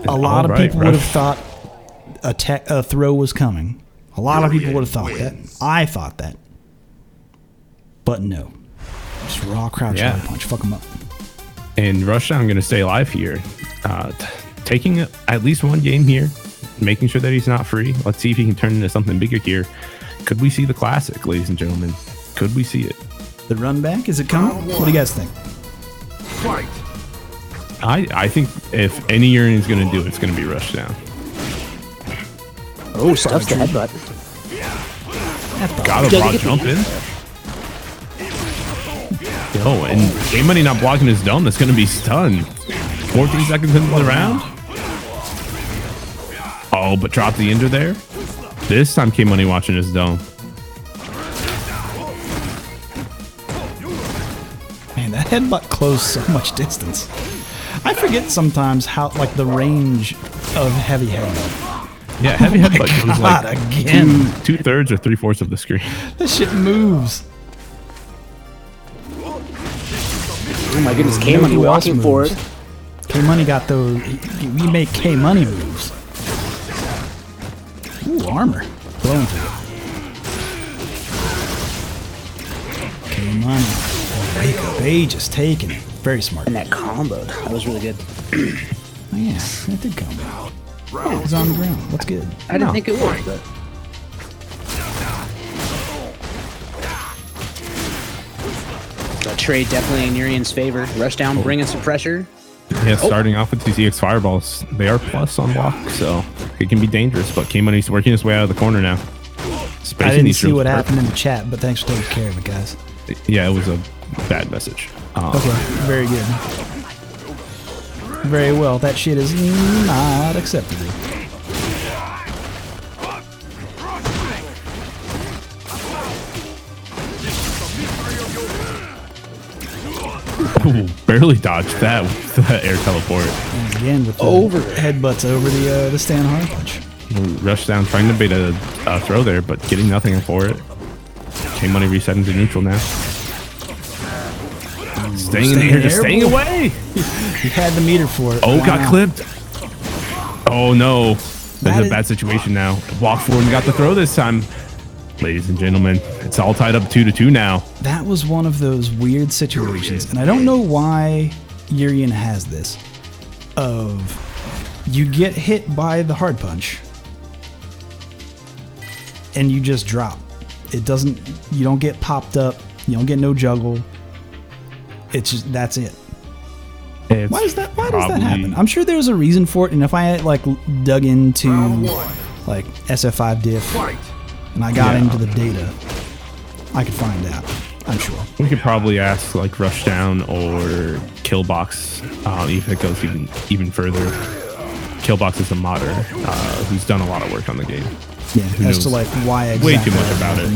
A lot of All right, people would have Rush. thought a throw was coming. A lot of people would have thought that. I thought that. But no. Just raw crouch Yeah. hard punch. Fuck him up. And Rushdown going to stay alive here. Taking at least one game here, making sure that he's not free. Let's see if he can turn into something bigger here. Could we see the classic, ladies and gentlemen? Could we see it? The run back, is it coming? What do you guys think? Fight. I think if any Urine is going to do it, it's going to be Rushdown. Oh, stuffs the headbutt. Got a Does he broad get the jump in. Oh, and K-Money not blocking his dome. That's going to be stunned. 14 seconds into the round. Oh, but dropped the ender there. This time K-Money watching his dome. Man, that headbutt closed so much distance. I forget sometimes how, like, the range of heavy headbutt. Yeah, heavy headbutt goes God, like again. 2/3 or 3/4 of the screen. This shit moves. Oh my goodness, You know K-Money who else walking moves? forward. K-Money got those. We make K-Money moves. Ooh, armor. Blowing through it. K-Money. Wake up. They just taking it. Very smart. And that combo, that was really good. Oh, yeah, that did come out. It was on the ground. What's good? I didn't think it would, but The trade definitely in Urian's favor. Rushdown bringing some pressure. Yeah, starting off with these EX fireballs, they are plus on block, so it can be dangerous. But K-Money's working his way out of the corner now. I didn't see what happened in the chat, but thanks for taking care of it, guys. Yeah, it was a bad message. Okay, very good. Very well. That shit is not acceptable. Ooh, barely dodged that with the air teleport. And again, with the headbutts over the stand hard punch. Rushdown trying to bait a throw there, but getting nothing for it. K-Money resetting to neutral now. Staying in the air, just staying away. He had the meter for it. Oh, Why got not? clipped. Oh no, that's a bad situation now. Walk forward and got the throw this time. Ladies and gentlemen, it's all tied up 2-2 now. That was one of those weird situations, and I don't know why Urian has this. Of you get hit by the hard punch, and you just drop. It doesn't. You don't get popped up. You don't get no juggle. It's just that's it. Why does that happen? I'm sure there's a reason for it, and if I had like dug into like SF5 diff and I got into the data, I could find out. I'm sure. We could probably ask like Rushdown or Killbox if it goes even further. Killbox is a modder who's done a lot of work on the game. Yeah, as to like why exactly way too much about it.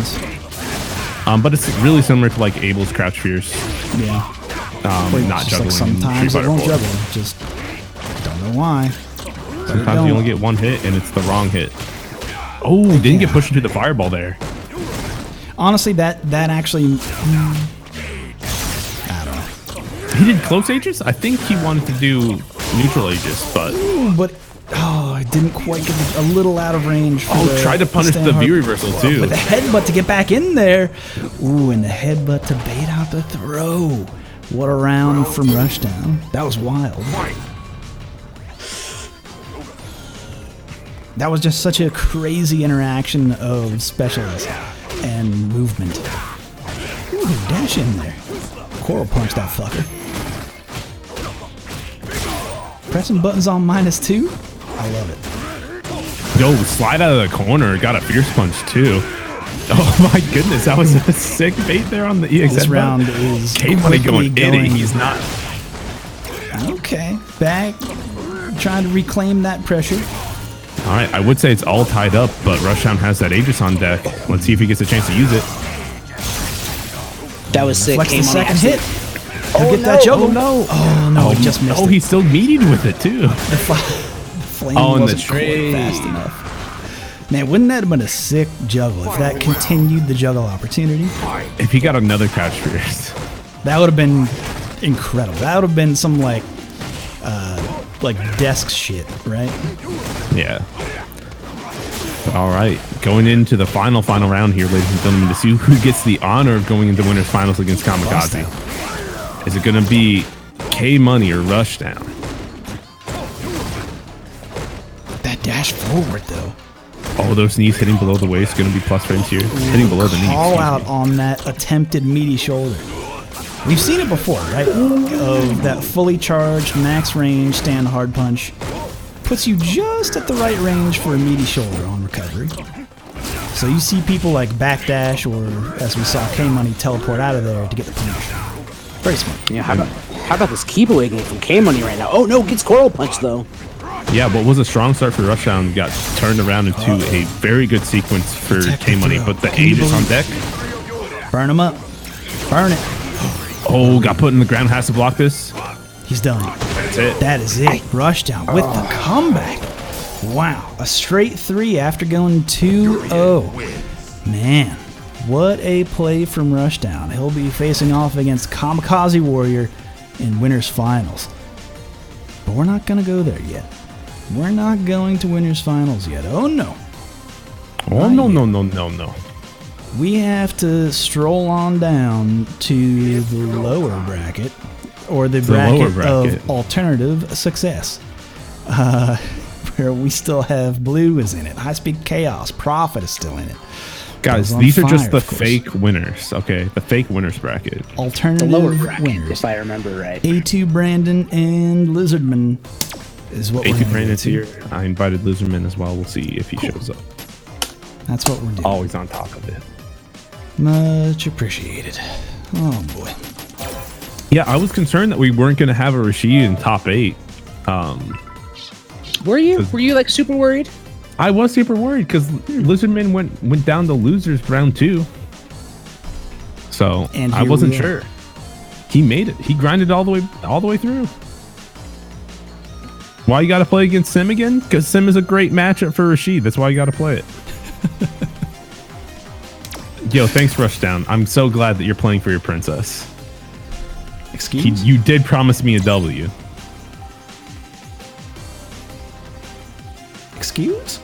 But it's really similar to like Abel's Crouch Fierce. Yeah. Not juggling. Like sometimes it won't juggle. Just don't know why. Sometimes you only get one hit and it's the wrong hit. Oh, didn't get pushed into the fireball there. Honestly, that actually, I don't know. He did close Aegis? I think he wanted to do neutral Aegis, but I didn't quite get a little out of range. Tried to punish the view reversal too. But the headbutt to get back in there. Ooh, and the headbutt to bait out the throw. What a round from Rushdown. That was wild. That was just such a crazy interaction of specials and movement. Ooh, dash in there. Coral punch that fucker. Pressing buttons on -2? I love it. Yo, slide out of the corner. Got a fierce punch too. Oh my goodness, that was a sick bait there on the EX. This round is K-Money going in it. He's not. Okay, back. Trying to reclaim that pressure. All right, I would say it's all tied up, but Rushdown has that Aegis on deck. Let's see if he gets a chance to use it. That was sick. Flex the second hit. Oh, get that juggle. Oh, No, he just missed it. He still meated with it too. The flame and wasn't the quite trade. fast enough. Man, wouldn't that have been a sick juggle if that continued the juggle opportunity? If he got another Crouch Fierce. That would have been incredible. That would have been some like desk shit, right? Yeah. All right, going into the final round here, ladies and gentlemen, to see who gets the honor of going into winners finals against Kamikaze. Is it going to be K-Money or Rushdown? That dash forward though. Oh, those knees hitting below the waist going to be plus frames here. Hitting below the knees. Call out on that attempted meaty shoulder. We've seen it before, right? Of that fully charged, max range, stand hard punch. Puts you just at the right range for a meaty shoulder on recovery. So you see people like backdash or, as we saw, K-Money teleport out of there to get the punish. Very smart. Yeah, how about this keep away game from K-Money right now? Oh no, gets Coral Punch though. Yeah, but was a strong start for Rushdown. Got turned around into a very good sequence for K-Money. Put the Aegis on deck. Burn him up. Burn it. Oh, got put in the ground. Has to block this. He's done. That's it. That is it. Rushdown with the comeback. Wow. A straight 3 after going 2-0. Man, what a play from Rushdown. He'll be facing off against Kamikaze Warrior in winners finals. But we're not going to go there yet. We're not going to winners finals yet. Oh no. Oh, no. We have to stroll on down to the lower bracket, or the bracket of alternative success, where we still have Blue is in it, High Speed Chaos, Prophet is still in it, Guys, on these are fire, just the of course. fake winners, okay? The fake winners bracket. The Alternative lower bracket, winners. if I remember right. A2 Brandon and Lizardman is what we're A2 gonna Brandon's get to. here. I invited Lizardman as well. We'll see if he shows up. That's what we're doing. Always on top of it. Much appreciated. Oh boy. Yeah, I was concerned that we weren't going to have a Rashid in top 8. Were you? Were you like super worried? I was super worried because Lizardman went down to losers round 2. So And I here wasn't we are. sure. He made it. He grinded all the way through. Why you got to play against Sim again? Because Sim is a great matchup for Rashid. That's why you got to play it. Yo, thanks, Rushdown. I'm so glad that you're playing for your princess. Excuse? You did promise me a W. Excuse?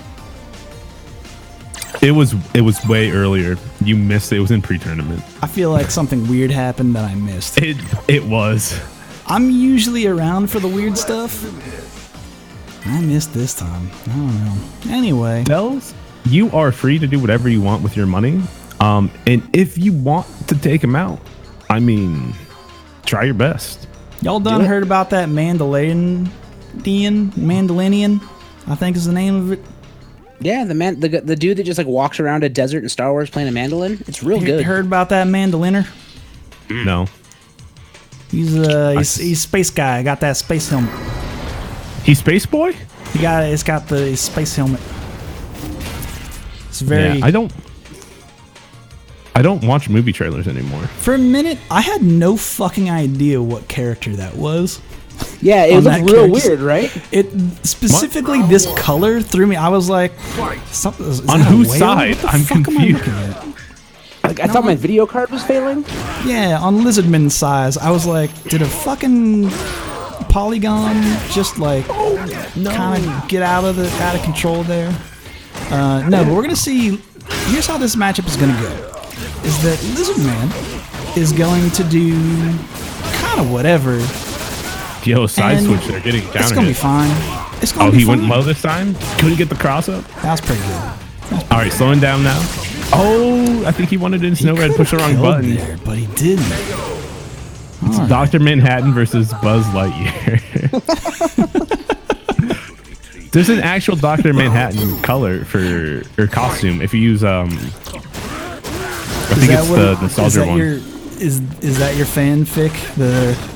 It was way earlier. You missed it. It was in pre-tournament. I feel like something weird happened that I missed. It was. I'm usually around for the weird stuff. I missed this time. I don't know. Anyway. Bells, you are free to do whatever you want with your money. And if you want to take him out, I mean, try your best. Y'all done heard about that Mandalorian? I think is the name of it. Yeah, the dude that just like walks around a desert in Star Wars playing a mandolin. It's real good. Heard about that mandoliner? No. He's space guy. Got that space helmet. He's Space Boy? It's got the space helmet. It's very. Yeah, I don't watch movie trailers anymore. For a minute, I had no fucking idea what character that was. Yeah, it on looked that real character. weird, right? It specifically this color threw me. I was like, something is On that a whose whale? side? What the I'm fuck am I confused. looking at? Like, I thought my video card was failing. Yeah, on Lizardman's size, I was like, did a fucking polygon just like kind of get out of control there? No, but we're gonna see. Here's how this matchup is gonna go: is that Lizardman is going to do kind of whatever. Yo, side And switch. They're getting counter It's gonna be hit. fine. It's gonna Oh, be he fine. went low this time? Couldn't get the cross up? That was pretty good. All right, slowing down now. Oh, I think he wanted to in snow red, push the wrong Killed button. there, but he didn't. It's All right. Dr. Manhattan versus Buzz Lightyear. There's an actual Dr. Manhattan color for or costume if you use I think it's the nostalgia one. Is that your fanfic?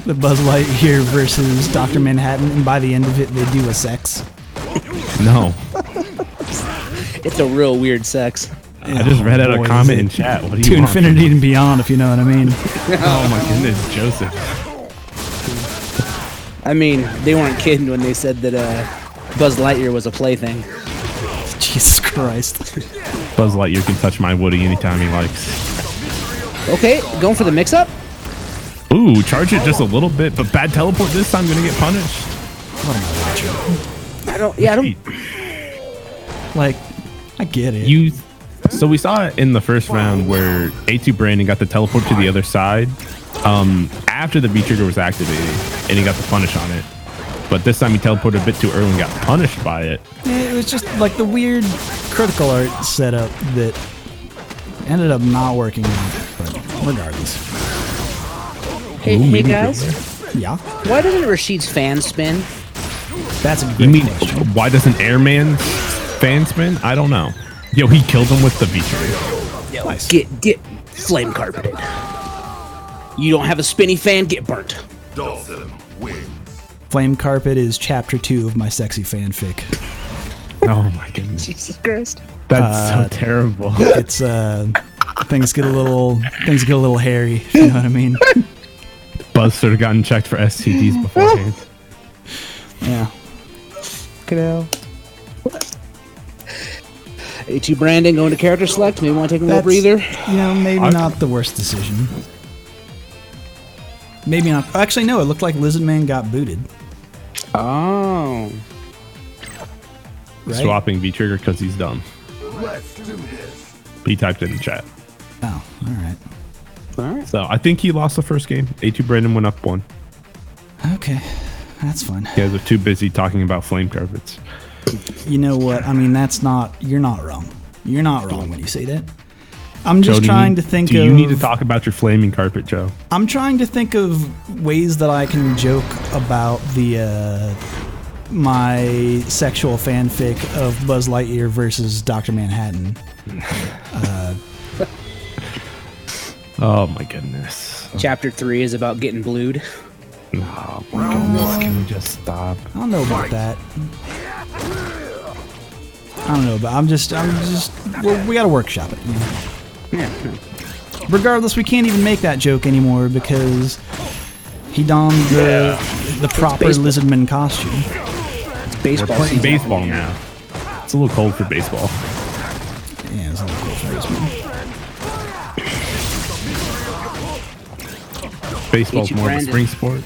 The Buzz Lightyear versus Dr. Manhattan, and by the end of it, they do a sex. No, It's a real weird sex. I just read out a boy, comment is in it. chat. What do you To want from infinity me? and beyond, if you know what I mean. Oh my goodness, Joseph. I mean, they weren't kidding when they said that Buzz Lightyear was a plaything. Jesus Christ. Buzz Lightyear can touch my Woody anytime he likes. Okay, going for the mix-up. Ooh, charge it just a little bit, but bad teleport this time. Gonna get punished. What am I watching? I don't. Like, I get it. So we saw it in the first round where A2 Brandon got the teleport to the other side after the V-trigger was activated, and he got the punish on it. But this time he teleported a bit too early and got punished by it. Yeah, it was just like the weird critical art setup that ended up not working out, but regardless. Hey guys, Yeah, why doesn't Rashid's fan spin? that's a You great mean, question. why doesn't Airman fan spin? I don't know. Yo, he killed him with the V-trigger. Nice. Get flame carpeted. You don't have a spinny fan, get burnt. Dolphin wins. Flame Carpet is chapter 2 of my sexy fanfic. Oh my goodness. Jesus Christ. That's so terrible. It's things get a little hairy, if you know what I mean. Buzz should have gotten checked for STDs beforehand. Yeah. A2 Brandon going to character select. Maybe want to take a little That's- breather. You know, maybe not the worst decision. Maybe not. Actually, no. It looked like Lizardman got booted. Oh. Right? Swapping V-trigger because he's dumb. Let's do this. He typed it in chat. Oh, all right. All right. So I think he lost the first game. A2 Brandon went up 1. Okay, that's fun. You guys are too busy talking about flame carpets. You know what? I mean, that's not. You're not wrong. You're not wrong when you say that. I'm just Joe, trying to think do of. you need to talk about your flaming carpet, Joe? I'm trying to think of ways that I can joke about the my sexual fanfic of Buzz Lightyear versus Dr. Manhattan. Oh my goodness. Chapter 3 is about getting blued. Oh my goodness. Can we just stop? I don't know about that. I don't know, but I'm just. Well, we gotta workshop it. You know? Yeah. Regardless, we can't even make that joke anymore because he donned the proper baseball. lizardman costume. It's We're baseball playing season. baseball now. It's a little cold for baseball. Yeah, it's a little cool for baseball. Baseball's H.E. more of a Brandon. spring sport.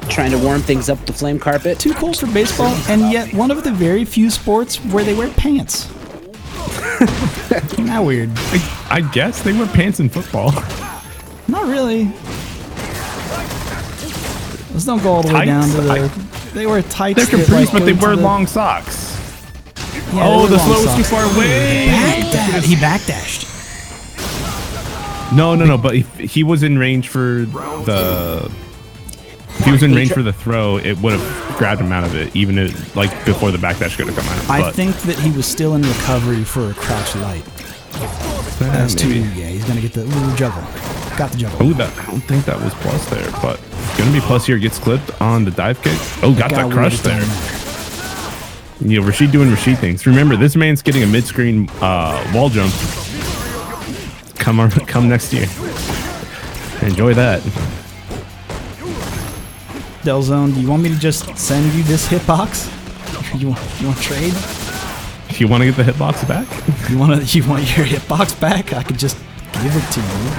Trying to warm things up with the flame carpet. Too cold for baseball, and yet one of the very few sports where they wear pants. Isn't that weird? I guess they wear pants in football. Not really. Let's don't go all the way down to the. They wear tights. They're that, capris, like, but go they to wear the- long socks. Yeah, Oh, they the wear long slow was too socks. far away. He backdashed. No, but he was in range for the. If he was in range for the throw, it would have grabbed him out of it, even if, like before the backdash could have come out. I But, think that he was still in recovery for a crouch light. That's too. maybe. Yeah, he's gonna get the juggle. Got the juggle. Oh, I don't think that was plus there, but it's gonna be plus here. Gets clipped on the dive kick. Oh, got Gotta that crush wait it down there. You know, Rashid doing Rashid things. Remember, this man's getting a mid-screen wall jump. Come next year. Enjoy that. Delzone, do you want me to just send you this hitbox? You want to trade? If you want to get the hitbox back, You want your hitbox back? I could just give it to you.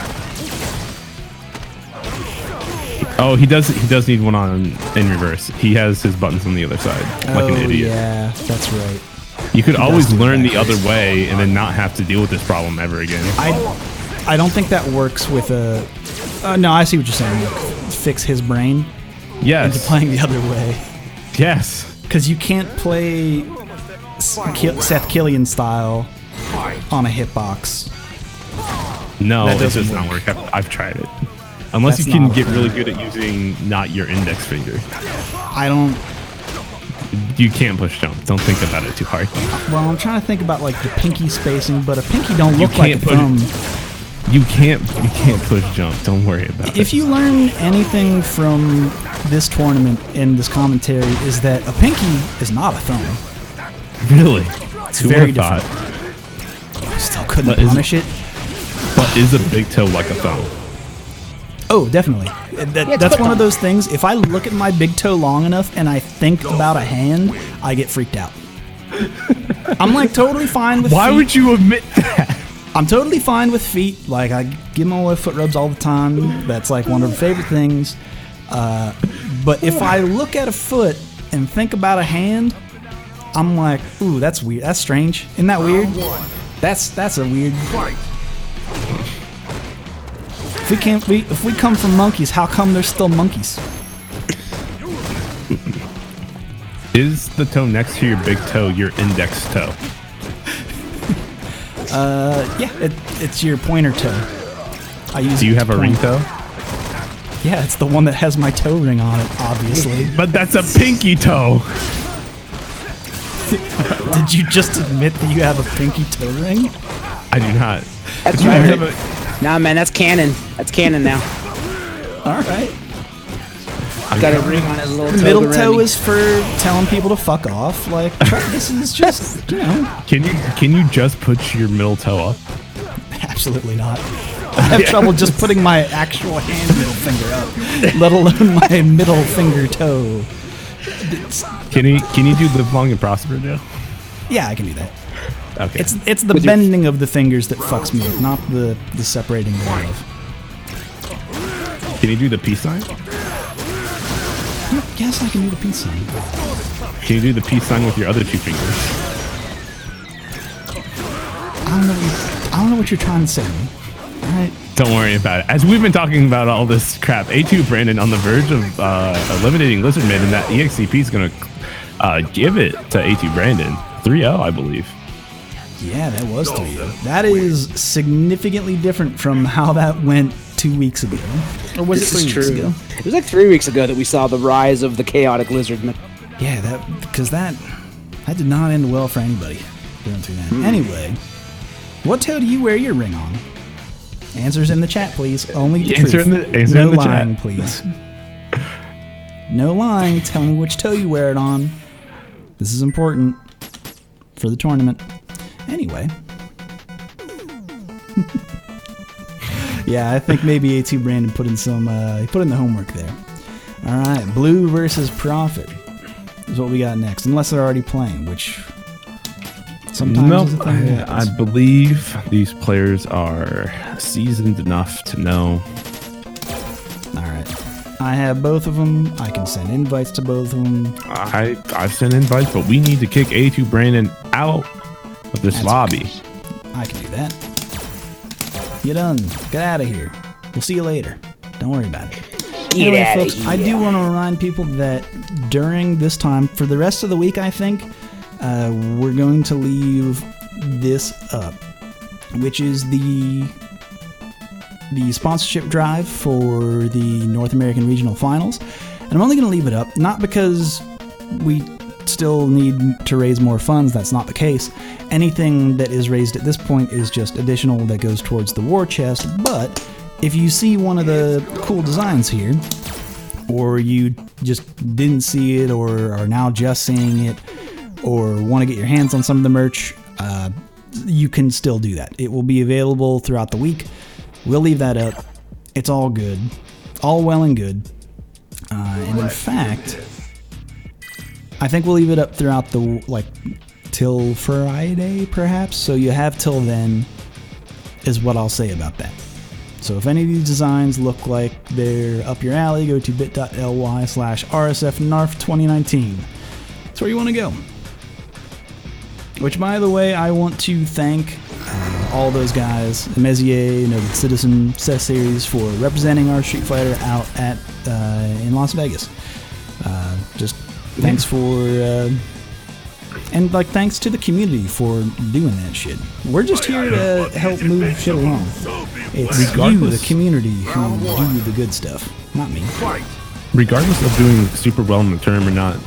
oh, he does need one on in reverse. He has his buttons on the other side, like an idiot. Yeah, that's right. You could always do learn that. the other way and then not have to deal with this problem ever again. I don't think that works with a. No, I see what you're saying. Like, fix his brain into Yes. playing the other way. Yes. Because you can't play Seth Killian style on a hitbox. No, That it doesn't does not work. work. I've tried it. Unless That's you can not a get thing. really good at using not your index finger. I don't. You can't push jump. Don't think about it too hard. Well, I'm trying to think about like the pinky spacing, but a pinky don't look like a can't put it- thumb. You can't push jump. Don't worry about it. If you learn anything from this tournament and this commentary, is that a pinky is not a thumb. Really, It's who very would've thought? different. Still couldn't But is- punish it. But is a big toe like a thumb? Oh, definitely. That's one of those things. If I look at my big toe long enough and I think about a hand, I get freaked out. I'm like totally fine with Why feet. would you admit that? I'm totally fine with feet. Like, I give my wife foot rubs all the time. That's like one of her favorite things. But if I look at a foot and think about a hand, I'm like, ooh, that's weird. That's strange. Isn't that weird? That's a weird. If we come from monkeys, how come there's still monkeys? Is the toe next to your big toe your index toe? Yeah, it's your pointer toe. I use. Do it you to have a ring point. toe? Yeah, it's the one that has my toe ring on it, obviously. But that's a pinky toe. Did you just admit that you have a pinky toe ring? I do not. That's You right. have a- Nah, man, that's canon. That's canon now. All right. Got a ring on his little toe. Middle toe is for telling people to fuck off. Like, this is just, Can you just put your middle toe up? absolutely not. I have trouble just putting my actual hand middle finger up, let alone my middle finger toe. Can you do live long and prosper, Joe? Yeah, I can do that. Okay. It's the bending of the fingers that fucks me up, not the separating thereof. Can you do the peace sign? Yes, I can do the peace sign. Can you do the peace sign with your other two fingers? I don't know what you're trying to say to me. All right. Don't worry about it. As we've been talking about all this crap, A2 Brandon on the verge of eliminating Lizardman, and that EXCP is going to give it to A2 Brandon. 3-0, I believe. Yeah, that was 3-0. That is significantly different from how that went 2 weeks ago. Or was it 3 weeks ago? It was like 3 weeks ago that we saw the rise of the chaotic lizardman. Yeah, that did not end well for anybody going through that. Anyway, what toe do you wear your ring on? Answers in the chat, please. Only the Answer truth. answer No in the lying, chat. please. No lying. Tell me which toe you wear it on. This is important for the tournament. Anyway. Yeah, I think maybe A2 Brandon put in he put in the homework there. All right, Blue versus Prophet is what we got next. Unless they're already playing, which sometimes is a thing that I happens. believe these players are seasoned enough to know. All right. I have both of them. I can send invites to both of them. I've sent invites, but we need to kick A2 Brandon out of this lobby. I can do that. You done. Get out of here. We'll see you later. Don't worry about it. Anyway, outta folks, here. I do want to remind people that during this time, for the rest of the week, I think, we're going to leave this up, which is the sponsorship drive for the North American Regional Finals. And I'm only going to leave it up, not because we still need to raise more funds. That's not the case. Anything that is raised at this point is just additional that goes towards the war chest. But if you see one of the cool designs here, or you just didn't see it, or are now just seeing it, or want to get your hands on some of the merch, you can still do that. It will be available throughout the week. We'll leave that up. It's all good. All well and good. And in fact, I think we'll leave it up throughout till Friday, perhaps. So you have till then, is what I'll say about that. So if any of these designs look like they're up your alley, go to bit.ly/RSFNARF2019. That's where you want to go. Which, by the way, I want to thank all those guys, Mezier, Noted Citizen, Seth Series, for representing our Street Fighter out at in Las Vegas. Just thanks for and thanks to the community for doing that shit. We're just here to help move shit along. It's you, the community, who do the good stuff, not me. Regardless of doing super well in the term or not,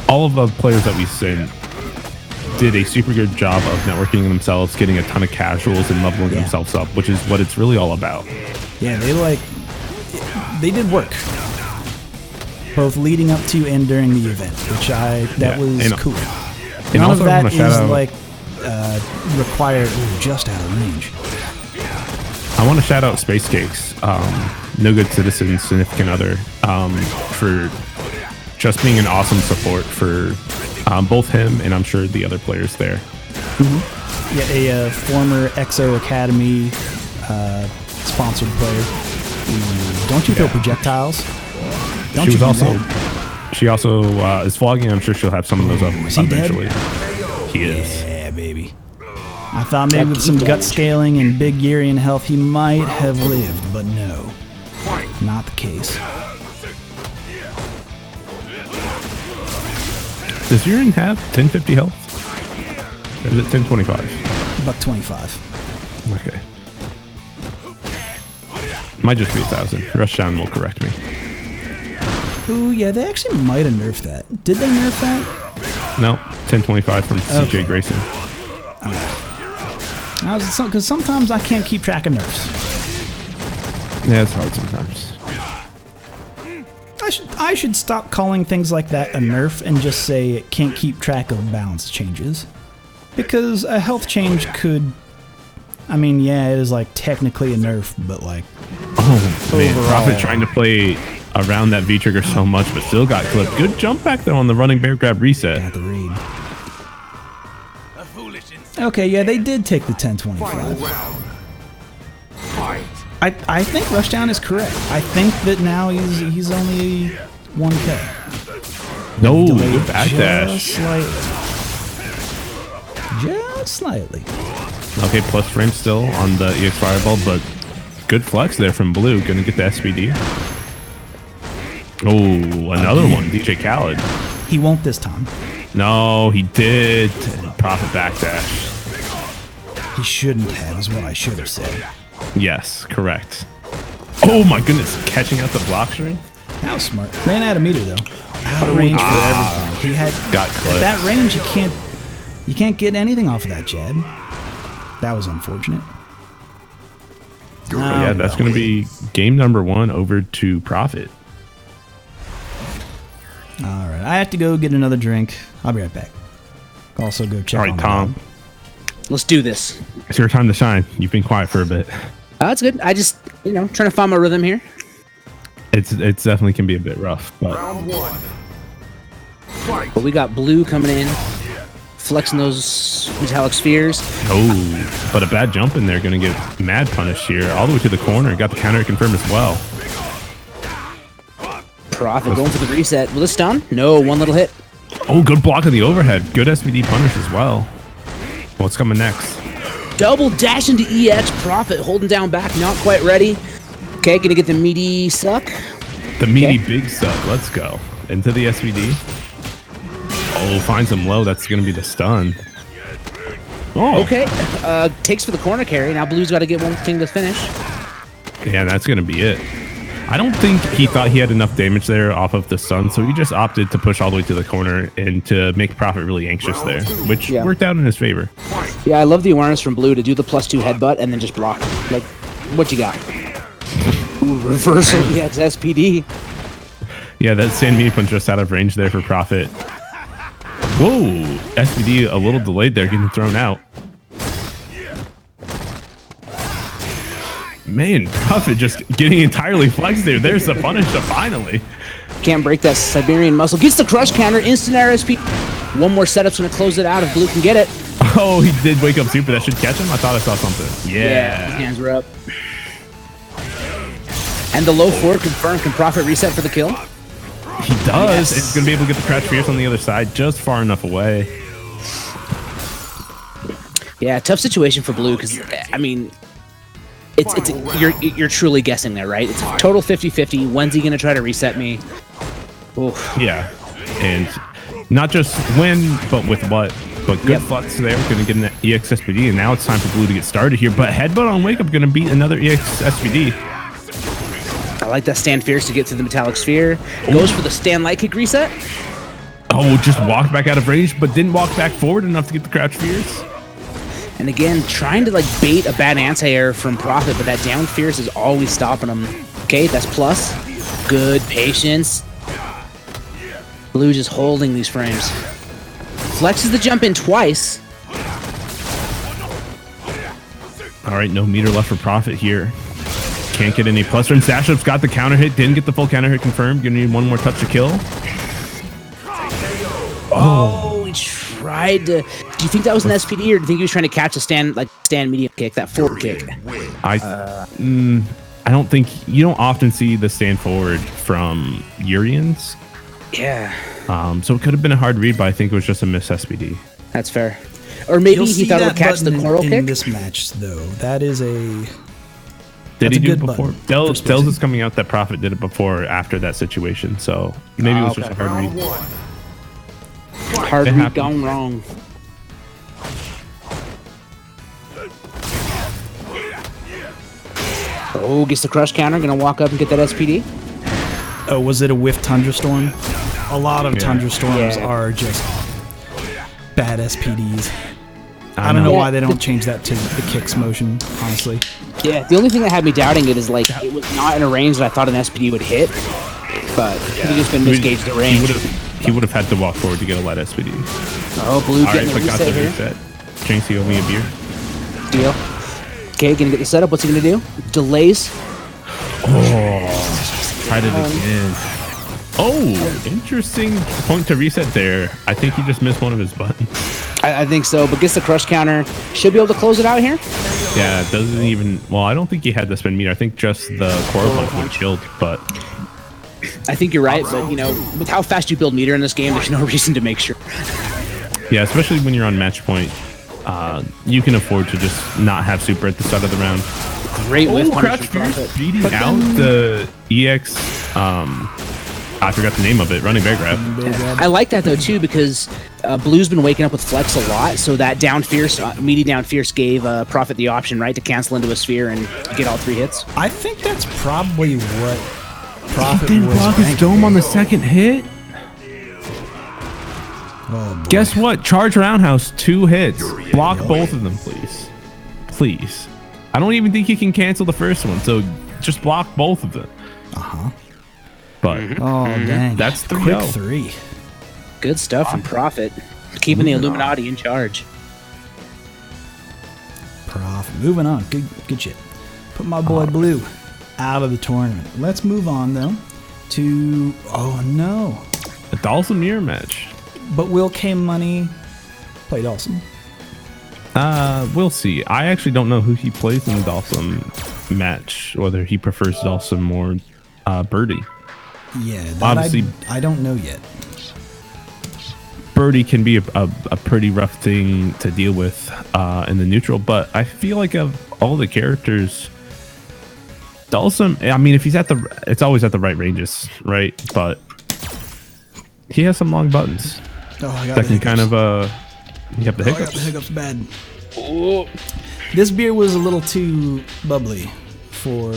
all of the players that we sent did a super good job of networking themselves, getting a ton of casuals and leveling themselves up, which is what it's really all about. Yeah, they did work, both leading up to and during the event, which was cool. None of that is required just out of range. I want to shout out Space Cakes, No Good Citizen, significant other, for just being an awesome support for both him and I'm sure the other players there. Mm-hmm. Yeah, a former EXO Academy sponsored player. Don't you throw projectiles? She also is vlogging. I'm sure she'll have some of those up eventually. He is. Yeah, baby. I thought maybe with some gut scaling and big Urian health he might have lived, but no. Not the case. Does Urian have 1050 health? Or is it 1025? $125. Okay. Might just be 1,000. Rushdown will correct me. Ooh, yeah, they actually might have nerfed that. Did they nerf that? No, 1025 from CJ Grayson. Because sometimes I can't keep track of nerfs. Yeah, it's hard sometimes. I should stop calling things like that a nerf and just say it can't keep track of balance changes. Because a health change could... I mean, yeah, it is technically a nerf, but Oh, man. overall... Prophet trying to play around that V-trigger so much, but still got clipped. Good jump back though on the running bear grab reset. Got the read. Okay, yeah, they did take the 1025. I think Rushdown is correct. I think that now he's only 1K. No, Delayed good backdash. Just slightly. Okay, plus frame still on the EX Fireball, but good flex there from Blue. Gonna get the SPD. Oh, another one. DJ Khaled. He won't this time. No, he did. Profit backdash. He shouldn't have, is what I should have said. Yes, correct. Oh my goodness, catching out the block string? That was smart. Ran out of meter though. Out of range for everything. He had Got at clipped. that range. You can't get anything off of that, Jed. That was unfortunate. But yeah, that's going to be game number 1 over to Profit. All right, I have to go get another drink. I'll be right back. Also go check All on right, my Tom, dog. Let's do this. it's your time to shine. You've been quiet for a bit. That's good. I just, trying to find my rhythm here. It's definitely can be a bit rough, but Round 1. But we got blue coming in, flexing those metallic spheres. oh, but a bad jump in there going to get mad punished here. All the way to the corner. Got the counter confirmed as well. Profit going for the reset. Will this stun? No, one little hit. Oh, good block on the overhead. Good SPD punish as well. What's coming next? Double dash into EX. Profit holding down back, not quite ready. Okay, gonna get the meaty suck. The meaty Okay. big stuff. Let's go. Into the SVD. Oh, finds him low. That's going to be the stun. Oh, Okay, takes for the corner carry. Now blue's got to get one thing to finish. yeah, that's going to be it. I don't think he thought he had enough damage there off of the stun, so he just opted to push all the way to the corner and to make Profit really anxious there, which Yeah. worked out in his favor. Yeah, I love the awareness from blue to do the +2 headbutt and then just block. Like, what you got? Ooh, reversal EX SPD. Yeah, that sand meat punch just out of range there for Profit. Whoa, SPD a little delayed there, getting thrown out. Man, Profit just getting entirely flexed there. There's the punish finally. Can't break that Siberian muscle. Gets the crush counter, instant RSP. One more setup's gonna close it out if blue can get it. Oh, he did wake up super. That should catch him. I thought I saw something. His Yeah. hands were up. And the low forward confirmed. Can Profit reset for the kill? He does. Yes. It's going to be able to get the crouch fierce on the other side, just far enough away. Yeah, tough situation for blue because I mean, it's you're truly guessing there, right? It's a total 50-50. When's he gonna try to reset me? Oof. Yeah. And not just when, but with what. But good Yep. flex there. Going to get an EX SPD, and now it's time for blue to get started here. But headbutt on wake up going to beat another EX SPD. I like that stand fierce to get to the metallic sphere. Goes for the stand light kick reset. Oh, just walked back out of range, but didn't walk back forward enough to get the crouch fierce. And again, trying to like bait a bad anti-air from Profit, but that down fierce is always stopping him. Okay, that's plus. Good patience. Blue just holding these frames. Flexes the jump in twice. All right, no meter left for Profit here. Can't get any plus run. Stash Up's got the counter hit. Didn't get the full counter hit confirmed. Gonna need one more touch to kill. Oh, he tried to. Do you think that was an SPD, or do you think he was trying to catch a stand medium kick, that forward kick? I don't think you don't often see the stand forward from Urians. Yeah, So it could have been a hard read, but I think it was just a miss SPD. that's fair. Or maybe You'll he see thought it that would catch the button coral in kick. this match, though. That is a. Did That's he a do it good before? button. Dells First is coming out that Profit did it before or after that situation, so maybe it was just a hard Round read. 1. Hard It read happens. gone wrong. Oh, gets the crush counter. Gonna walk up and get that SPD. Oh, was it a whiff tundra storm? A lot of Yeah. tundra storms Yeah. are just bad SPDs. I don't know Yeah. why they don't change that to the kicks motion, honestly. Yeah, the only thing that had me doubting it is like it was not in a range that I thought an SPD would hit, but it could have just been misgauged the range. He would have had to walk forward to get a light SPD. Oh, blue All right, getting but a got the reset here. reset. Jinx, you owe me a beer. Deal. Okay, gonna get the setup. What's he gonna do? Delays. Tried it again. Oh, interesting point to reset there. I think he just missed one of his buttons. I think so, but gets the crush counter. Should be able to close it out here. Yeah, it doesn't even. Well, I don't think he had the spin meter. I think just the coral punch would have killed, but I think you're right, but you know, with how fast you build meter in this game, there's no reason to make sure. yeah, especially when you're on match point, you can afford to just not have super at the start of the round. Great whiff punish Crouch from Fierce Profit. beating out the EX. I forgot the name of it. Running bear grab. I like that though too because Blue's been waking up with Flex a lot, so that down Fierce, meaty down Fierce gave Prophet the option, right, to cancel into a sphere and get all 3 hits. I think that's probably what Prophet Didn't was block his banking. dome on the second hit? Oh, boy. Guess what? Charge Roundhouse, 2 hits. Block both of them, please. Please. I don't even think he can cancel the first one, so just block both of them. Uh-huh. But Oh, dang. That's the quick go. 3. Good stuff from Prophet, keeping the Illuminati in charge. Prophet. Moving on. Good shit. Put my boy Blue out of the tournament. Let's move on, though, to... Oh, no. a Dawson mirror match. But will K Money play Dawson? We'll see. I actually don't know who he plays in the Dawson match, whether he prefers Dawson or Birdie. Yeah, that Obviously- I don't know yet. Birdie can be a pretty rough thing to deal with in the neutral, but I feel like of all the characters, Dawson, I mean, if he's it's always at the right ranges, right? But he has some long buttons Oh, I got that the can hiccups. kind of, you have the Oh, I got hiccups. the hiccups bad. This beer was a little too bubbly for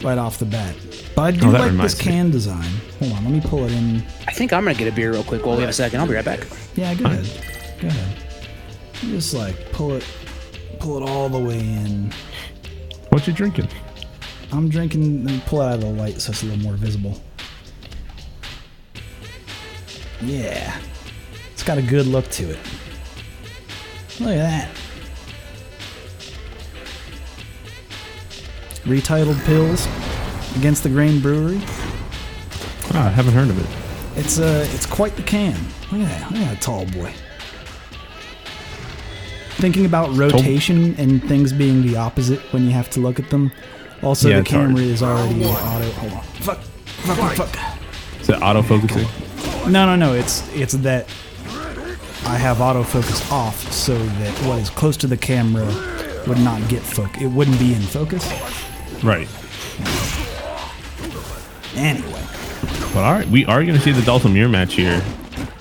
right off the bat. But I do Oh, that like this reminds me. can design. Hold on, let me pull it in. I think I'm gonna get a beer real quick while we have a second. I'll be right back. Yeah, go ahead. Go ahead. Just like pull it all the way in. What you drinking? I'm drinking, let me pull it out of the light so it's a little more visible. Yeah. It's got a good look to it. Look at that. Retitled Pills against the Grain Brewery. I haven't heard of it. It's quite the can. Look at that. Look at that tall boy. Thinking about rotation and things being the opposite when you have to look at them. Also, Yeah, the it's hard. camera is already auto. Hold on. Fuck. Is it autofocusing? No. It's that I have autofocus off so that what is close to the camera would not get focus. It wouldn't be in focus. Right. Anyway. But all right, we are going to see the Dalton mirror match here.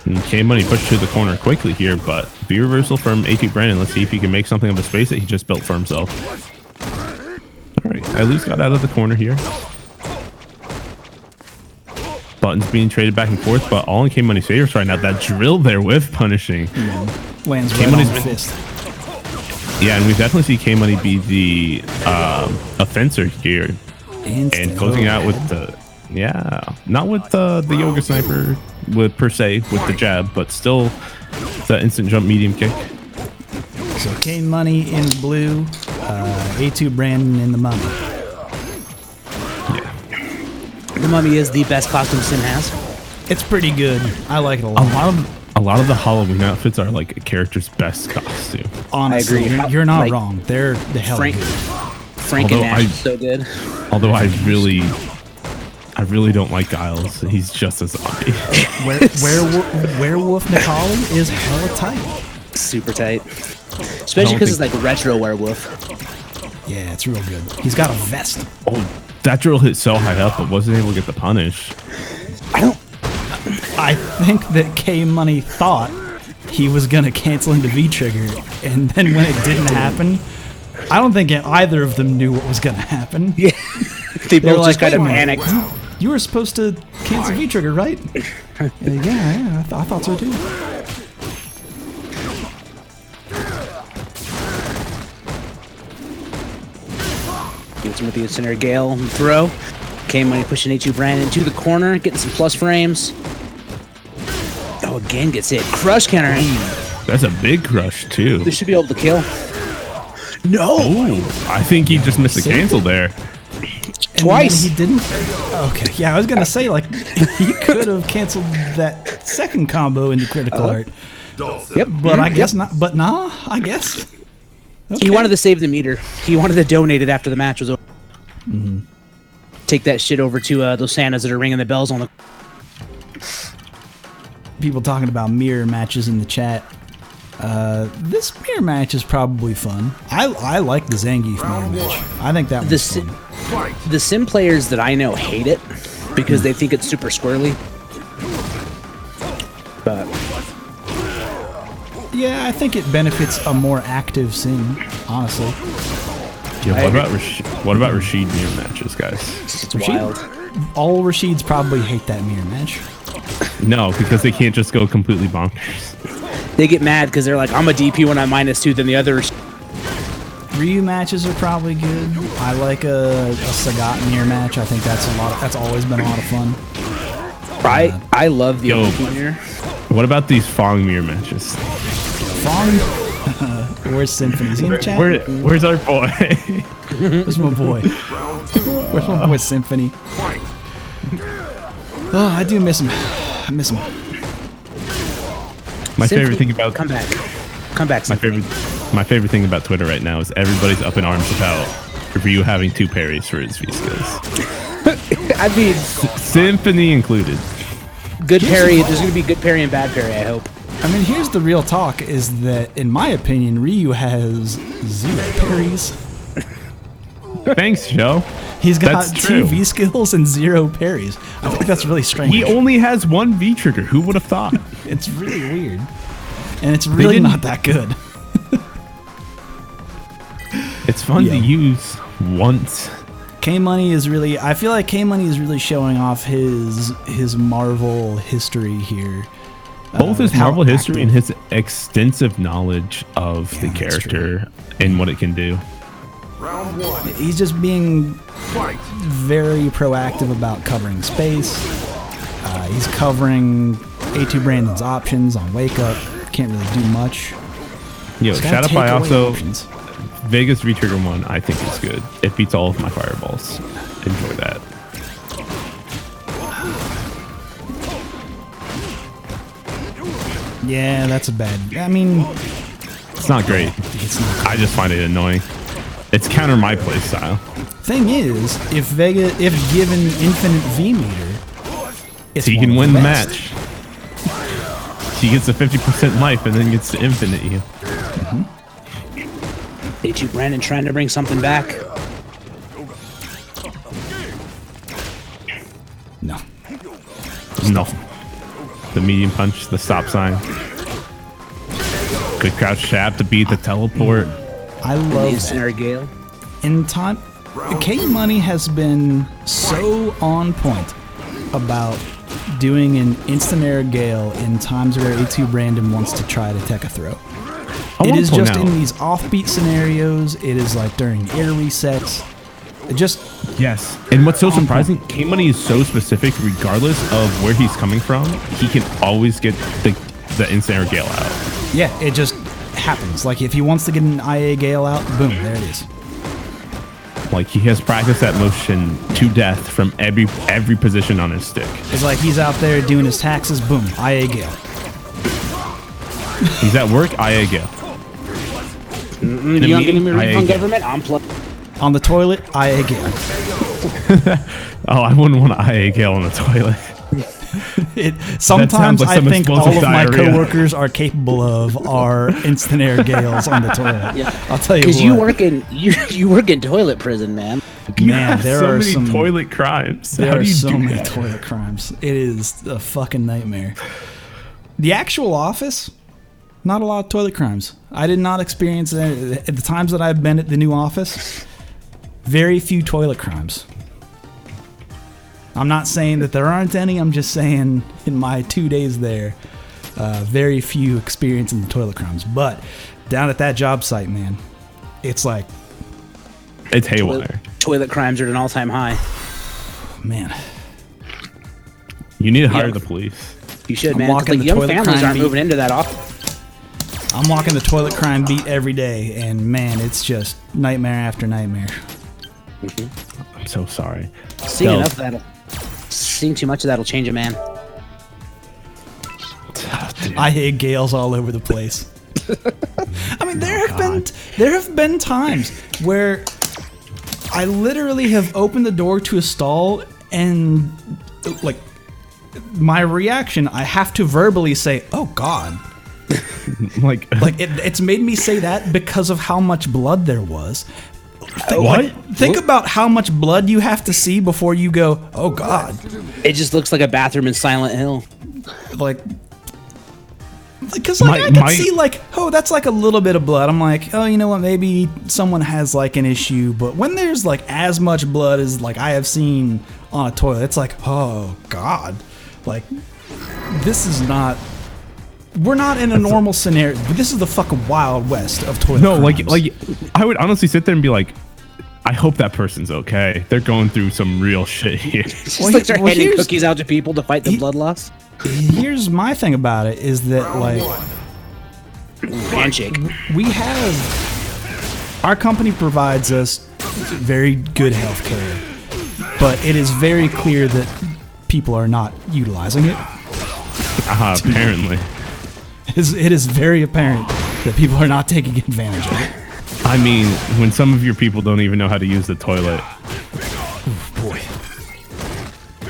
And K Money pushed to the corner quickly here, but B reversal from AP Brandon. Let's see if he can make something of the space that he just built for himself. All right, at least got out of the corner here. Buttons being traded back and forth, but all in K Money's favor right now. That drill there with punishing. Lands K right on Money's the been- fist. Yeah, and we definitely see K Money be the offenser here and closing out with the not with the yoga sniper with per se with the jab, but still the instant jump medium kick. So K Money in blue, A2 Brandon in the mummy. Yeah, The Mummy is the best costume Sin has. It's pretty good. I like it a a lot. lot of the Halloween outfits are like a character's best costume. Honestly, I agree. you're not Like, wrong. They're the hell Frank, good. Frank and Although Nash I- is so good. Although I really don't like Giles. He's just a zombie. Werewolf Nicole is hella tight. Super tight. Especially because it's think- like retro werewolf. Yeah, it's real good. He's got a vest. Oh, that drill hit so high up, but wasn't able to get the punish. I think that K Money thought he was gonna cancel into V Trigger, and then when it didn't happen, I don't think either of them knew what was gonna happen. Yeah. They They were both just kind "Wait of a minute, panicked. You were supposed to cancel V Trigger, right? Yeah, I thought so too. Gets him with the incendiary gale and throw. K-Money pushing A2 Brandon to the corner, getting some plus frames. Oh, again gets hit. Crush counter. That's a big crush too. They should be able to kill. No! Ooh, I think he just missed a cancel there. And Twice. then he didn't. Okay, yeah, I was gonna say like he could have canceled that second combo into critical art, Yep. but I guess not. But nah, I guess. He wanted to save the meter. He wanted to donate it after the match was over. Take that shit over to those Santas that are ringing the bells on the... People talking about mirror matches in the chat. This mirror match is probably fun. I like the Zangief mirror match. I think that The, was sim, fun. the sim players that I know hate it because they think it's super squirrely. But Yeah, I think it benefits a more active Sin, honestly. Yeah, what about Rashid mirror matches, guys? It's wild. All Rashids probably hate that mirror match. No, because they can't just go completely bonkers. They get mad because they're like, I'm a DP when I'm -2 than the others. Ryu matches are probably good. I like a Sagat mirror match. I think that's always been a lot of fun. I love the Yo, OP mirror. what about these Fong mirror matches? Fong? Where's Symphony? Is he in the chat? Where's our boy? Where's my boy? Where's my boy Symphony? Oh, I do miss him. I miss him. My favorite thing about Come back. Symphony. my favorite thing about Twitter right now is everybody's up in arms about Ryu having 2 parries for his V skills. I mean, Symphony included. good parry. There's gonna be good parry and bad parry. I hope. I mean, here's the real talk: is that, in my opinion, Ryu has 0 parries. Thanks, Joe. He's got That's 2 true. V skills and 0 parries. I think that's really strange. He only has 1 V trigger. Who would have thought? It's really weird, and it's really didn't- not that good. It's fun Yeah. to use once. K-Money is really, I feel like K-Money is really showing off his Marvel history here. Both his how Marvel history and active- his extensive knowledge of the that's character and what it can do. Round 1. He's just being Fight. very proactive about covering space. He's covering A2 Brandon's options on Wake Up. Can't really do much. Yo, Just gotta take Shadowfly away also, options. Vegas V-Trigger 1, I think is good. It beats all of my fireballs. Enjoy that. Yeah, that's a bad. I mean, It's not great. it's not. I just find it annoying. It's counter my play style. Thing is, if given infinite V meter, it's So he one can of win the best. match. He gets a 50% life and then gets to infinite you. A2 Brandon trying to bring something back. No. No. The medium punch, the stop sign. Good crouch jab to beat the teleport. I The love that. Incinerator Gale. In time, K-Money has been so on point about doing an instant air gale in times where A2 Brandon wants to try to tech a throw. It is just in these offbeat scenarios. It is like during air resets. It just Yes. And what's so surprising, K-Money is so specific regardless of where he's coming from. He can always get the instant air gale out. yeah, it just happens. Like if he wants to get an IA gale out, boom, there it is. Like he has practiced that motion to death from every position on his stick. It's like he's out there doing his taxes, boom, IA gale. He's at work, IA gale. You don't give meeting, me a IA refund, Gale. government? I'm playing. On the toilet, IA gale. Oh, I wouldn't want an IA gale on the toilet. Sometimes like I some think all explosive of my diarrhea. coworkers are capable of are instant air gales on the toilet. Yeah. I'll tell you Because what. you work in toilet prison, man. Man, there so are many some toilet crimes. There How are do you so do many that? toilet crimes. It is a fucking nightmare. The actual office, not a lot of toilet crimes. I did not experience that at the times that I've been at the new office. Very few toilet crimes. I'm not saying that there aren't any. I'm just saying in my 2 days there, very few experiencing the toilet crimes. But down at that job site, man, it's like, It's haywire. Toilet crimes are at an all-time high. man. You need to hire Yeah. the police. You should, I'm man. 'cause, walking like, the young toilet families crime aren't beat. moving into that office. I'm walking the toilet crime beat every day, and man, it's just nightmare after nightmare. I'm so sorry. Seeing Yo. enough of that'll, seeing too much of that'll change a man. I hate gales all over the place. I mean, there have been times where I literally have opened the door to a stall and like my reaction, I have to verbally say, "Oh God." Like It's made me say that because of how much blood there was. what? Think about how much blood you have to see before you go, "Oh God." It just looks like a bathroom in Silent Hill. Like Because like I could see like, oh, that's like a little bit of blood. I'm like, oh, you know what? Maybe someone has like an issue. But when there's like as much blood as like I have seen on a toilet, it's like, oh God, like this is not. We're not in a normal scenario. This is the fucking Wild West of toilet. No, crimes. like I would honestly sit there and be like, I hope that person's okay. They're going through some real shit here. Just like they're handing cookies out to people to fight the blood loss. Here's my thing about it is that like handshake. We have our company provides us very good health care, but it is very clear that people are not utilizing it. Apparently. It is very apparent that people are not taking advantage of it. I mean, when some of your people don't even know how to use the toilet, Boy,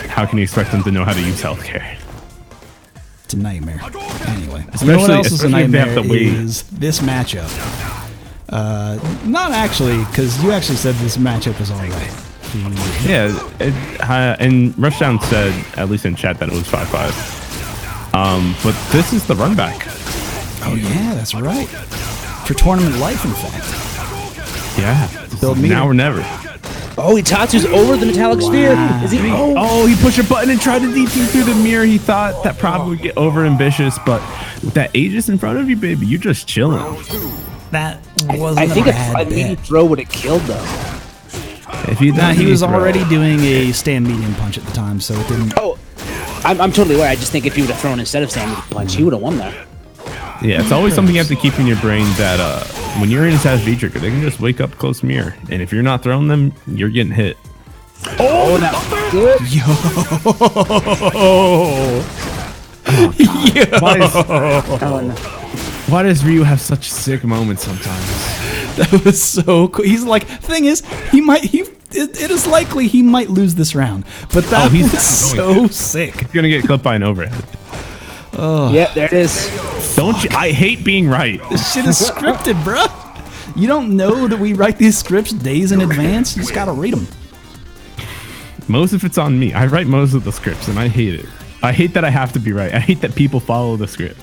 how can you expect them to know how to use healthcare? it's a nightmare. Anyway, you know what Especially- else is a especially if they have nightmare to wait. is this matchup. Not actually, because you actually said this matchup was all right. Yeah, and Rushdown said, at least in chat, that it was 5-5. But this is the run back. Oh yeah, that's right. For tournament life, in fact. Yeah. Build meter. Now or never. Oh, Itatsu's over the metallic sphere. Is he? Oh, he pushed a button and tried to DP through the mirror. He thought that probably would get over ambitious, but with that Aegis in front of you, baby, you're just chilling. That wasn't I think a a bad medium bet. throw would have killed though. If he Nah, he was already doing a stand medium punch at the time, so it didn't. Oh, I'm totally aware. I just think if he would have thrown instead of standing punch, he would have won there. Yeah, it's always something you have to keep in your brain that when you're in a Saz V-Trigger, they can just wake up close mirror. And if you're not throwing them, you're getting hit. Oh, that was good. Why does Ryu have such sick moments sometimes? That was so cool. He's like, thing is, it is likely he might lose this round, but that he's was so sick. He's going to get clipped by an overhead. Yeah, there it is. Don't you? I hate being right. This shit is scripted, bro. You don't know that we write these scripts days in advance. You just gotta read them. Most of it's on me. I write most of the scripts, and I hate it. I hate that I have to be right. I hate that people follow the script.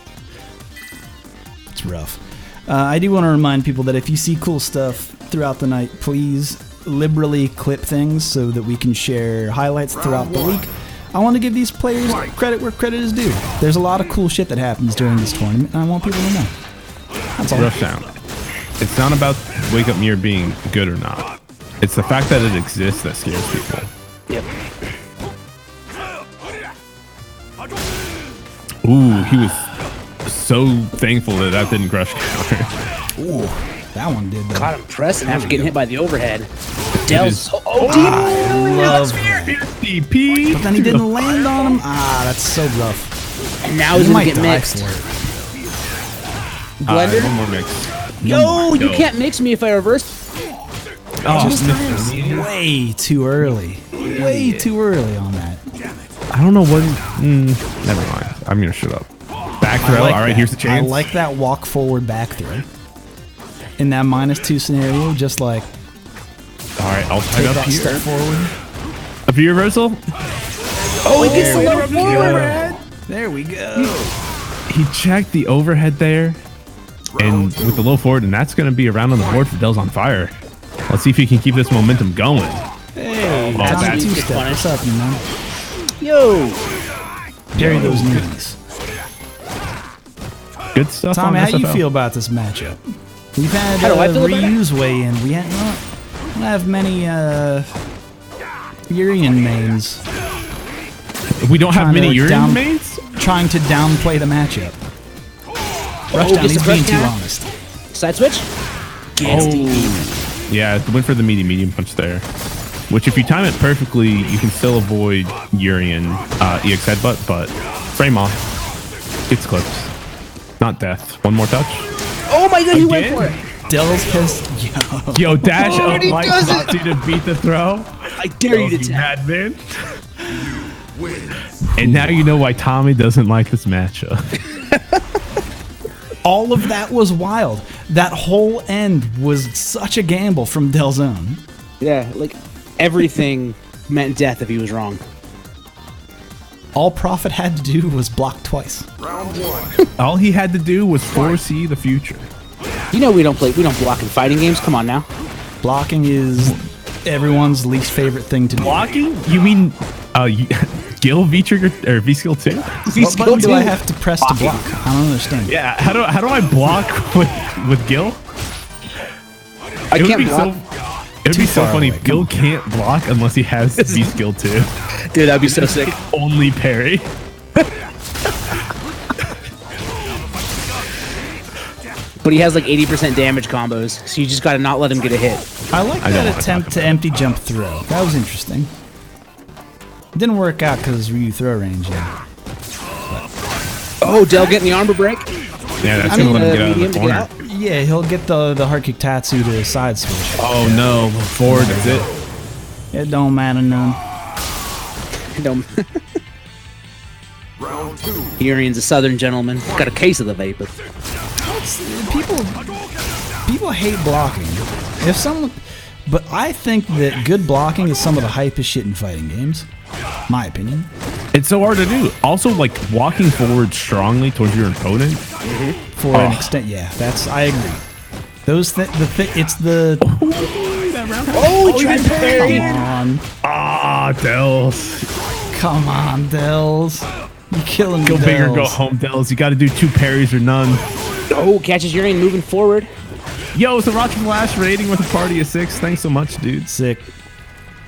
It's rough. I do want to remind people that if you see cool stuff throughout the night, please liberally clip things so that we can share highlights throughout the week. I want to give these players credit where credit is due. There's a lot of cool shit that happens during this tournament, and I want people to know. That's all. Rough sound. It's not about Wake Up Mirror being good or not. It's the fact that it exists that scares people. Yep. Ooh, he was so thankful that that didn't crush counter. Ooh, that one did though. Caught him pressing after getting hit by the overhead. Dell's I love that. DP. But then he didn't land on him. Ah, that's so rough. and now he's He gonna might get die mixed. for it. Blender? One more mix. Yo, you Go. can't mix me if I reverse. Way too early. Way too early on that. I don't know what. Never mind. I'm gonna shut up. Back throw. I like All right, that. here's the chance. I like that walk forward back throw. In that -2 scenario, just like All right, I'll tight take up that here. step forward. A view reversal. Oh, he gets the lower forward. There we go. He checked the overhead there, and with the low forward, and that's gonna be around on the board for Dell's on fire. Let's see if he can keep this momentum going. Hey, that's Tommy easy to two-step. punish. What's up, man? Yo. Parry those knees. Good stuff. Tommy, on how you SFL. feel about this matchup? We've had How do I feel about it? Ryu's weigh in. We don't have many Urian mains We don't have trying many to urine down- mains. trying to downplay the matchup. Rushdown, gets he's the being rush too down. honest. Side switch. Gets deep. Yeah, went for the medium punch there. Which, if you time it perfectly, you can still avoid Urian EX headbutt, but frame off. It's clipped. Not death. One more touch. Oh my god, he went Again? for it. Dell's pissed. Yo. Yo, dash Oh, up and he like does it. Natsu to beat the throw. I dare you to You tap. madman. And now you know why Tommy doesn't like this matchup. All of that was wild. That whole end was such a gamble from Dell's own. Yeah, like everything meant death if he was wrong. All Prophet had to do was block twice. Round 1. All he had to do was foresee the future. You know we don't block in fighting games. Come on now. Blocking is everyone's least favorite thing to do. Blocking? You mean Gil V trigger or V skill 2? What button do I have to press to block? I don't understand. Yeah. How do I block with Gil? I can't block. It would be so far funny. away. If Gil can't block unless he has V skill 2. Dude, that'd be so sick. Only parry. But he has like 80% damage combos, so you just gotta not let him get a hit. I like I don't that wanna attempt talk to about empty jump throw. That was interesting. It didn't work out because Ryu throw range. Yeah. Oh, Dell getting the armor break. Yeah, that's gonna let him get out of medium the to get corner. out. Yeah, he'll get the hard kick Tatsu to side switch. Oh no, forward is it. It don't matter none. No. Round 2. Urian's a southern gentleman. Got a case of the vapor. People hate blocking. If someone, but I think that good blocking is some of the hypest shit in fighting games. My opinion. It's so hard to do. Also, like walking forward strongly towards your opponent. For an extent, yeah, I agree. It's the. Oh, he tried to parry. Come on, Dells. You're killing me, Go big or go Dells. home, Dells. You got to do 2 parries or none. Oh, catches Urian moving forward. Yo, Sriracha Flash rating with a party of 6. Thanks so much, dude. Sick.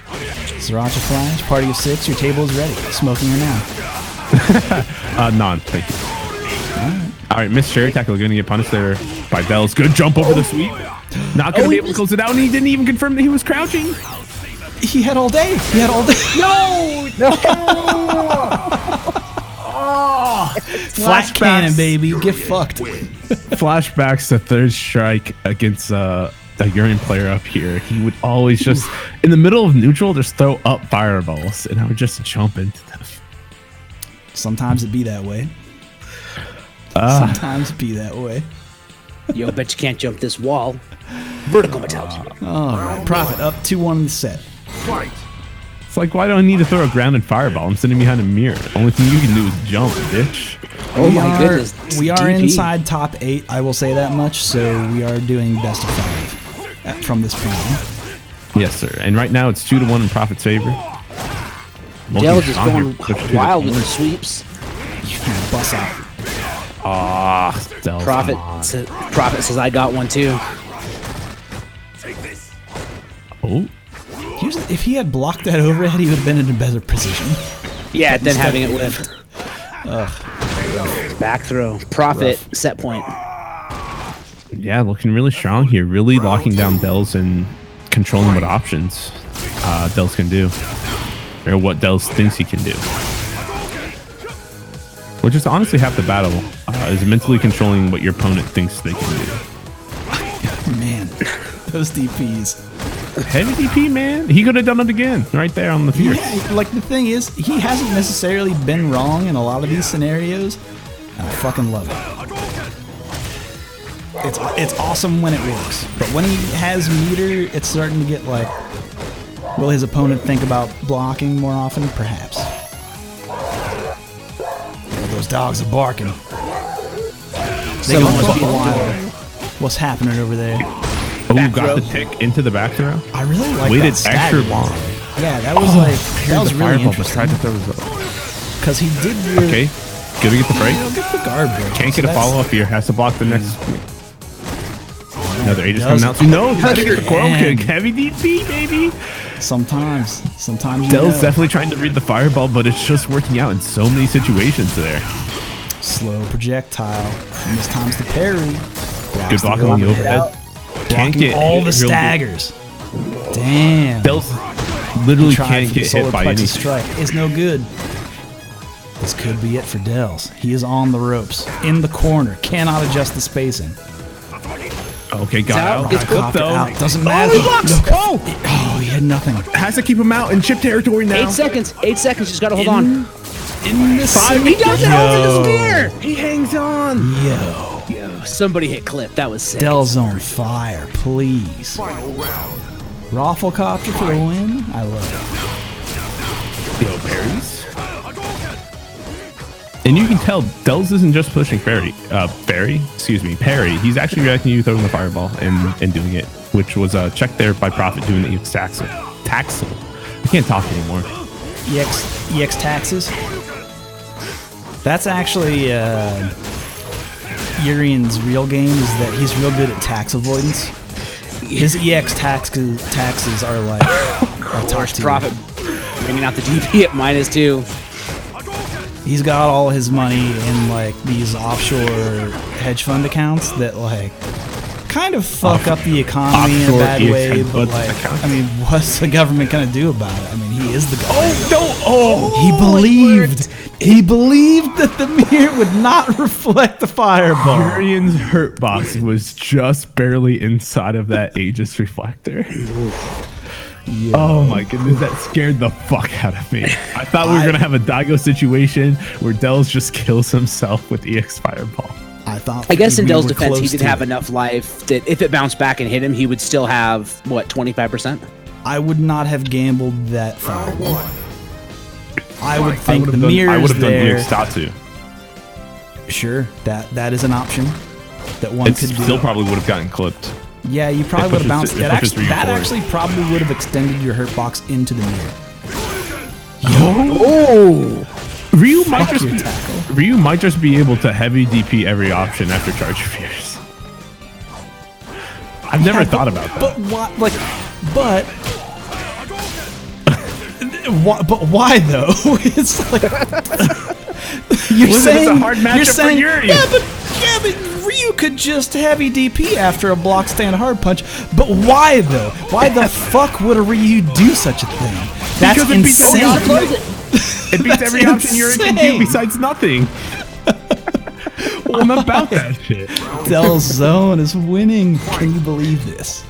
Sriracha Flash, party of 6. Your table is ready. Smoking her now. None. Thank you. All right, Miss Cherry Tackle going to get punished there by Dells. Good jump over the sweep. Not going to be able to close it out, and he didn't even confirm that he was crouching. He had all day. Flat cannon, baby. Get fucked. Flashbacks to third strike against a Urian player up here. He would always just, in the middle of neutral, just throw up fireballs, and I would just jump into them. Sometimes it be that way. Sometimes it be that way. Yo, bet you can't jump this wall. Vertical mentality. All right, Prophet up 2-1 in the set. Fight. It's like, why do I need to throw a grounded fireball? I'm sitting behind a mirror. Only thing you can do is jump, bitch. Oh my goodness. We are DP. inside top 8, I will say that much, so we are doing best of 5 from this point on. Yes, sir. And right now it's 2-1 in Prophet's favor. Dell just Strong going here. Push through the wild with the corner. sweeps. Bust out. Dells, Prophet, come on. Prophet says I got one too. Oh, If he had blocked that overhead, he would have been in a better position. Yeah, then having it lift. Back throw. Prophet, set point. yeah, looking really strong here. Really locking down Dells and controlling what options Dells can do. Or what Dells thinks he can do. Which is honestly half the battle, is mentally controlling what your opponent thinks they can do. Man, those DPs. Heavy DP, man. He could have done it again right there on the field. Yeah, like the thing is, he hasn't necessarily been wrong in a lot of these scenarios. And I fucking love it. It's awesome when it works, but when he has meter, it's starting to get like, will his opponent think about blocking more often? Perhaps. Yeah, those dogs are barking. They Someone go must be wild. What's happening over there? Oh, Back got throw. the tick into the back throw. I really like Waited that extra stagger. long. Yeah, that was that was really Fireball, but tried interesting to throw his because he did really Okay, gonna get the break. get the guard break. Can't So get a that's- follow up here. Has to block the next. Another Aegis Does coming out. No, trying to get the coil again. kick. Heavy DP, baby. Sometimes you Dell's know. definitely trying to read the fireball, but it's just working out in so many situations there. Slow projectile. And this time's the parry. Good blocking on the overhead. Can't Blocking get all hit the real staggers. Damn. Dell's literally Tried can't for the get solar hit by plexus anything. strike. It's no good. This could be it for Dells. He is on the ropes. In the corner. Cannot adjust the spacing. Okay, got out. out. Gets Got cooked Popped it though. out. Doesn't matter. he blocks. Oh, he had nothing. Has to keep him out in chip territory now. 8 seconds. 8 seconds. Just gotta hold on. In the He does it over the spear. He hangs on. Yo. Somebody hit clip. That was sick. Dells on fire, please. Final round. Rafflecopter for the win. I love Yo, parries. tell, Dells isn't just pushing Parry. Parry. He's actually reacting to you throwing the fireball and doing it, which was a check there by Prophet doing the EX Taxel. I can't talk anymore. EX taxes. That's actually Urian's real game, is that he's real good at tax avoidance. His EX taxes are like a top tier. Prophet bringing out the DP at -2. He's got all his money in like these offshore hedge fund accounts that like kind of fuck up the economy in a bad way, but like, I mean, what's the government gonna do about it? I mean, he is the government. He believed that the mirror would not reflect the fireball. Urian's hurt box was just barely inside of that Aegis reflector. Oh my goodness, that scared the fuck out of me. I thought we were gonna have a Daigo situation where Dells just kills himself with EX Fireball. I guess in we Dell's were defense, he close did to have it. enough life that if it bounced back and hit him, he would still have, what, 25%? I would not have gambled that far. Round 1. I would think the I mirror would is have done there. EX Tatsu. Sure, that is an option that one It could do. still probably would have gotten clipped. Yeah, you probably It would have pushes- bounced. it That pushes actually, 3 that forward. actually probably would have extended your hurt box into the mirror. Oh! Ryu might just be able to heavy DP every option after Charge Fierce. I've never thought about that. But why? Like, but. But why though? It's like you're Listen, saying it's a hard matchup you're saying, for Yuri. yeah, but Ryu could just heavy DP after a block stand hard punch. But why though? Why the fuck would a Ryu do such a thing? That's Because it beats every insane. option. It beats every That's option Yuri can do insane. besides nothing. I'm about that shit. Dell's zone is winning. Can you believe this?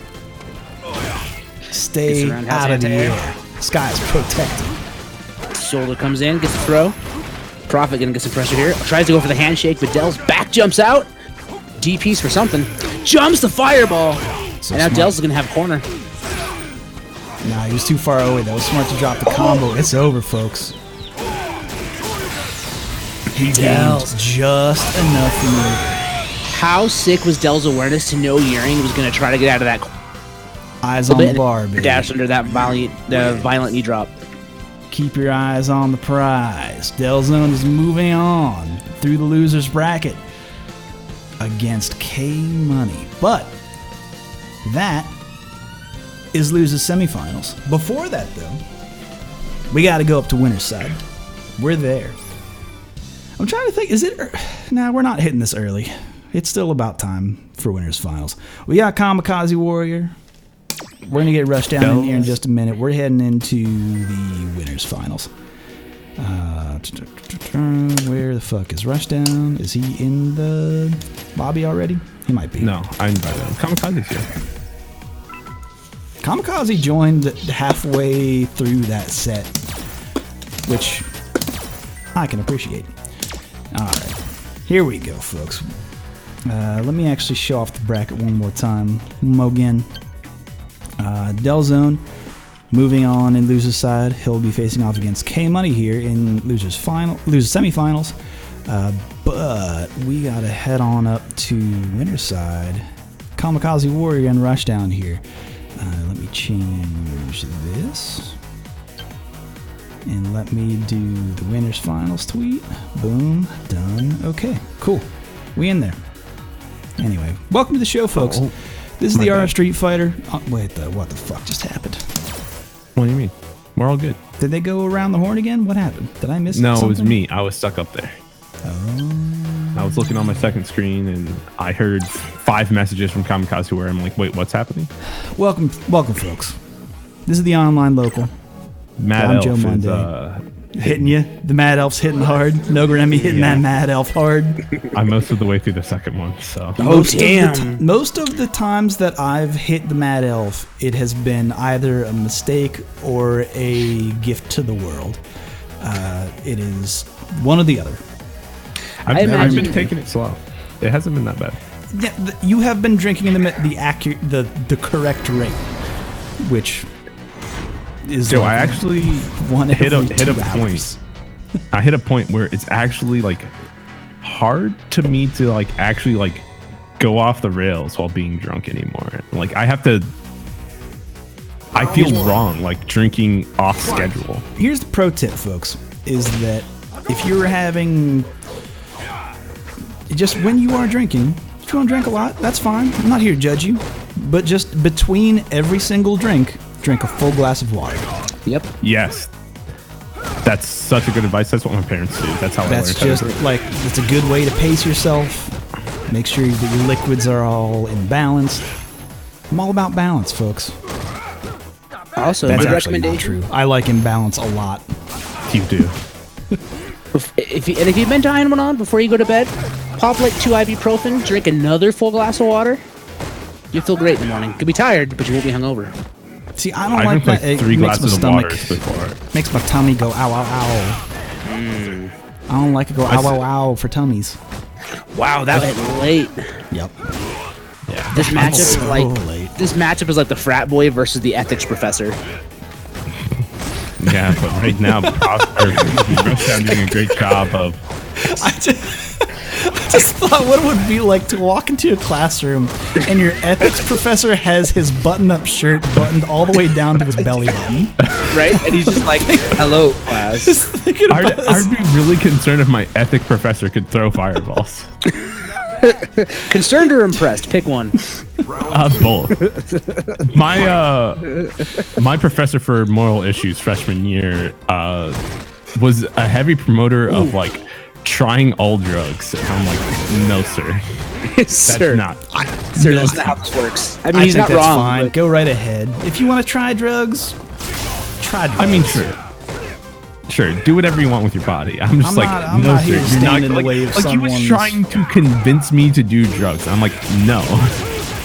Stay Gets around out of the Hazard. air. Sky's protected. Shoulder comes in, gets a throw. Prophet gonna get some pressure here. Tries to go for the handshake, but Dell's back jumps out. DP's for something. Jumps the fireball. So and now smart. Dell's is gonna have a corner. Nah, he was too far away. That was smart to drop the combo. It's over, folks. He gained just enough for me. How sick was Dell's awareness to know Urian was gonna try to get out of that Eyes on the bar, baby. dash under that violent knee drop. Keep your eyes on the prize. Del Zone is moving on through the loser's bracket against K Money. But that is losers semifinals. Before that, though, we got to go up to winner's side. We're there. I'm trying to think. Is it? Nah, we're not hitting this early. It's still about time for winners finals. We got Kamikaze Warrior. We're gonna get rushed down in here in just a minute. We're heading into the winners finals. Where the fuck is Rushdown? Is he in the lobby already? He might be. No, I invited him. Kamikaze's here. Kamikaze joined halfway through that set, which I can appreciate. All right, here we go, folks. Let me actually show off the bracket one more time. Again. Del Zone moving on in loser's side. He'll be facing off against K Money here in loser's semifinals. But we gotta head on up to winner's side. Kamikaze Warrior and Rushdown here. Let me change this. And let me do the winner's finals tweet. Boom. Done. Okay. Cool. We in there. Anyway, welcome to the show, folks. This is the RF Street Fighter. Oh, wait, what the fuck just happened? What do you mean? We're all good. Did they go around the horn again? What happened? Did I miss No, something? it was me. I was stuck up there. I was looking on my second screen and I heard 5 messages from Kamikaze where I'm like, wait, what's happening? Welcome, folks. This is the online local. Mad I'm Elf Joe is, Monday. Hitting you. The Mad Elf's hitting hard. No Grammy hitting that Mad Elf hard. I'm most of the way through the second one, so. Most of the times that I've hit the Mad Elf, it has been either a mistake or a gift to the world. It is one or the other. I've been taking it slow. It hasn't been that bad. Yeah, you have been drinking the correct rate, which is So like I actually one hit a every 2 point. hours. I hit a point where it's actually like hard to me to like actually like go off the rails while being drunk anymore. Like I have to. I feel wrong like drinking off schedule. Here's the pro tip, folks, is that if you're having just when you are drinking, if you want to drink a lot, that's fine. I'm not here to judge you, but just between every single drink a full glass of water. Yep. Yes. That's such a good advice. That's what my parents do. That's how I learned. That's just like, it's a good way to pace yourself. Make sure that your liquids are all in balance. I'm all about balance, folks. Also, That's good actually not recommendation. true. I like imbalance a lot. You do. If you've been tying one on before you go to bed, pop like 2 ibuprofen, drink another full glass of water. You'll feel great in the morning. You'll be tired, but you won't be hungover. See, I don't I like drink that. like It 3 makes my glasses of stomach, water before. makes my tummy go ow, ow, ow. I don't like it go ow, ow, ow for tummies. Wow, that went late. Yep. Yeah. This matchup is so like late. this matchup is like the frat boy versus the ethics professor. Yeah, but right now, Rushdown doing a great job of. I just thought what it would be like to walk into a classroom and your ethics professor has his button-up shirt buttoned all the way down to his belly button. Right? And he's just like, hello, class. Just thinking about this. I'd be really concerned if my ethic professor could throw fireballs. Concerned or impressed? Pick one. Both. My professor for moral issues freshman year was a heavy promoter of like trying all drugs. And I'm like, no, sir. That's Sir, not. sir, that's not how this works. I mean, I he's think not that's wrong. fine. But Go right ahead. If you want to try drugs, try drugs. I mean, sure, do whatever you want with your body. I'm just I'm no, not sir, here to you're stand not in the like, way of like he was someone's- trying to convince me to do drugs. I'm like, no,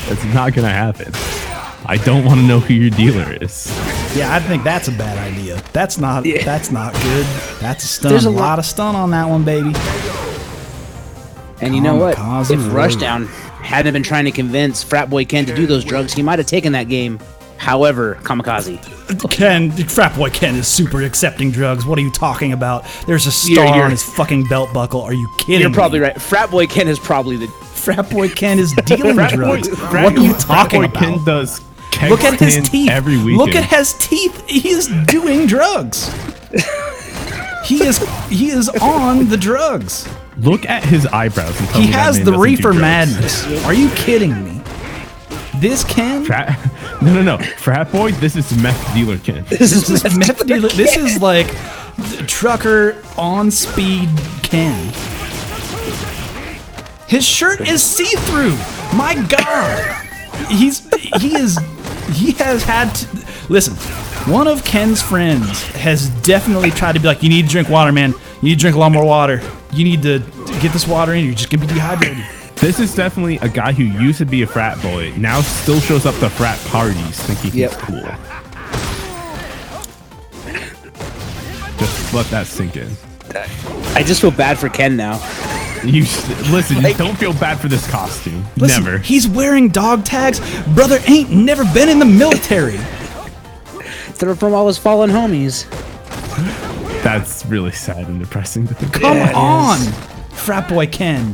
that's not gonna happen. I don't want to know who your dealer is. Yeah, I think that's a bad idea. That's not good. That's a stun. There's a a lot of stun on that one, baby. and you know what? Kamikaze If Warrior. Rushdown hadn't been trying to convince frat boy Ken to do those drugs, he might have taken that game. However, Kamikaze. Frat boy Ken is super accepting drugs. What are you talking about? There's a star You're- on his fucking belt buckle. Are you kidding You're probably me? right. Frat boy Ken is probably the. Frat boy Ken is dealing drugs. What are you talking about? Ken does keg Look at his stands teeth. every weekend. Look at his teeth. He is doing drugs. He is on the drugs. Look at his eyebrows. And tell He me that has man the doesn't do reefer drugs. madness. Are you kidding me? This Ken? No. Frat boy, this is meth dealer Ken. This is meth dealer. This is like trucker on speed Ken. His shirt is see-through. My God, he has had to listen. One of Ken's friends has definitely tried to be like, you need to drink water, man. You need to drink a lot more water. You need to get this water in. You're just gonna be dehydrated. This is definitely a guy who used to be a frat boy, now still shows up to frat parties thinking he's cool. Just let that sink in. I just feel bad for Ken now. Listen, you don't feel bad for this costume. Listen, Never. He's wearing dog tags. Brother ain't never been in the military. They're from all his fallen homies. That's really sad and depressing to think Come about. on, frat boy Ken.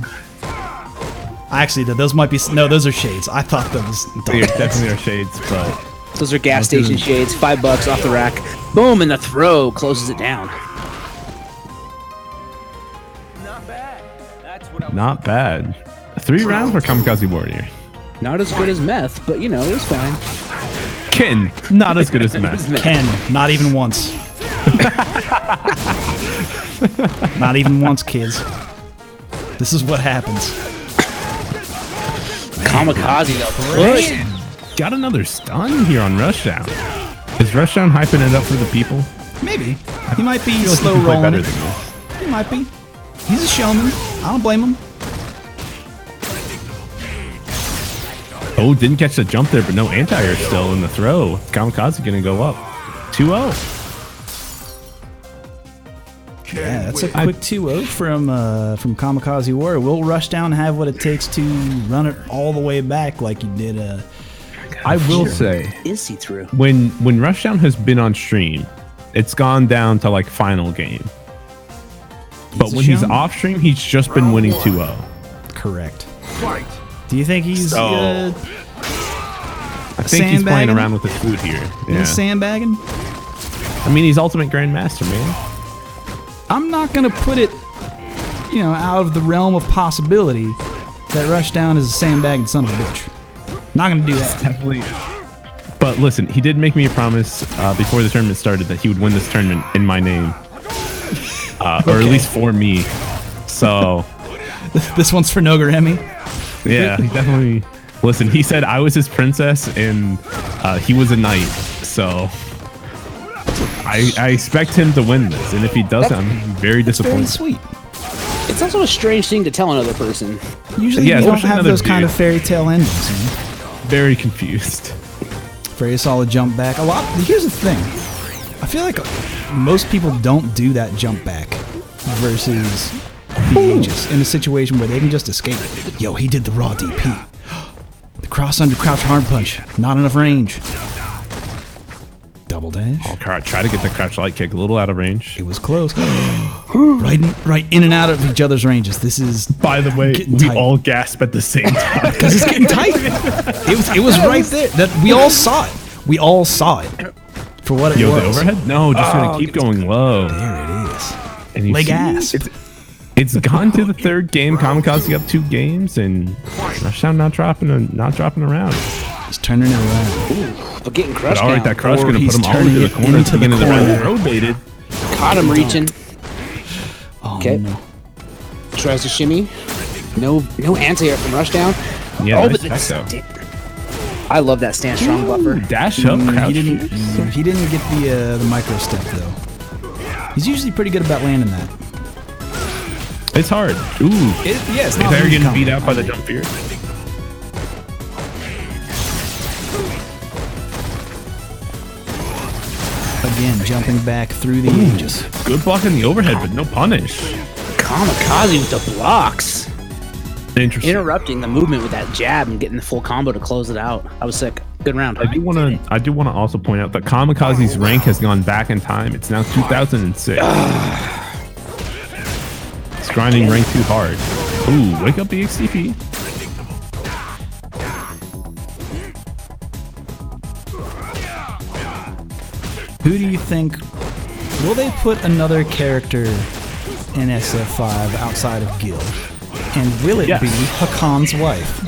Actually, those might be those are shades. I thought those. They definitely are shades, but Those are gas station shades. $5 off the rack. Boom, and the throw closes it down. not bad. 3 rounds for Kamikaze Warrior. Not as good as meth, but you know, it was fine. Ken, not as good as meth. Ken, not even once. Not even once, kids. This is what happens. Kamikaze, though. Push. Got another stun here on Rushdown. Is Rushdown hyping it up for the people? Maybe. He might be I feel like slow he can play rolling. better than this. He might be. He's a showman. I don't blame him. Oh, didn't catch the jump there, but no anti-air still in the throw. Kamikaze gonna go up. 2-0. Yeah, that's a quick 2-0 from Kamikaze Warrior. We'll rush down and have what it takes to run it all the way back like you did. I will say, Is he through? when Rushdown has been on stream, it's gone down to like final game. But when he's off stream, he's just been winning 2-0. Correct. Fight. Do you think he's I think he's playing sandbagging? around with his food here. Yeah. he's sandbagging? I mean, he's ultimate grandmaster, man. I'm not gonna put it, out of the realm of possibility that Rushdown is a sandbagging son of a bitch. Not gonna do that. Definitely. But listen, he did make me a promise before the tournament started that he would win this tournament in my name, or at least for me. So This one's for Noguremi. yeah, he definitely. Listen, he said I was his princess and he was a knight. So I expect him to win this, and if he doesn't, I'm very Very disappointed. sweet. It's also a strange thing to tell another person. Usually Yeah, you don't especially have another those kind dude. of fairy tale endings. Very confused. Very solid jump back. Here's the thing. I feel like most people don't do that jump back versus the Aegis in a situation where they can just escape. Yo, he did the raw DP. The cross under crouch hard punch. Not enough range. Double dash. I'll try to get the crouch light kick a little out of range. It was close. right in and out of each other's ranges. This is By the way, Getting we tight. all gasp at the same time. because it's getting tight. It was right there. That we all saw it. We all saw it for what it Yo, was. the overhead? No, just gonna keep going low. There it is. And you Leg see, gasp. It's gone to the third game. Kamikaze up 2 games, and Rushdown not dropping around. He's turning it around. But getting But crushed all right, down. that crush Or gonna he's put him all turning into the it corner. into the Into the corner. road baited. Caught him reaching. Oh, Okay. no. Tries to shimmy. No anti-air from Rushdown. Yeah, Oh, nice but back the though. I love that stand strong buffer. Dash up, crouch. He didn't get the micro step though. He's usually pretty good about landing that. It's hard. Ooh. Yes, If they're getting beat out by the jump fear. Again, jumping back through the Aegis. Good block in the overhead, but no punish. Kamikaze with the blocks. Interesting. Interrupting the movement with that jab and getting the full combo to close it out. I was sick. Good round. I do want to also point out that Kamikaze's rank has gone back in time. It's now 2006. It's grinding rank too hard. Ooh, wake up EXTP. Who do you think? Will they put another character in SF5 outside of Gil? And will it Yes. be Hakan's wife?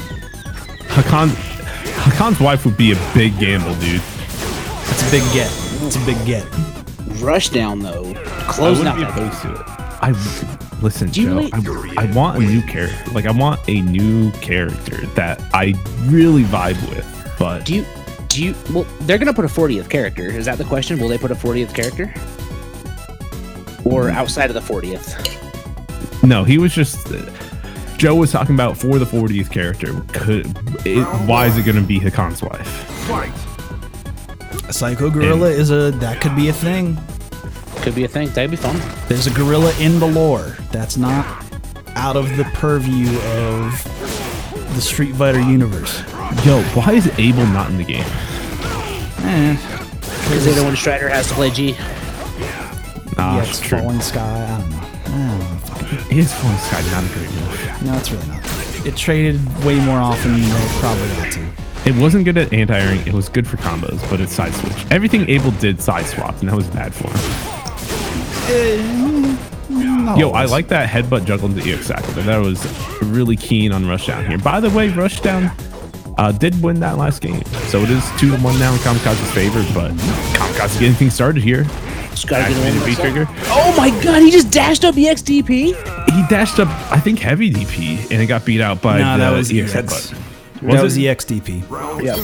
Hakan's wife would be a big gamble, dude. It's a big get. It's a big get. Rushdown though. I Closing wouldn't out be that. opposed to it. Listen, Do you Joe. really- I want a new character. Like I want a new character that I really vibe with. But Do you well they're gonna put a 40th character. Is that the question? Will they put a 40th character? Or outside of the 40th? no, he was just. Joe was talking about for the 40th character. Why is it going to be Hakan's wife? Fight. A Psycho Gorilla that could be a thing. Could be a thing. That'd be fun. There's a gorilla in the lore. That's not out of the purview of the Street Fighter universe. Yo, why is Abel not in the game? Because they know when Strider has to play G. Nah, Yeah, it's it's true. Falling Sky. I don't know. His phone sky not a great move. No, it's really not. It traded way more often than it probably ought to. It wasn't good at anti-airing. It was good for combos, but it's side switch. Everything Abel did side swapped, and that was bad for him. Yo, I like that headbutt juggle into EX Sakura. That was really keen on Rushdown here. By the way, Rushdown did win that last game, so it is 2-1 now in Kamikaze's favor. But Kamikaze getting things started here. Just gotta get Activated one V trigger. Oh my god, he just dashed up EXDP? He dashed up, I think, heavy DP, and it got beat out by No, the that was EX EX. headbutt. That it? was EXDP. Yeah.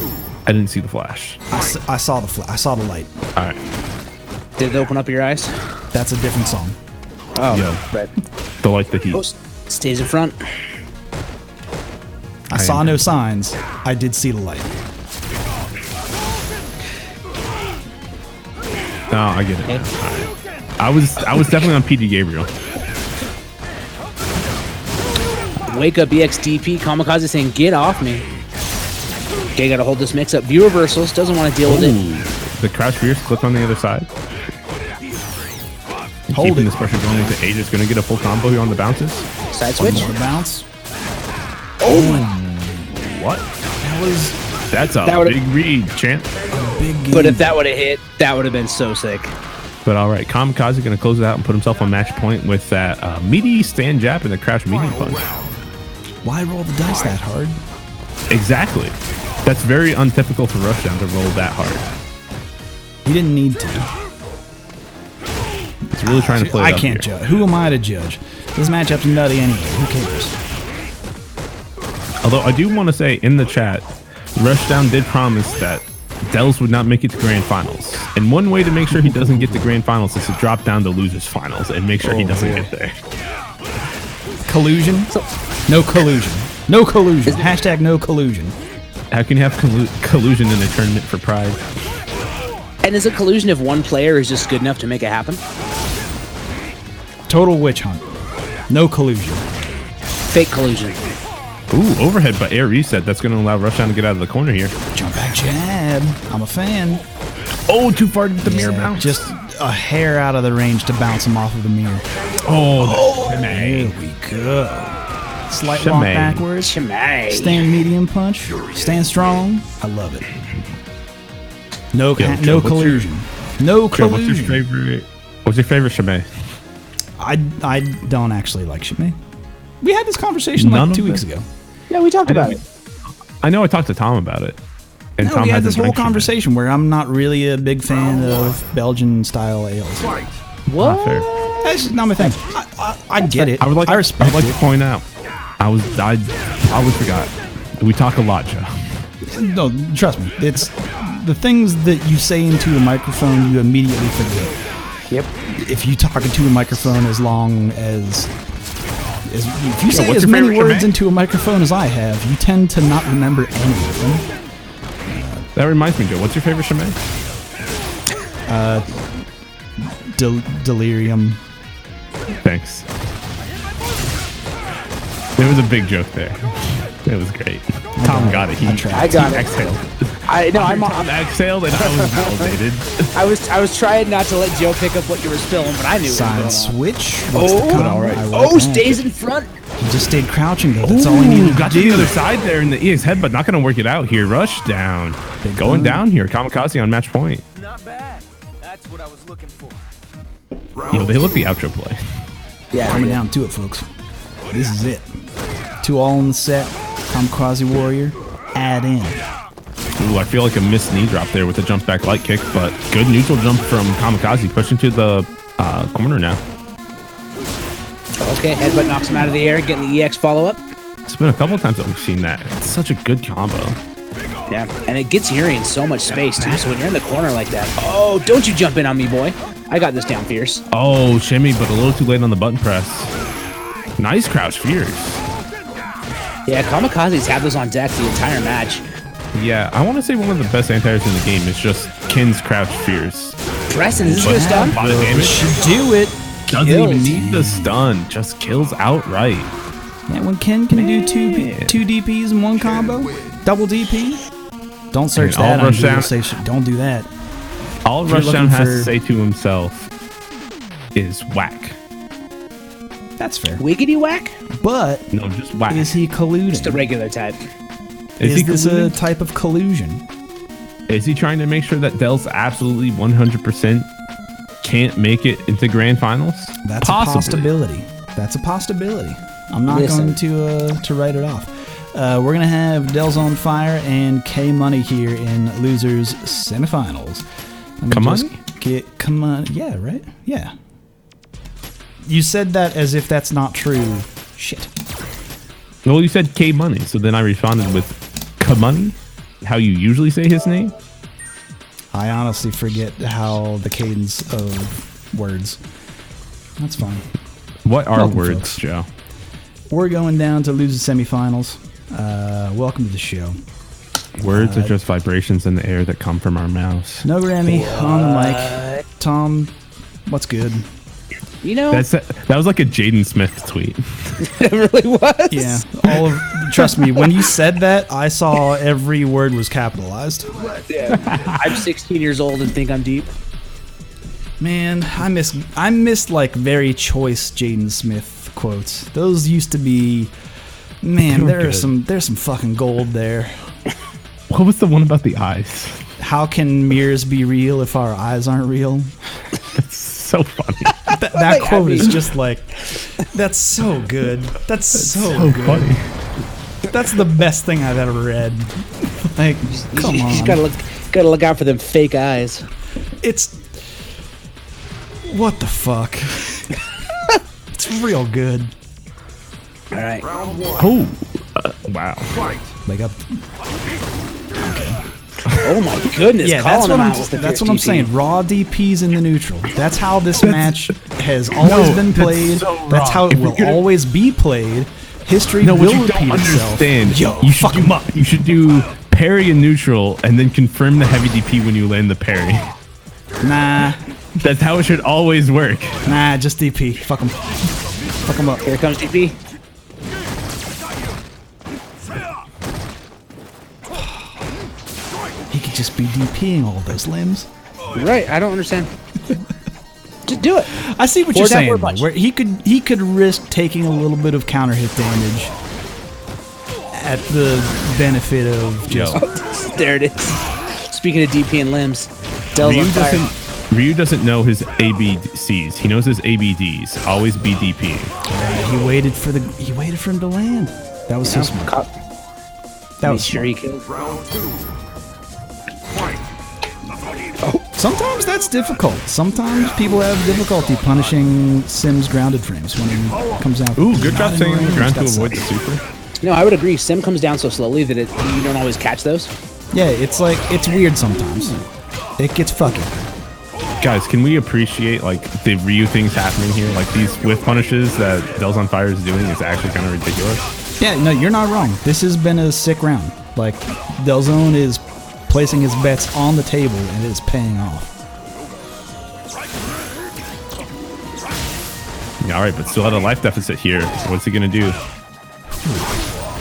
I didn't see the flash. I saw the I saw the light. All right. Did it open up your eyes? That's a different song. Oh, Yo. right. The light, the heat. Oh, stays in front. I saw no signs. I did see the light. No, I get it. All right. I was definitely on PD Gabriel. Wake up EXDP. Kamikaze saying, get off me. Okay, gotta hold this mix up. View reversals. Doesn't want to deal with it. Ooh, the crouch fierce clip on the other side. Hold keeping it. this pressure going into 8 is going to get a full combo here on the bounces. Side One switch. more bounce. What? That was That's a That would've- big read, champ. a big game. But if that would have hit, that would have been so sick. But all right, Kamikaze going to close it out and put himself on match point with that meaty stand jab and the crouch medium punch. Why roll the dice that hard? Exactly. That's very untypical for Rushdown to roll that hard. He didn't need to. He's really trying to play it I up can't here. judge. Who am I to judge? This matchup's nutty anyway. Who cares? Although I do want to say in the chat, Rushdown did promise that Dells would not make it to grand finals. And one way to make sure he doesn't get to grand finals is to drop down to losers finals and make sure he doesn't get there. Collusion? No collusion. No collusion. Hashtag no collusion. How can you have collusion in a tournament for pride? And is it collusion if one player is just good enough to make it happen? Total witch hunt. No collusion. Fake collusion. Ooh, overhead by air reset. That's going to allow Rushdown to get out of the corner here. Jump back jab. I'm a fan. Oh, too far to the mirror Yeah, bounce. just a hair out of the range to bounce him off of the mirror. There we go. Slight walk Shimei. backwards. Shimei. Stand medium punch. Stand strong. I love it. No, Yo, no Joe, what's collusion. No Joe, what's your collusion. favorite? What's your favorite Shimei? I don't actually like Shimei. We had this conversation None like of 2 them? weeks ago. Yeah, we talked about it. I know I talked to Tom about it. And No, Tom we had hasn't this whole drank Shimei. conversation where I'm not really a big fan of Belgian style ales. What? Fair. That's just not my thing. I get it. I would like. I respect to it. point out. I probably forgot. We talk a lot, Joe. No, trust me. It's the things that you say into a microphone you immediately forget. Yep. If you talk into a microphone as long as if you say what's as your many favorite words Shimei? into a microphone as I have, you tend to not remember any of them. That reminds me, Joe. What's your favorite Shimei? Delirium. Thanks. There was a big joke there. It was great. Tom got it. He I got it. exhaled. I know. Tom exhaled, and I was validated. I was trying not to let Joe pick up what you were spilling, but I knew. Side what was switch. going on. What's the Oh, combo? all right. I like Oh, that. stays in front. He just stayed crouching though. That's all he needed to got do. to the other side there in the EX head, but not going to work it out here. Rush down. Big Going time. down here. Kamikaze on match point. Not bad. That's what I was looking for. You know, they look the outro play. Yeah. Coming down to it, folks. This is it. 2 all in the set. Kamikaze Warrior. Add in. Ooh, I feel like a missed knee drop there with the jump back light kick, but good neutral jump from Kamikaze, pushing to the corner now. Okay, headbutt knocks him out of the air, getting the EX follow up. It's been a couple times that we've seen that. It's such a good combo. Yeah, and it gets Yuri in so much space too. So when you're in the corner like that, oh, don't you jump in on me, boy! I got this down fierce. Oh, shimmy, but a little too late on the button press. Nice crouch fierce. Yeah, Kamikazes have those on deck the entire match. Yeah, I want to say one of the best anti-airs in the game is just Kin's crouch fierce. Preston, is this But good stun? a lot of damage. Should do it. Doesn't even Kills. need the stun. Just kills outright. Yeah, when Ken can do two DPs in one combo, double DP. Don't search And all that on Rush Google. Down- Say don't do that. All If you're Rushdown looking has for- to say to himself is whack. That's fair. Wiggity whack? But No, just whack. is he colluding? Just a regular type. Is Is he this a colluding? type of collusion? Is he trying to make sure that Dell's absolutely 100% can't make it into grand finals? That's Possibly. a possibility. That's a possibility. I'm not Listen. going to write it off. We're gonna have Del's on Fire and K Money here in losers semifinals. Let me Come just on? come on, yeah, right, yeah. You said that as if that's not true. Shit. Well, you said K Money, so then I responded with K-Money, how you usually say his name. I honestly forget how the cadence of words. That's fine. What are Welcome, words, folks. Joe? We're going down to losers semifinals. Welcome to the show. Words are just vibrations in the air that come from our mouths. No Grammy on the mic. Tom, what's good? You know, That was like a Jaden Smith tweet. it really was. Yeah, all of trust me. When you said that, I saw every word was capitalized. Yeah. I'm 16 years old and think I'm deep. Man, I miss like very choice Jaden Smith quotes. Those used to be, man. There's some fucking gold there. What was the one about the eyes? How can mirrors be real if our eyes aren't real? It's so funny. That quote is just like, that's so good. That's so good. Funny. That's the best thing I've ever read. Like, come on. You just gotta look out for them fake eyes. It's what the fuck. It's real good. All right. Oh, wow. Wake up. Oh my goodness. Yeah, that's what I'm saying. Raw DPs in the neutral. That's how this match has always been played. That's how it will always be played. History will repeat itself. Yo, you fuck him up. You should do parry in neutral and then confirm the heavy DP when you land the parry. Nah. That's how it should always work. Nah, just DP. Fuck him. Fuck him up. Here comes DP. He could just be DPing all those limbs. Right, I don't understand. Just do it. I see what Forward you're down, saying. forward Though, punch. where he could risk taking a little bit of counter hit damage at the benefit of just. There it is. Speaking of DP and limbs, Dell's on fire. Ryu doesn't know his ABCs. He knows his ABDs. Always be DP. He waited for him to land. That was so smart. That was sure smart. he killed. Sometimes that's difficult. Sometimes people have difficulty punishing Sim's grounded frames when he comes out. Ooh, good job staying on the ground to That avoid the sucks. super. No, I would agree. Sim comes down so slowly that you don't always catch those. Yeah, it's weird sometimes. It gets fucky. Guys, can we appreciate like the Ryu things happening here? Like these whiff punishes that Del's on Fire is doing is actually kind of ridiculous. Yeah, no, you're not wrong. This has been a sick round. Like, Delzone is placing his bets on the table and it is paying off. All right, but still at a life deficit here. What's he gonna do?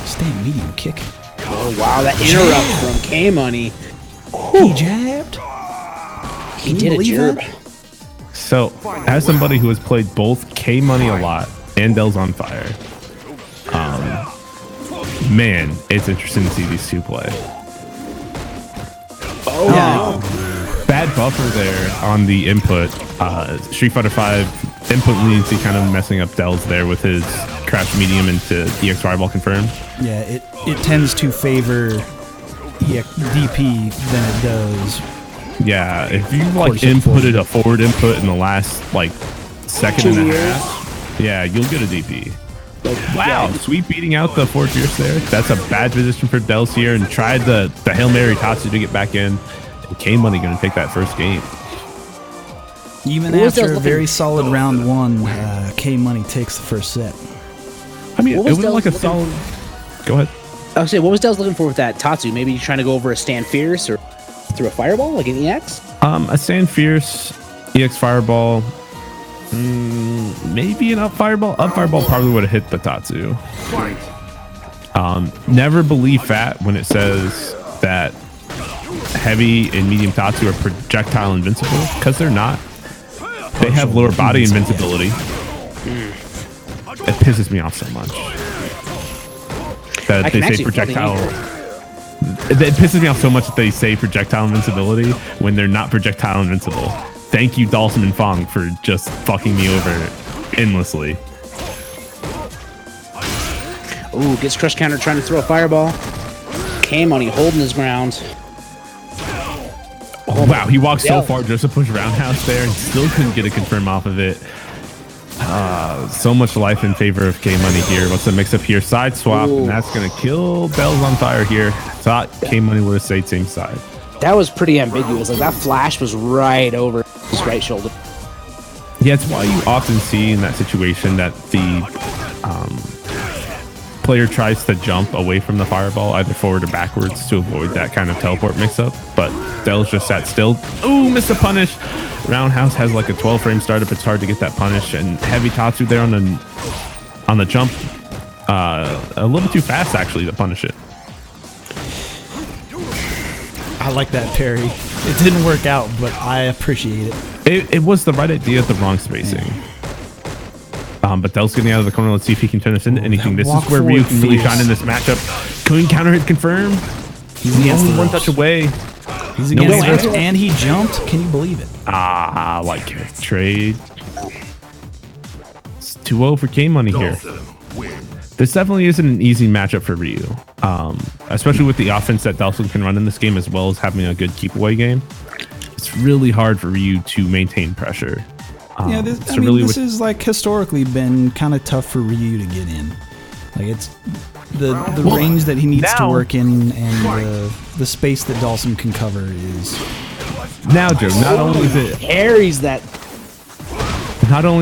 Stand medium kick. Oh wow, that interrupt from K Money. He jabbed. He did a jerk. So, as somebody who has played both K Money a lot and Del's on Fire, man, it's interesting to see these two play. Oh, Yeah. Bad buffer there on the input. Street Fighter V input leniency kind of messing up Del's there with his crouch medium into EX Fireball confirmed. Yeah, it tends to favor DP than it does. Yeah, if you like Course, of course. inputted a forward input in the last like second and a half, yeah, you'll get a DP. Wow, sweet beating out the forward fierce there. That's a bad position for Del's here, and tried the Hail Mary Tatsu to get back in. And K Money gonna take that first game. Even What was after Del's a very looking- solid round one, K Money takes the first set. I mean, What it was was Del's like a looking- solid. Go ahead. I was saying, what was Del's looking for with that Tatsu? Maybe he's trying to go over a stand fierce or through a fireball, like an EX? A Sand Fierce, EX Fireball, maybe an Up Fireball. Up Fireball probably would have hit the Tatsu. Never believe fat when it says that heavy and medium Tatsu are projectile invincible, because they're not. They have lower body invincibility. It pisses me off so much that I they can say actually projectile. fucking It pisses me off so much that they say projectile invincibility when they're not projectile invincible. Thank you, Dalsum and Fong, for just fucking me over endlessly. Ooh, gets crush counter trying to throw a fireball. K Money holding his ground. Oh, wow, he walked so Yeah. far just to push roundhouse there and still couldn't get a confirm off of it. So much life in favor of K Money here. What's the mix up here? Side swap, Ooh. and that's gonna kill Del's on Fire here. Thought K Money would have stayed same side. That was pretty ambiguous. Like, that flash was right over his right shoulder. Yeah, it's why you often see in that situation that the player tries to jump away from the fireball, either forward or backwards, to avoid that kind of teleport mix-up. But Del's just sat still. Ooh, missed a punish. Roundhouse has like a 12 frame startup. It's hard to get that punish. And heavy Tatsu there on the jump. A little too fast, actually, to punish it. I like that parry. It didn't work out, but I appreciate it. It was the right idea at the wrong spacing. But Dell's getting out of the corner. Let's see if he can turn this into anything. This is where Ryu can really shine in this matchup. Can counter hit confirm? He's against only the one ropes. touch away. He's against No the ropes, way. and he jumped. Can you believe it? Like trade. It's 2-0 for K Money here. This definitely isn't an easy matchup for Ryu, especially with the offense that Delson can run in this game, as well as having a good keep away game. It's really hard for Ryu to maintain pressure. Yeah, this is like historically been kind of tough for Ryu to get in. Like it's the range that he needs to work in, and the space that Dawson can cover is. Now, Joe, not only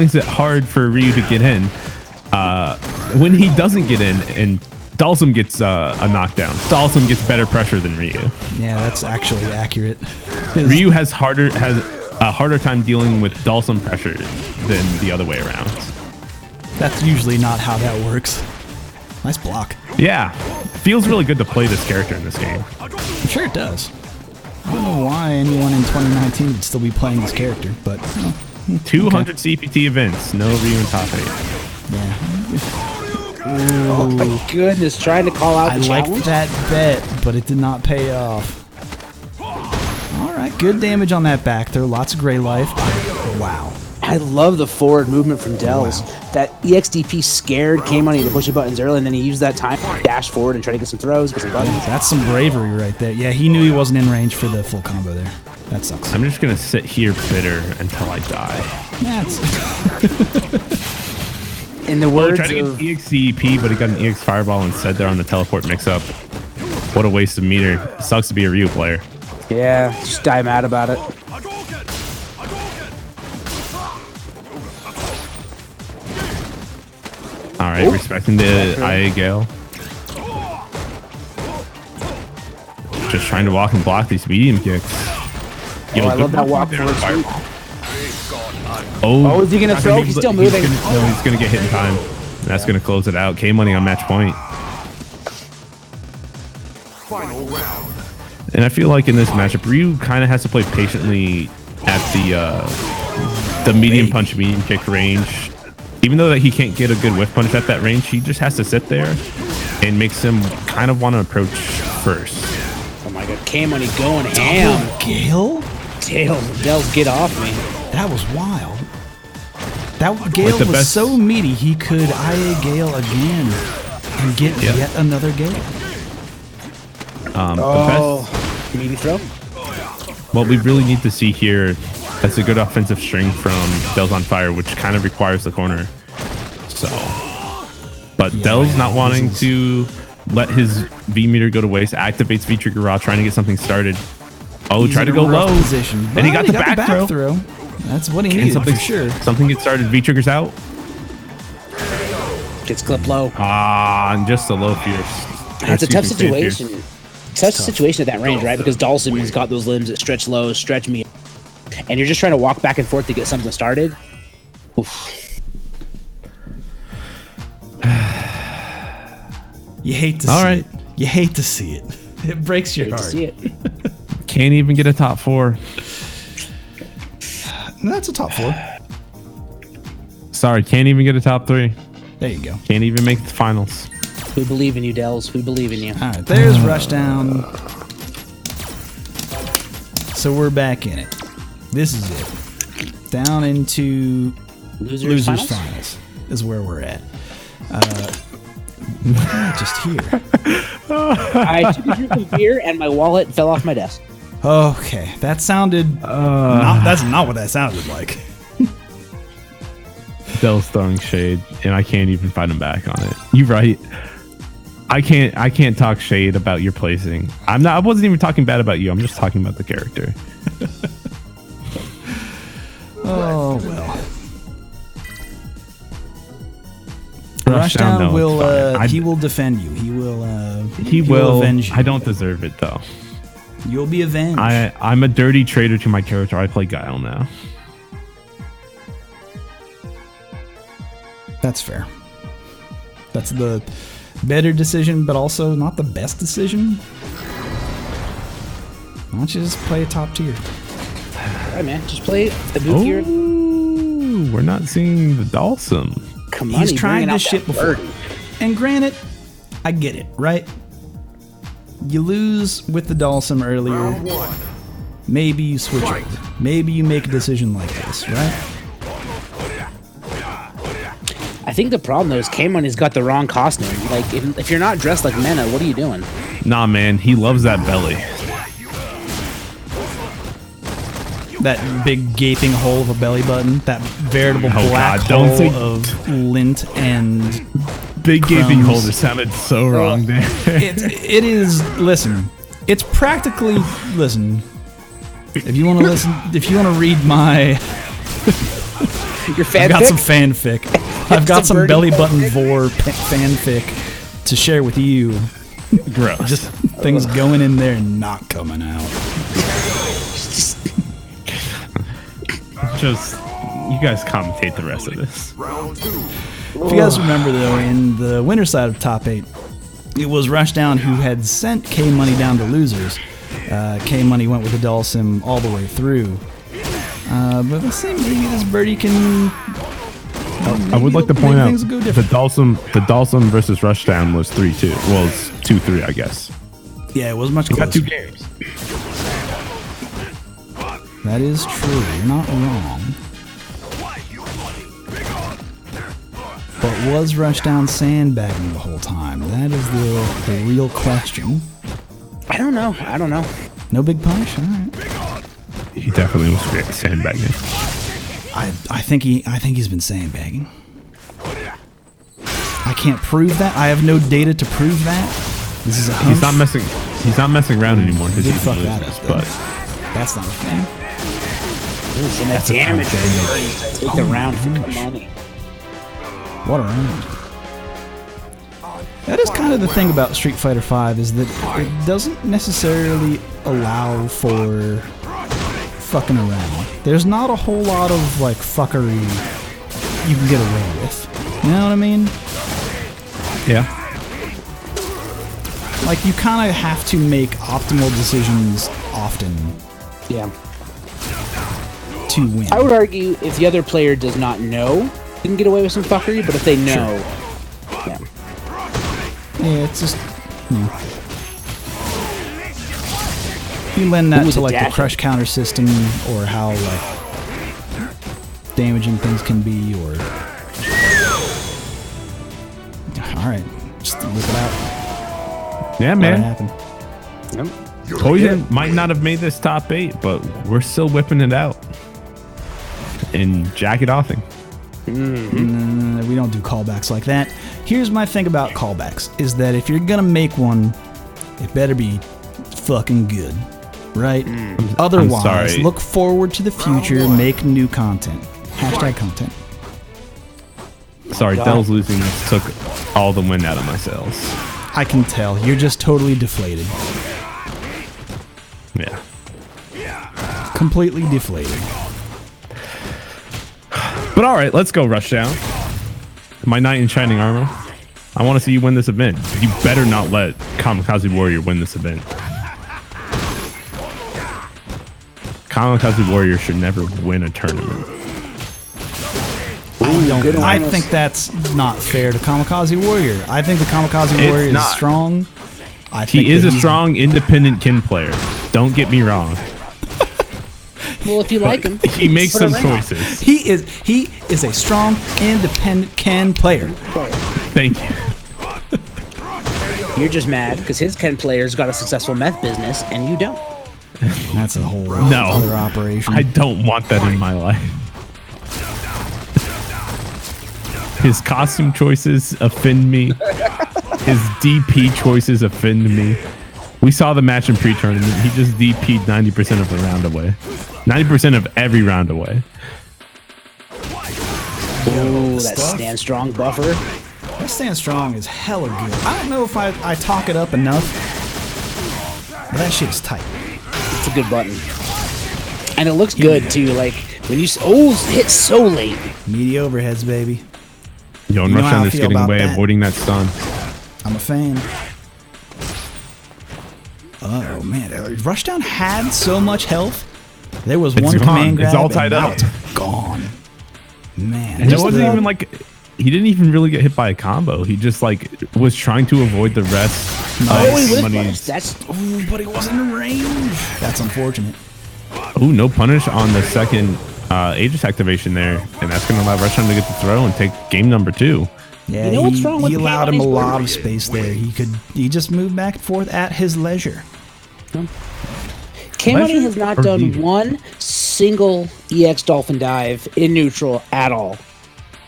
is it hard for Ryu to get in, when he doesn't get in and Dalsum gets a knockdown, Dalsum gets better pressure than Ryu. Yeah, that's actually accurate. Ryu has a harder time dealing with Dalsum pressure than the other way around. That's usually not how that works. Nice block. Yeah, feels really good to play this character in this game. I'm sure it does. I don't know why anyone in 2019 would still be playing this character, but 200 CPT events, no Ryu in top 8. Yeah. Oh my goodness, trying to call out I the liked challenge. that bet, but it did not pay off. Alright, good damage on that back throw. Lots of gray life. Wow. I love the forward movement from Dells. That EXDP scared K-Money to push the buttons early, and then he used that time to dash forward and try to get some throws, get some buttons. That's some bravery right there. Yeah, he knew he wasn't in range for the full combo there. That sucks. I'm just gonna sit here bitter until I die. That's In the words Tried to get of... EXCP, but he got an EX Fireball instead there on the teleport mix-up. What a waste of meter. Sucks to be a Ryu player. Yeah, just die mad about it. Alright, respecting the IA Gale. Just trying to walk and block these medium kicks. Yo, I good love that walk there. forward sweep. Oh, is he gonna throw? He's still moving. He's gonna get hit in time. That's gonna close it out. K Money on match point. And I feel like in this matchup, Ryu kind of has to play patiently at the medium punch, medium kick range. Even though that he can't get a good whiff punch at that range, he just has to sit there and makes him kind of want to approach first. Oh my god, K-Money going ham. Gale? Dells, get off me. That was wild. That Gale the was best- so meaty, he could IA Gale again and get yet another Gale. The best, Meaty throw. what we really need to see here is a good offensive string from Dell's on Fire, which kind of requires the corner. So, but Dell's not wanting to let his V meter go to waste. Activates V trigger raw, trying to get something started. Oh, He's try in to a go rough low. position, And he but got the back throw. That's what he And needed something for sure. Something gets started. V triggers out. Gets clipped low. And just a low fierce. It's a tough Excuse me, fierce. situation. Tough situation at that range, right? Because Dawson has got those limbs that stretch low, stretch me, and you're just trying to walk back and forth to get something started. Oof. You hate to see it. You hate to see it. It breaks your Hate to heart. see it. Can't even get a top 4. No, that's a top 4. Sorry, can't even get a top 3. There you go. Can't even make the finals. We believe in you, Dells. We believe in you. All right, there's Rushdown. So we're back in it. This is it. Down into Losers finals is where we're at. Just here. I took a drink of beer and my wallet fell off my desk. Okay, that sounded. That's not what that sounded like. Dell's throwing shade, and I can't even fight him back on it. You're right. I can't talk shade about your placing. I wasn't even talking bad about you. I'm just talking about the character. Oh well. Rushdown, Rushdown will fine. he will defend you. He He will will. avenge you. I don't deserve it though. You'll be avenged. I'm a dirty traitor to my character. I play Guile now. That's fair. That's the better decision, but also not the best decision. Why don't you just play a top tier? try, man. Just play Ibuki or Oh, we're not seeing the Dalsum. Kamani. He's tried bringing out this shit that before. burden. And granted, I get it, right? You lose with the Dalsum earlier. Maybe you switch over. Maybe you make a decision like this, right? I think the problem though is K-Money's got the wrong costume. Like, if you're not dressed like Mena, what are you doing? Nah, man, he loves that belly. That big gaping hole of a belly button. That veritable Oh, black God, don't hole say- of lint and Big gaping crumbs. holder sounded so wrong there. It is. Listen, it's practically. Listen, if you want to listen, if you want to read my, Your I've got fanfic? some fanfic. I've got Some some belly birdie button fanfic? vor fanfic to share with you. Gross. Just things going in there and not coming out. Just, you guys commentate the rest of this. If you guys remember though, in the winner side of top 8, it was Rushdown who had sent K Money down to losers. K Money went with the Dalsim all the way through. But let's see, maybe this birdie can. I would like to point out things will go the different. Dalsum versus Rushdown was 3-2. Well, it's 2-3, I guess. Yeah, it was much We got closer. 2 games. That is true. You're not wrong. But was Rushdown sandbagging the whole time? That is the real question. I don't know. No big punish. All right. He definitely was sandbagging. I think he's been sandbagging. I can't prove that. I have no data to prove that. This is a hunch. He's not messing around anymore. His Did team fuck that loses, up, but That's not a thing. And the damage. Take the round for Kamani. What a round. That is kind of the thing about Street Fighter V is that it doesn't necessarily allow for fucking around. There's not a whole lot of like fuckery you can get away with. You know what I mean? yeah. Like you kind of have to make optimal decisions often Yeah. to win. I would argue if the other player does not know, you can get away with some fuckery, but if they know, yeah. Yeah, it's just. You lend that Ooh, to the like the dash. crush counter system or how like damaging things can be or. Alright, just whip it out. Yeah, Let it man. happen. Poison might not have made this top 8, but we're still whipping it out. And jacket offing. We don't do callbacks like that. Here's my thing about callbacks is that if you're gonna make one, it better be fucking good. Right? Otherwise, sorry. look forward to the future, make new content. Hashtag content. Sorry, Dell's losing this took all the wind out of my sails. I can tell. You're just totally deflated. Yeah. Completely deflated. But all right, let's go Rushdown. My knight in shining armor. I want to see you win this event. You better not let Kamikaze Warrior win this event. Kamikaze Warrior should never win a tournament. I think that's not fair to Kamikaze Warrior. I think the Kamikaze Warrior is not. strong. I think He is that a he's- strong, independent kin player. Don't get me wrong. Well, if you like him, He makes put some a ring on. choices. He is a strong, independent can player. Thank you. You're just mad because his Ken player's got a successful meth business and you don't. That's a whole No. other operation. I don't want that in my life. His costume choices offend me. His DP choices offend me. We saw the match in pre-tournament. He just DP'd 90% of the round away. 90% of every round away. Oh, that stuff. stand strong buffer. That stand strong is hella good. I don't know if I talk it up enough, but that shit is tight. It's a good button. And it looks good too. Like when you hit so late. Meaty overheads, baby. Yo, and You know how I Rushdown is feel getting about away, that. avoiding that stun. I'm a fan. Oh man, Rushdown had so much health There was It's one gone. command grab. It's all and tied now up. it's gone. Man. And it just wasn't the- even like he didn't even really get hit by a combo. He just like was trying to avoid the rest. Oh, he of would've Money's. punished. That's Ooh, but he wasn't in range. That's unfortunate. Ooh, no punish on the second Aegis activation there, and that's going to allow Rushdown to get the throw and take game number 2. Yeah, You know what's wrong with he allowed him a K-Money's lot board? of space there. He just moved back and forth at his leisure. K-Money has not or done leisure? one single EX Dolphin dive in neutral at all.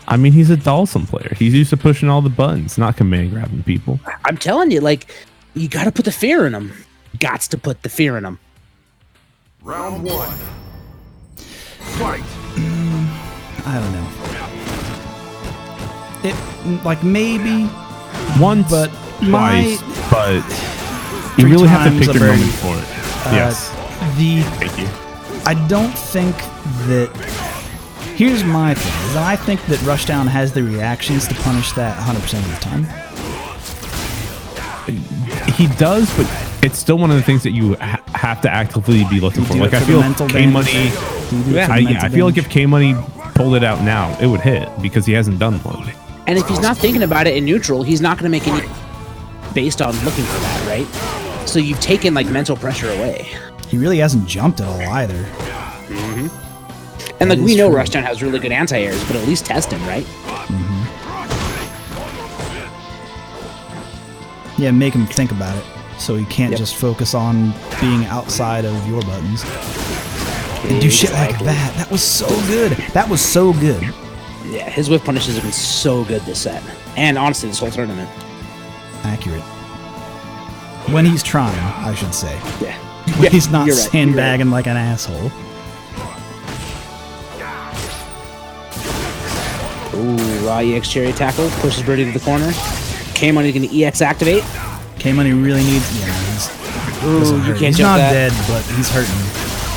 I mean, he's a Dhalsim player. He's used to pushing all the buttons, not command grabbing people. I'm telling you, like, you got to put the fear in him. Gots to put the fear in him. Round 1. Fight. I don't know. It like maybe Once, But twice, but you Three really have to times pick a your birdie. moment for it. Yes, the thank you. I don't think that. Here's my thing: is that I think that Rushdown has the reactions to punish that 100% of the time. He does, but it's still one of the things that you have to actively be looking for. Do Like it I for the feel mental K Money. damage. Do you do it for the I mental feel like damage? if K Money pulled it out now, it would hit because he hasn't done one. And if he's not thinking about it in neutral, he's not going to make any based on looking for that, right? So you've taken like mental pressure away. He really hasn't jumped at all either. And like That we is know true. Rushdown has really good anti-airs, but at least test him, right? Yeah, make him think about it, so he can't Yep. just focus on being outside of your buttons. And do shit like that. That was so good. That was so good. Yeah, his whiff punishes have been so good this set. And honestly, this whole tournament. Accurate. When he's trying, I should say. Yeah. When he's not you're right, you're sandbagging like an asshole. Ooh, raw EX cherry tackle, pushes Birdie to the corner. K-Money gonna EX activate. K-Money really needs... Yeah, he's, Ooh, doesn't you hurt. can't He's jump not that. dead, but he's hurting.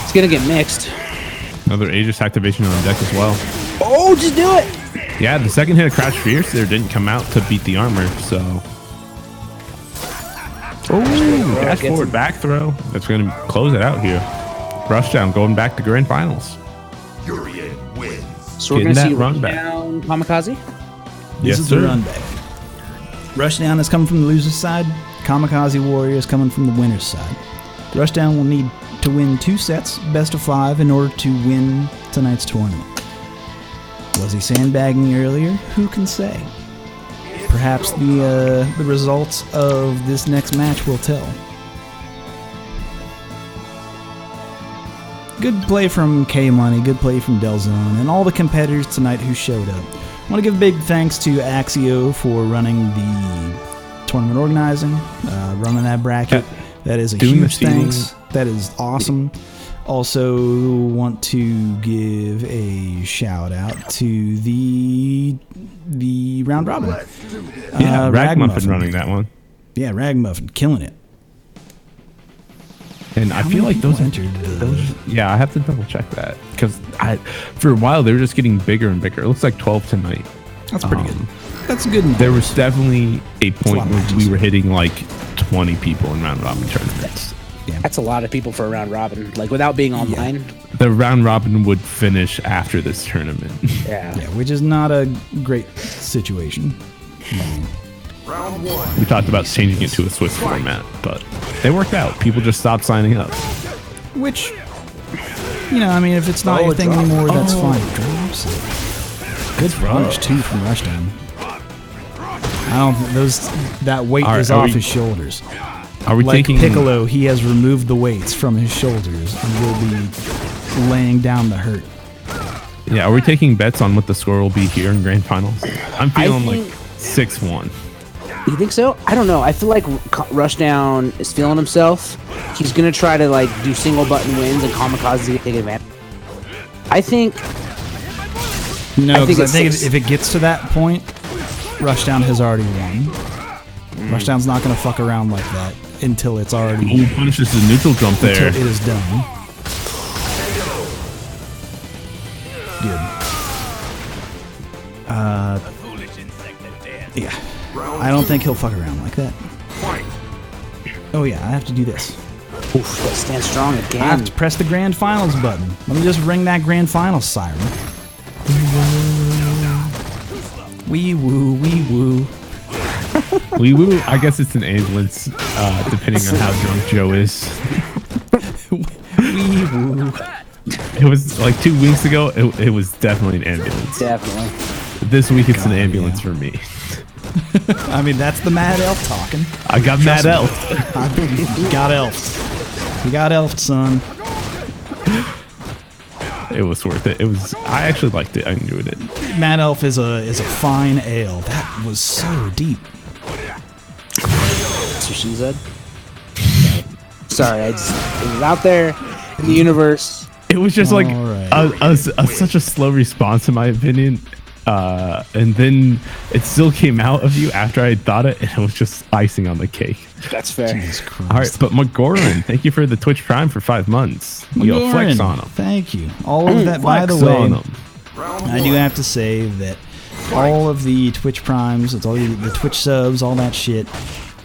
It's gonna get mixed. Another Aegis activation on deck as well. Oh, just do it! Yeah, the second hit of Crash Fierce there didn't come out to beat the armor, so. Oh, dash gets forward, him. back throw. That's going to close it out here. Rushdown going back to grand finals. So we're Getting gonna see that run run back. down Kamikaze. This Yes, is sir. the run back. Rushdown is coming from the loser's side. Kamikaze Warrior is coming from the winner's side. Rushdown will need to win 2 sets, best of 5, in order to win tonight's tournament. Was he sandbagging earlier? Who can say? Perhaps the results of this next match will tell. Good play from K-Money, good play from Delzone, and all the competitors tonight who showed up. I want to give a big thanks to Axio for running the tournament organizing, running that bracket. That is a Doing the huge seeding. thanks. That is awesome. Also want to give a shout out to the round robin. Yeah, Ragmuffin Ragmuffin. running that one. Yeah, Ragmuffin killing it. And I How feel many like those people entered the- yeah, I have to double check that because for a while they were just getting bigger and bigger. It looks like 12 tonight. That's pretty good. That's good enough. There was definitely a point lot of where matches. we were hitting like 20 people in round robin tournaments. That's a lot of people for a round robin. Like without being online. The round robin would finish after this tournament. Yeah. Yeah, which is not a great situation. Round 1. We talked about changing it to a Swiss format, but it worked out. People just stopped signing up. Which, you know, I mean, if it's not your thing anymore, that's fine. Drops it. Good punish too from Rushdown. I don't. That weight All right, is are off we- his shoulders. Are we Like taking Piccolo, he has removed the weights from his shoulders and will be laying down the hurt. Yeah, are we taking bets on what the score will be here in grand finals? I'm feeling like think- 6-1. You think so? I don't know. I feel like Rushdown is feeling himself. He's gonna try to like do single button wins and Kamikaze take advantage. I think No, I think because I it's think six. if it gets to that point, Rushdown has already won. Rushdown's not going to fuck around like that until it's already Ooh, punishes the neutral jump until there. it is done. Good. Yeah. I don't think he'll fuck around like that. Oh yeah, I have to do this. Oof, let's stand strong I have again. to press the grand finals button. Let me just ring that grand finals siren. Wee woo, wee woo. Wee woo. I guess it's an ambulance, depending on how drunk Joe is. Wee woo. It was like 2 weeks ago. It was definitely an ambulance. Definitely. This week it's an ambulance for me. I mean, that's the Mad Elf talking. I got Mad Elf. You got elfed. You got elfed, son. It was worth it. It was. I actually liked it. I enjoyed it. Mad Elf is a fine ale. That was so deep. That's what she said. Sorry, it was out there in the universe. It was just like Alright. such a slow response, in my opinion. And then it still came out of you after I had thought it, and it was just icing on the cake. That's fair. Jesus Christ. All right, but McGoran, thank you for the Twitch Prime for 5 months. Yo, flex on them. Thank you. All of that, by the Flex on way, 'em. I do have to say that all of the Twitch Primes, it's all the Twitch subs, all that shit,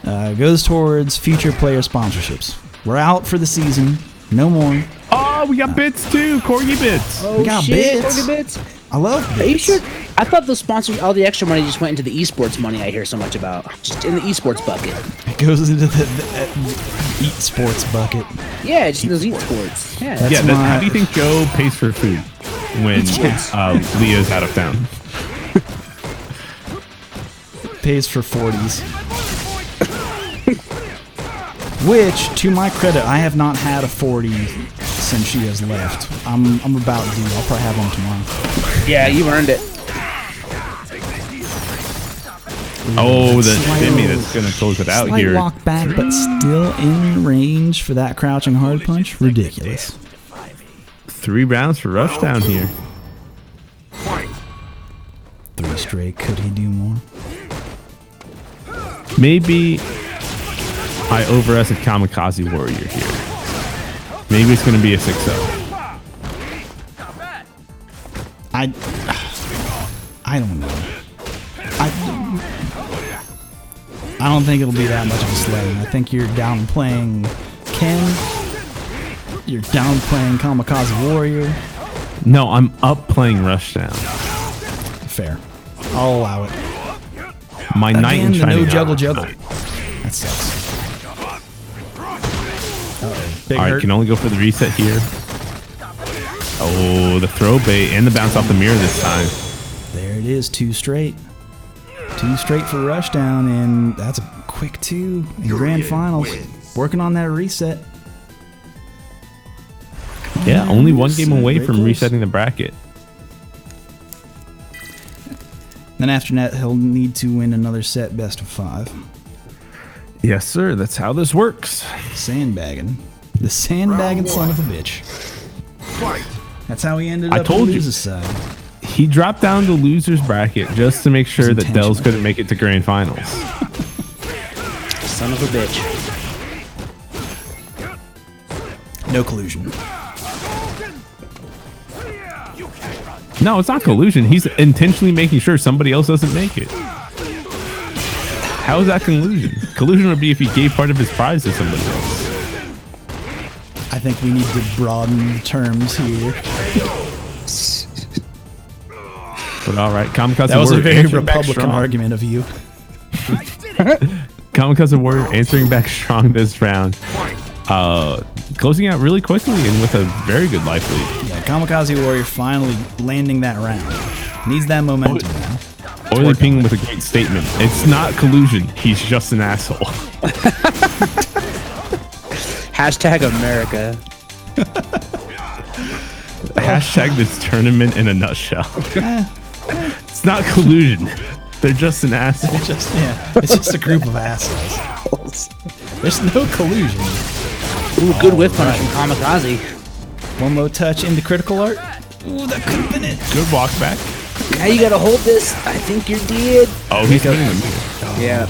goes towards future player sponsorships. We're out for the season. No more. Oh, we got bits too. Corgi bits. Oh, We got shit, bits. Corgi bits. I love Are you bits. sure? I thought the sponsors, all the extra money just went into the esports money I hear so much about. Just in the esports bucket. It goes into the Eat Sports bucket. Yeah, just in those esports. Yeah. Yeah, my- how do you think Joe pays for food when Leah's out of town? Pays for 40s. Which, to my credit, I have not had a 40 since she has left. I'm about due. I'll probably have one tomorrow. Yeah, you earned it. Oh, the Slight shimmy little- that's going to close it out Slight here. walk back, but still in range for that crouching hard punch. Ridiculous. 3 rounds for Rushdown here. 3 straight. Could he do more? Maybe I overestimate Kamikaze Warrior here. Maybe it's going to be a 6-0. I don't know. I don't think it'll be that much of a slaying. I think you're downplaying Ken. You're downplaying Kamikaze Warrior. No, I'm up playing Rushdown. Fair. I'll allow it. My Knight Again, and the Shining no juggle Armor. juggle. That sucks. Big All right, hurt. can only go for the reset here. Oh, the throw bait and the bounce off the mirror this time. There it is. 2 straight. 2 straight for Rushdown, and that's a quick 2 in grand finals. Working on that reset. Yeah, only 1 game Reset, away very from close. resetting the bracket. Then after that, he'll need to win another set best of 5. Yes, sir. That's how this works. Sandbagging. The sandbagging son of a bitch. That's how he ended I up told on you. Losers' side. He dropped down to loser's bracket just to make sure It's that Dells intentional. couldn't make it to grand finals. Son of a bitch. No collusion. No, it's not collusion. He's intentionally making sure somebody else doesn't make it. How is that collusion? Collusion would be if he gave part of his prize to somebody else. I think we need to broaden the terms here. But all right, Kamikaze That was a Warrior very answering back Republican strong. argument of you. Kamikaze Warrior answering back strong this round. Closing out really quickly and with a very good life lead. Yeah, Kamikaze Warrior finally landing that round. Needs that momentum now. Oily Ping with a great statement. It's not collusion. He's just an asshole. Hashtag America. Hashtag this tournament in a nutshell. It's not collusion. They're just an asshole. It's just a group of assholes. There's no collusion. Ooh, good whiff punish from Kamikaze. One low touch into critical art. Ooh, that could have been it. Good walk back. Now you gotta hold this. I think you're dead. Oh, he's hitting him. Yeah.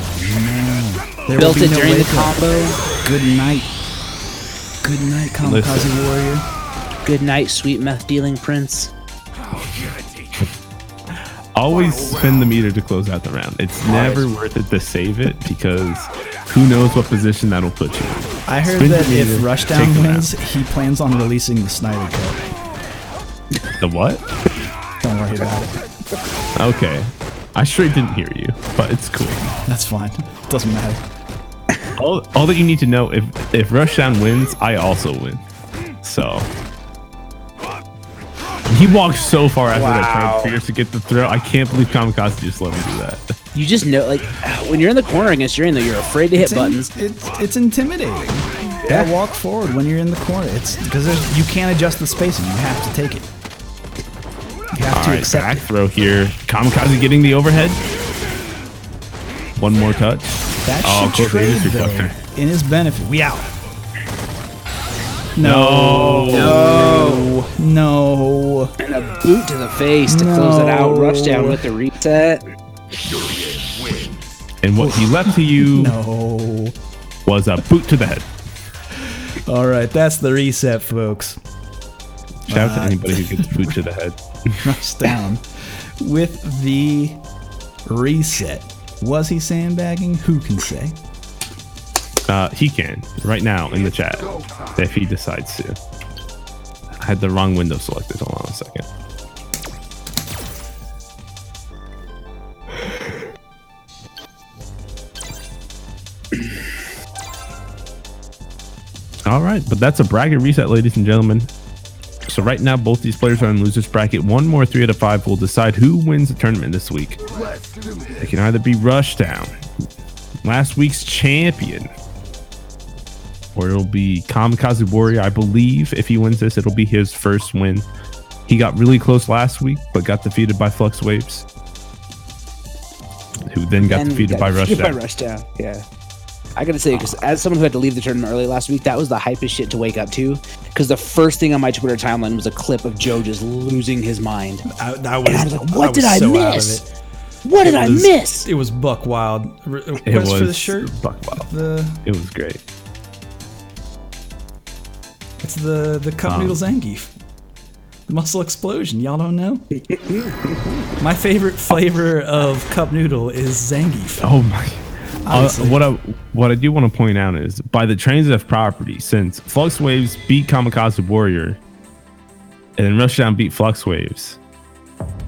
There Built will it be no during the wake up. combo. Good night. Good night, Kamikaze Listen. Warrior. Good night, sweet meth dealing prince. Always spin the meter to close out the round. It's never worth it to save it because who knows what position that'll put you in. I heard Spin that the meter, if take Rushdown the wins, he plans on releasing the Snyder Cut. The what? Don't worry about it. Okay. I straight didn't hear you, but it's cool. That's fine. Doesn't matter. All that you need to know, if Rushdown wins, I also win. So he walked so far after that turn fierce to get the throw. I can't believe Kamikaze just let him do that. You just know, like, when you're in the corner against Yurien, though, you're afraid to hit buttons. It's intimidating. That walk forward when you're in the corner. It's because you can't adjust the spacing. You have to take it. You have to accept back it. throw here. Kamikaze getting the overhead. One more touch. That Oh, should close trade, range though, reflector. in his benefit. We out. No. No. And a boot to the face to close it out. Rushdown with the reset. And what he left to you No. was a boot to the head. All right, that's the reset, folks. Shout out to anybody who gets boot to the head. Rush down with the reset. Was he sandbagging? Who can say? He can right now in the chat if he decides to. I had the wrong window selected. Hold on a second. All right, but that's a bracket reset, ladies and gentlemen. So right now, both these players are in losers bracket. One more 3 out of 5 will decide who wins the tournament this week. It can either be Rushdown, last week's champion, or it'll be Kamikaze Warrior. I believe if he wins this, it'll be his first win. He got really close last week, but got defeated by Flux Waves, who then got defeated by Rushdown. Yeah. I gotta say, because as someone who had to leave the tournament early last week, that was the hypest shit to wake up to. Because the first thing on my Twitter timeline was a clip of Joe just losing his mind. And I was like, what did I miss? What did I miss? It was buck wild. It was for the shirt. Buck Wild. It was great. It's the cup noodle Zangief. The muscle explosion. Y'all don't know? My favorite flavor of cup noodle is Zangief. Oh my. Honestly. What I do want to point out is by the transitive property, since Flux Waves beat Kamikaze Warrior and then Rushdown beat Flux Waves,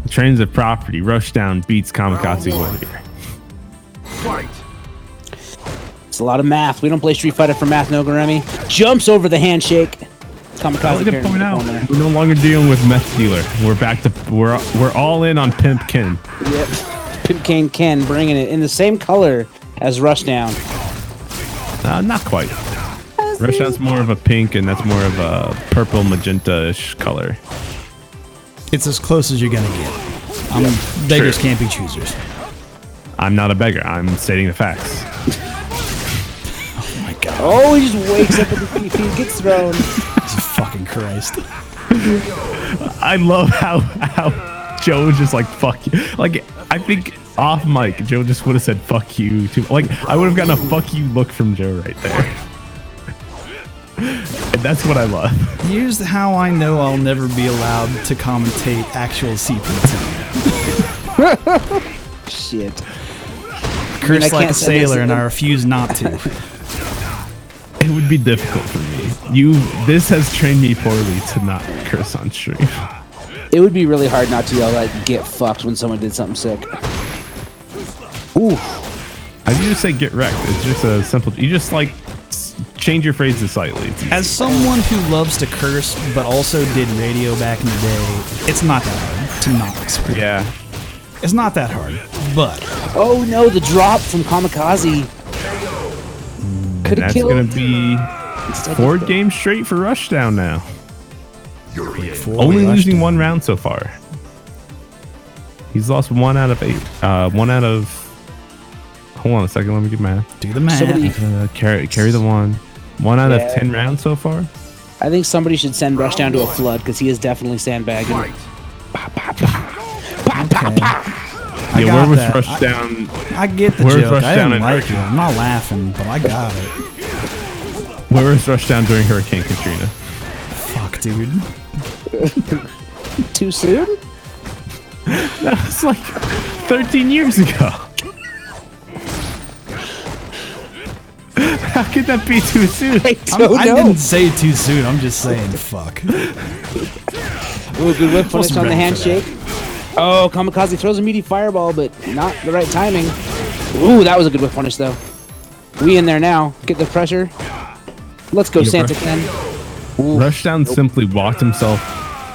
the transitive property, Rushdown beats Kamikaze Warrior. Fight. It's a lot of math. We don't play Street Fighter for math, no Garemi. Jumps over the handshake. Kamikaze I like to carrying point the out, phone there. we're no longer dealing with Meth Dealer. We're back to we're all in on Pimp Ken. Yep. Pimp Kane Ken bringing it in the same color as Rushdown. Not quite. Rushdown's more of a pink, and that's more of a purple magenta-ish color. It's as close as you're gonna get. Beggars can't be choosers. I'm not a beggar. I'm stating the facts. Oh my god. Oh, he just wakes up at the PP and gets thrown. Jesus fucking Christ. I love how Joe was just like, fuck you. Like, I think off mic, Joe just would have said, fuck you. Too. Like, I would have gotten a fuck you look from Joe right there. And that's what I love. Here's how I know I'll never be allowed to commentate actual CPT. Shit. Curse like a can't say sailor, this- and I refuse not to. It would be difficult for me. This has trained me poorly to not curse on stream. It would be really hard not to yell like "get fucked" when someone did something sick. Ooh. I just say get wrecked. It's just a simple. You just like change your phrases slightly. It's easy. As someone who loves to curse, but also did radio back in the day, it's not that hard to not express. Yeah. It's not that hard, but Oh no, the drop from Kamikaze. Could have That's killed. going to be Instead 4 he- games straight for Rushdown now. for Only losing Rushdown. 1 round so far. He's lost 1 out of 8. 1 out of. Hold on a second. Let me get math. Do the math. Somebody- Carry the 1. 1 out Yeah. of 10 rounds so far. I think somebody should send Rushdown to a flood because he is definitely sandbagging. I Yeah, got where was that. Rushdown? I get the Where's joke. I Rushdown didn't in like it. Hurricane? I'm not laughing, but I got it. Where was Rushdown during Hurricane Katrina? Fuck, dude. Too soon? That was like 13 years ago. How could that be too soon? I I don't know. didn't say it too soon. I'm just saying, fuck. Ooh, good whip punish Wasn't on the ready for that. handshake. Oh, Kamikaze throws a meaty fireball, but not the right timing. Ooh, that was a good whip punish, though. We in there now. Get the pressure. Let's go, Yeah, Santa bro. Ken. Ooh. Rushdown simply walked himself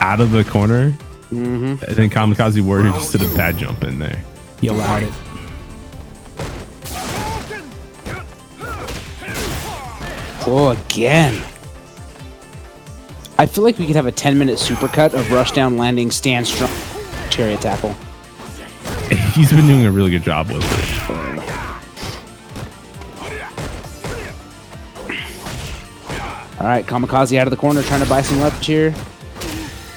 out of the corner, and then Kamikaze Warrior just did a bad jump in there. He allowed it. Oh, again. I feel like we could have a 10-minute supercut of Rushdown landing stand strong chariot tackle. He's been doing a really good job with it. All right, Kamikaze out of the corner trying to buy some leverage here.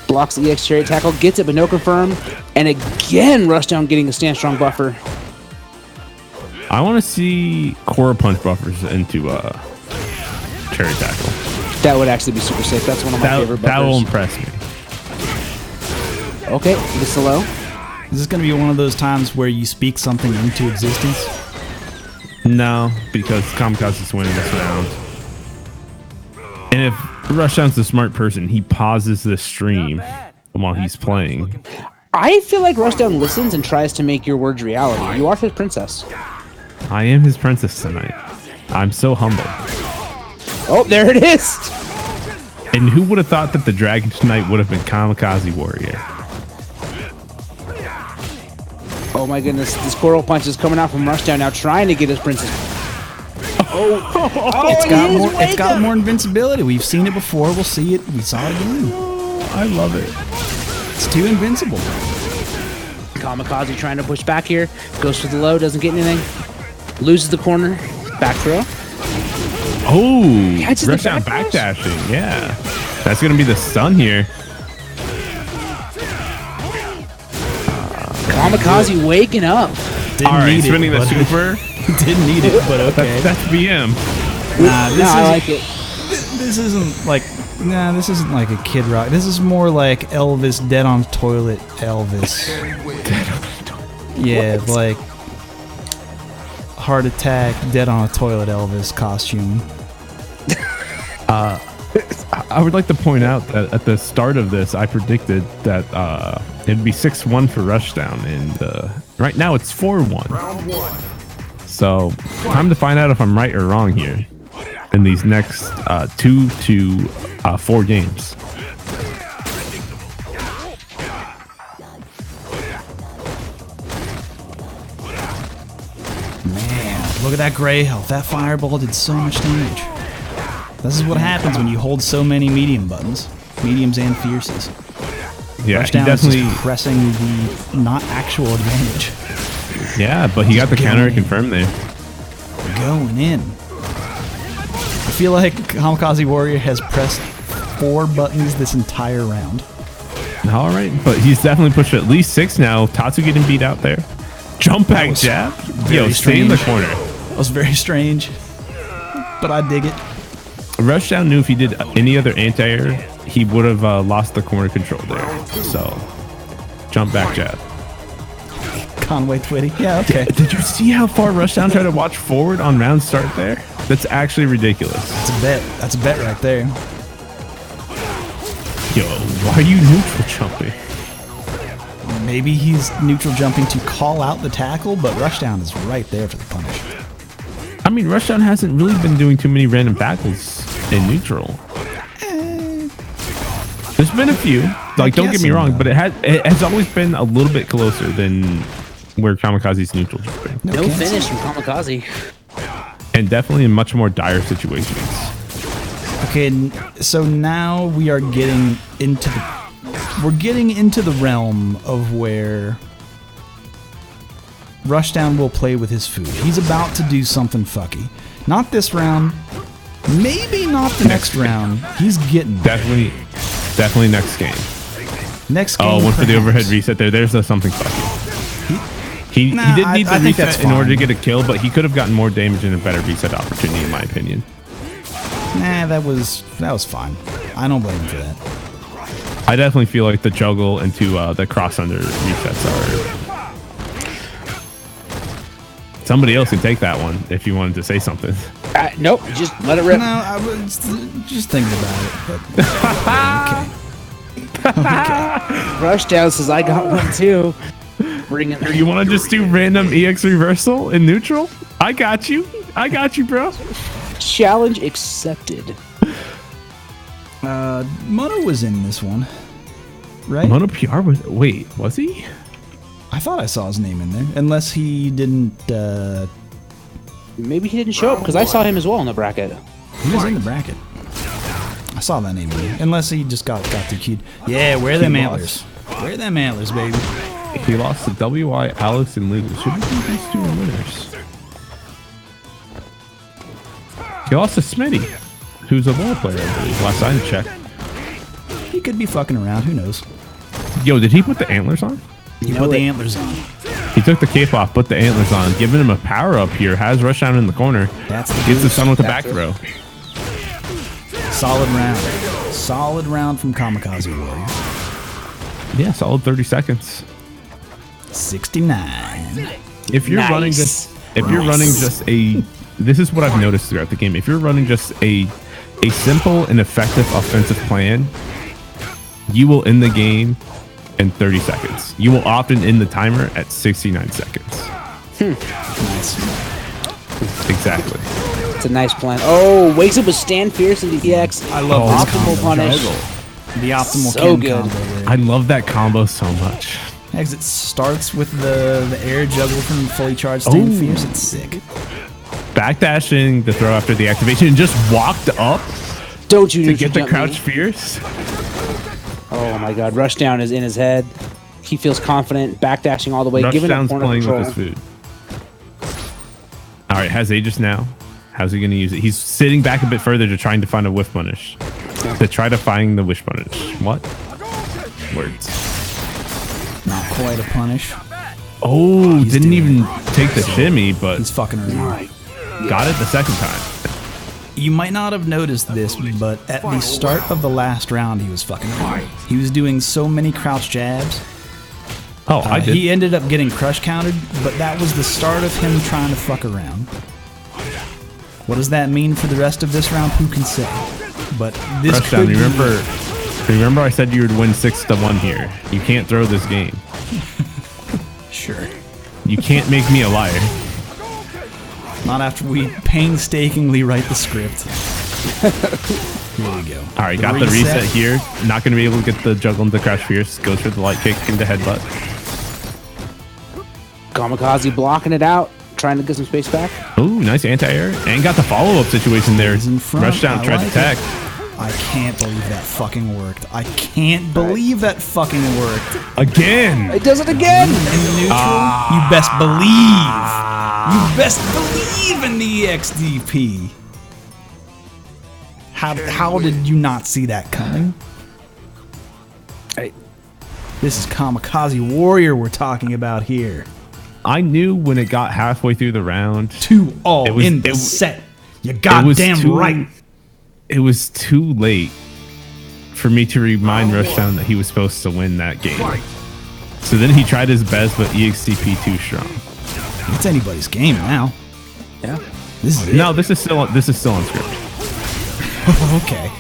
Blocks the EX chariot tackle, gets it but no confirm. And again, Rushdown getting a stand strong buffer. I want to see core punch buffers into cherry tackle. That would actually be super sick. That's one of my favorite That will buffers. impress me. Okay, this is low. Is this going to be one of those times where you speak something into existence? No, because Kamikaze's winning this round. And if Rushdown's the smart person, he pauses the stream while he's playing. I feel like Rushdown listens and tries to make your words reality. You are his princess. I am his princess tonight. I'm so humble. Oh, there it is. And who would have thought that the dragon tonight would have been Kamikaze Warrior? Oh my goodness, the squirrel punch is coming out from Rushdown now, trying to get his princess. It's got more invincibility. We've seen it before. We'll see it. We saw it again. I love it. It's too invincible. Kamikaze trying to push back here. Goes for the low, doesn't get anything. Loses the corner. Back throw. Oh, Catches the Rushdown backdash? backdashing. Yeah. That's going to be the stun here. Kamikaze waking up. Didn't All right, need spinning it, the but super. Didn't need it, but okay. That's BM. Nah, this No, I is- like it. This isn't like, this isn't like a Kid Rock. This is more like Elvis dead on toilet Elvis. Yeah, like heart attack, dead on a toilet Elvis costume. I would like to point out that at the start of this, I predicted that it'd be 6-1 for Rushdown, and right now it's 4-1. So time to find out if I'm right or wrong here in these next 2 to 4 games. Man, look at that gray health. That fireball did so much damage. This is what happens when you hold so many medium buttons. Mediums and fierces. Yeah, he Rushdown is definitely. just pressing the not actual advantage. Yeah, but he got the counter Going in. confirmed there. Going in. I feel like Kamikaze Warrior has pressed 4 buttons this entire round. All right, but he's definitely pushed at least 6 now. Tatsu getting beat out there. Jump back was jab. very Yo, stay in the strange. corner. That was very strange, but I dig it. Rushdown knew if he did any other anti-air, he would have lost the corner control there. So, jump back jab. Conway Twitty. Yeah, okay. Did you see how far Rushdown tried to watch forward on round start there? That's actually ridiculous. That's a bet. That's a bet right there. Yo, why are you neutral jumping? Maybe he's neutral jumping to call out the tackle, but Rushdown is right there for the punish. I mean, Rushdown hasn't really been doing too many random tackles in neutral. There's been a few. Like, don't get me guessing, wrong, though. but it has always been a little bit closer than where Kamikaze's neutral jumping. No cancel. finish from Kamikaze. And definitely in much more dire situations. Okay, so now we are getting into the realm of where Rushdown will play with his food. He's about to do something fucky. Not this round. Maybe not the next round. He's getting there. Definitely next game. Next game. Oh, went for the perhaps. overhead reset there. There's something fucky. He Nah, didn't need I the think that's reset in order to fine. get a kill, but he could have gotten more damage and a better reset opportunity, in my opinion. Nah, that was fine. I don't blame him for that. I definitely feel like the juggle into the cross under resets are. Somebody else can take that one if you wanted to say something. Nope, just let it rip. No, I was just thinking about it. But okay. Rushdown says I got one too. Bring it. You want to just do random EX reversal in neutral? I got you, bro. Challenge accepted. Mono was in this one, right? Mono PR was he? I thought I saw his name in there, unless he didn't. Maybe he didn't show up because I saw him as well in the bracket. He was in the bracket. I saw that name in there. Unless he just got too cute. Yeah, wear them antlers. Wear them antlers, baby. He lost to WI, Alex, and Lulu. Should we think these two are winners? He lost to Smitty, who's a ball player, I believe. Last I checked. He could be fucking around. Who knows? Yo, did he put the antlers on? He put the antlers on. He took the cape off, put the antlers on, giving him a power up here. Has Rushdown in the corner. That's the Gets the sun with the back throw. Solid round. Solid round from Kamikaze Warrior. Yeah, solid 30 seconds. 69. If you're running just, this is what I've noticed throughout the game. If you're running just a simple and effective offensive plan, you will end the game in 30 seconds. You will often end the timer at 69 seconds. Nice. Exactly. It's a nice plan. Oh, wakes up with Stand Fierce in the EX. I love this optimal combo. punish. The optimal So Ken good. combo there. I love that combo so much. As it starts with the air juggle from fully charged Stand Oh. Fierce, it's sick. Backdashing the throw after the activation and just walked up Don't you to get the jump crouch me. fierce. Oh my god, Rushdown is in his head. He feels confident, backdashing all the way, giving up Rushdown's corner playing control. with his food. All right, has Aegis now. How's he going to use it? He's sitting back a bit further to trying to find a whiff punish. To try to find the wish punish. What? Words. Not quite a punish. Oh, He's didn't doing even take the shimmy, but He's fucking around. got it the second time. You might not have noticed this, but at the start of the last round, he was fucking around. He was doing so many crouch jabs. Oh, I did. He ended up getting crush countered, but that was the start of him trying to fuck around. What does that mean for the rest of this round? Who can say? But this Rushdown, could remember I said you would win 6-1 here. You can't throw this game. Sure. You can't make me a liar. Not after we painstakingly write the script. Here we go. All right, got the reset here. Not going to be able to get the juggle into crouch fierce. Goes for the light kick into headbutt. Kamikaze blocking it out, trying to get some space back. Ooh, nice anti-air. And got the follow-up situation there. He's in front. Rushdown I tried like to tech. I can't believe that fucking worked. I can't believe that fucking worked. Again. It does it again! In the neutral, you best believe. You best believe in the EXDP. How did you not see that coming? This is Kamikaze Warrior we're talking about here. I knew when it got halfway through the round. 2-0 in the set. You goddamn right. It was too late for me to remind Rushdown that he was supposed to win that game. So then he tried his best, but EXTP too strong. It's anybody's game now. Yeah. This is it. No, this is still on script. Okay.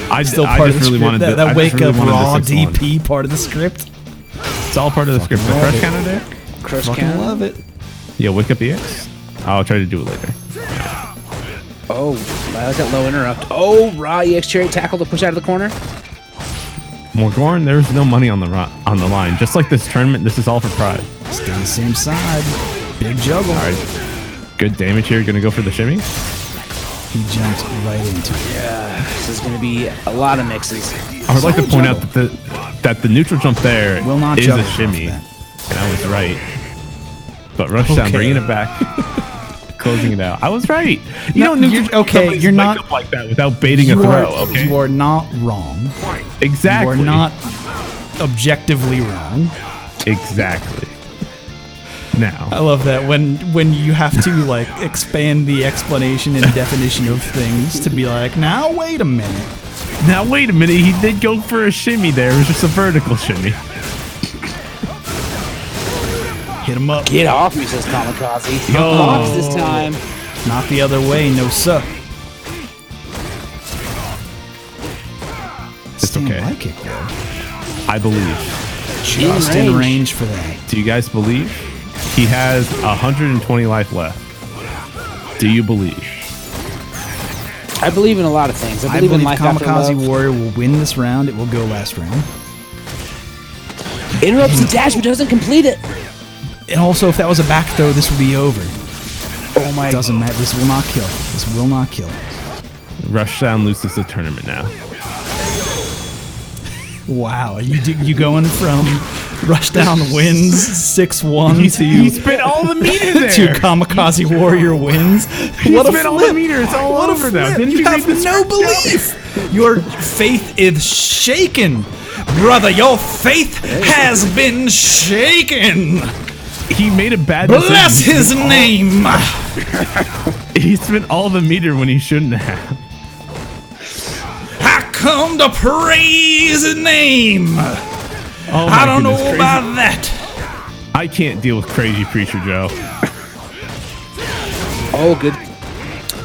I Still I part just of the really script. wanted That, to, that I wake just really up wanted raw the 6-1. DP part of the script. It's all part of the script. The love crush it. counter there. Crush Fucking counter. love it. Yeah, wake up EX. I'll try to do it later. Oh, I like that low interrupt. Oh, raw EX cherry tackle to push out of the corner. Morgorn, there's no money on the line. Just like this tournament, this is all for pride. Stay the same side. Big juggle. All right, good damage here. Gonna go for the shimmy. He jumped right into it. Yeah, this is going to be a lot of mixes. I would like to point out that the neutral jump there Will not is juggle a shimmy, off and I was right. But Rushdown Okay. bringing it back, closing it out. I was right. You No, don't neutral you're- okay, somebody's you're wake not- up like that without baiting a You throw. are, Okay, you are not wrong. exactly. You are not objectively wrong. exactly. Now, I love that when you have to like expand the explanation and definition of things to be like, now wait a minute. Now wait a minute, he did go for a shimmy there. It was just a vertical shimmy. Hit him up. Get off me, says Kamikaze. Yo. Box this time. Not the other way, no sir. It's okay. High kick there. I believe. Just in range for that. Do you guys believe? He has 120 life left. Do you believe? I believe in a lot of things. I I believe in believe life after Kamikaze love. Warrior will win this round. It will go last round. Interrupts the dash, but doesn't complete it. And also, if that was a back throw, this would be over. Oh my! Doesn't matter. This will not kill. This will not kill. Rushdown loses the tournament now. Wow, you going from Rushdown wins 6-1 He spent all the meter there. to Kamikaze Warrior wins? He What a spent all flip! the meter. It's all What a over now. flip! Didn't You you have make this no work out? belief. Your faith is shaken, brother. Your faith has been shaken. He made a bad Bless decision. his name. He spent all the meter when he shouldn't have. I come to praise his name. Oh I my don't know goodness, crazy. about that. I can't deal with crazy Preacher Joe. Oh, good.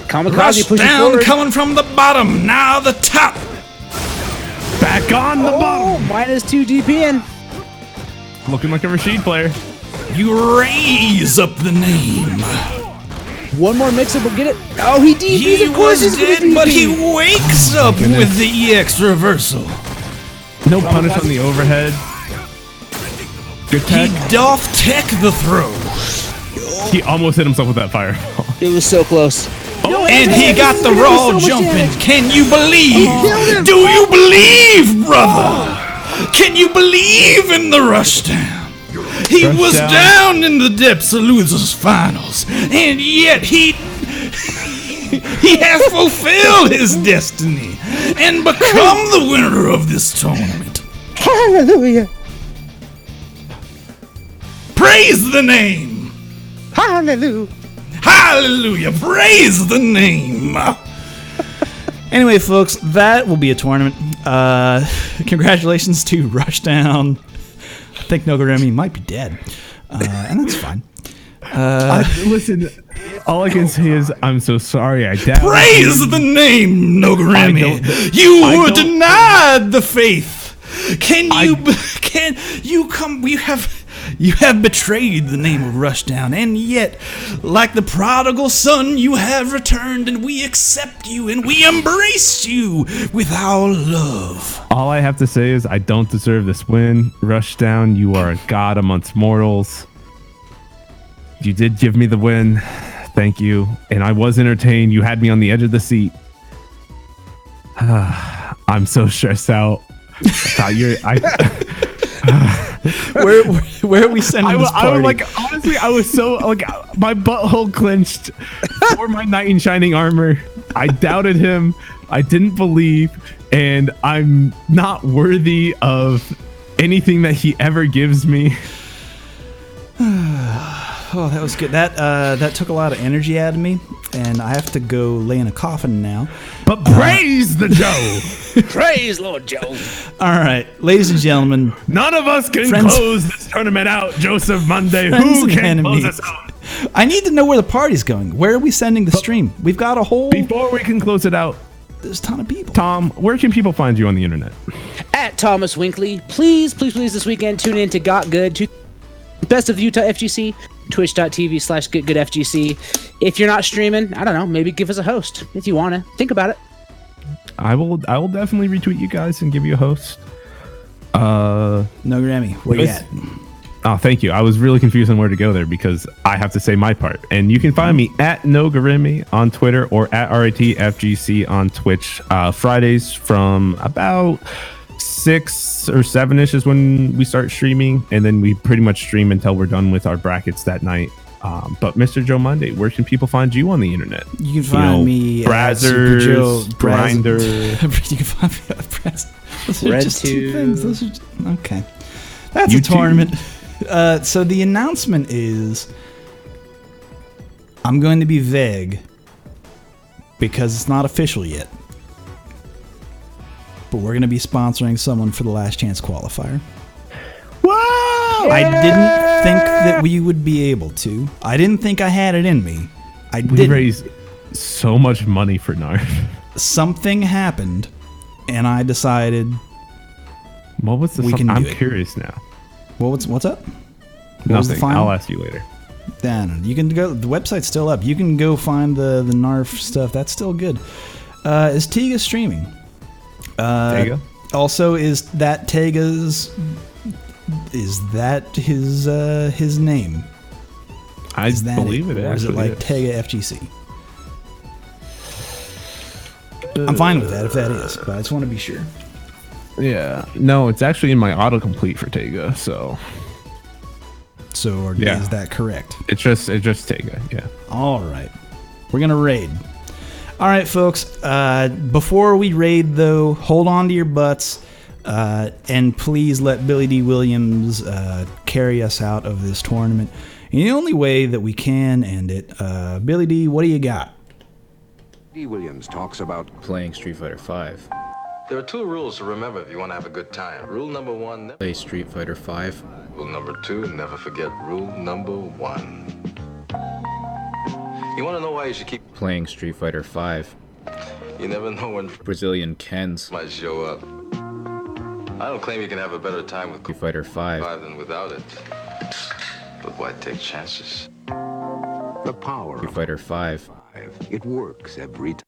Kamikaze Rush pushing down, forward. coming from the bottom. Now the top. Back on the Oh, bottom. -2 DPN. Looking like a Rashid player. You raise up the name. One more mix-up will get it. Oh, he DPs. He Of course was he's gonna dead, but DP. he wakes up with the EX reversal. No punish on the overhead. Good He tag. doth tech the throw. He almost hit himself with that fireball. It was so close. And he got the raw jumping. Can you believe? killed him. Do you believe, brother? Can you believe in the rushdown? He Rush was down. down in the depths of losers finals, and yet he has fulfilled his destiny and become the winner of this tournament. Hallelujah. Praise the name. Hallelujah. Hallelujah! Praise the name! Anyway, folks, that will be a tournament. Congratulations to Rushdown. I think Nogoremi might be dead. And that's fine. Listen, all I can say is I'm so sorry. I doubt. Praise the name, Nogoremi! You I were don't- denied the faith! You have betrayed the name of Rushdown, and yet, like the prodigal son, you have returned, and we accept you, and we embrace you with our love. All I have to say is I don't deserve this win. Rushdown, you are a god amongst mortals. You did give me the win. Thank you. And I was entertained. You had me on the edge of the seat. I'm so stressed out. Where are we sending this party? I was like, honestly, I was so like my butthole clenched for my knight in shining armor. I doubted him. I didn't believe, and I'm not worthy of anything that he ever gives me. Oh, that was good. That took a lot of energy out of me, and I have to go lay in a coffin now. But praise the Joe. Praise Lord Joe. All right, ladies and gentlemen, None of us can Friends- close this tournament out. Joseph Monday, Friends who and can enemies. close us out? I need to know where the party's going. Where are we sending the stream? We've got a whole. Before we can close it out, There's a ton of people. Tom, where can people find you on the internet? At Thomas Winkley. Please this weekend tune in to Got Good. To Best of Utah FGC. Twitch.tv/GetGoodFGC. If you're not streaming, I don't know, maybe give us a host if you want to. Think about it. I will definitely retweet you guys and give you a host. No Grammy. Where you at? Oh, thank you. I was really confused on where to go there because I have to say my part. And you can find me at Nogarimi on Twitter or at RITFGC on Twitch. Fridays from about 6 or 7-ish is when we start streaming. And then we pretty much stream until we're done with our brackets that night. But Mr. Joe Monday, where can people find you on the internet? You can find me at Super Joe Brazzers, Grinder. You can find me at Brazzers. Those are Red just two Tube. things. Those are just, okay. That's a YouTube. tournament. So the announcement is I'm going to be vague because it's not official yet. but we're going to be sponsoring someone for the Last Chance qualifier. Wow! I didn't think that we would be able to. I didn't think I had it in me. I We didn't. raised so much money for Narf. Something happened, and I decided, What was the? We can I'm do it. curious now. well, what's up? What was the Nothing. final? I'll ask you later. Then you can go. The website's still up. You can go find the Narf stuff. That's still good. Is Tiga streaming? Tega? Also, is that Tega's? Is that his name? I Is that believe it. Or is it actually like Tega FGC? I'm fine with that if that is, but I just want to be sure. Yeah. No, it's actually in my autocomplete for Tega, so So, Yeah. is that correct? it's just Tega. Yeah. All right. We're going to raid. All right, folks. Before we raid, though, hold on to your butts and please let Billy D. Williams carry us out of this tournament in the only way that we can end it. Billy D., what do you got? D. Williams talks about Playing Street Fighter 5. There are 2 rules to remember if you want to have a good time. Rule number 1, never. Play Street Fighter 5. Rule number 2, never forget rule number 1. You want to know why you should keep... Playing Street Fighter 5. You never know when Brazilian Kens. might show up. I don't claim you can have a better time with Street Fighter 5. 5 than without it. But why take chances? the power Street of Fighter 5. 5. It works every time.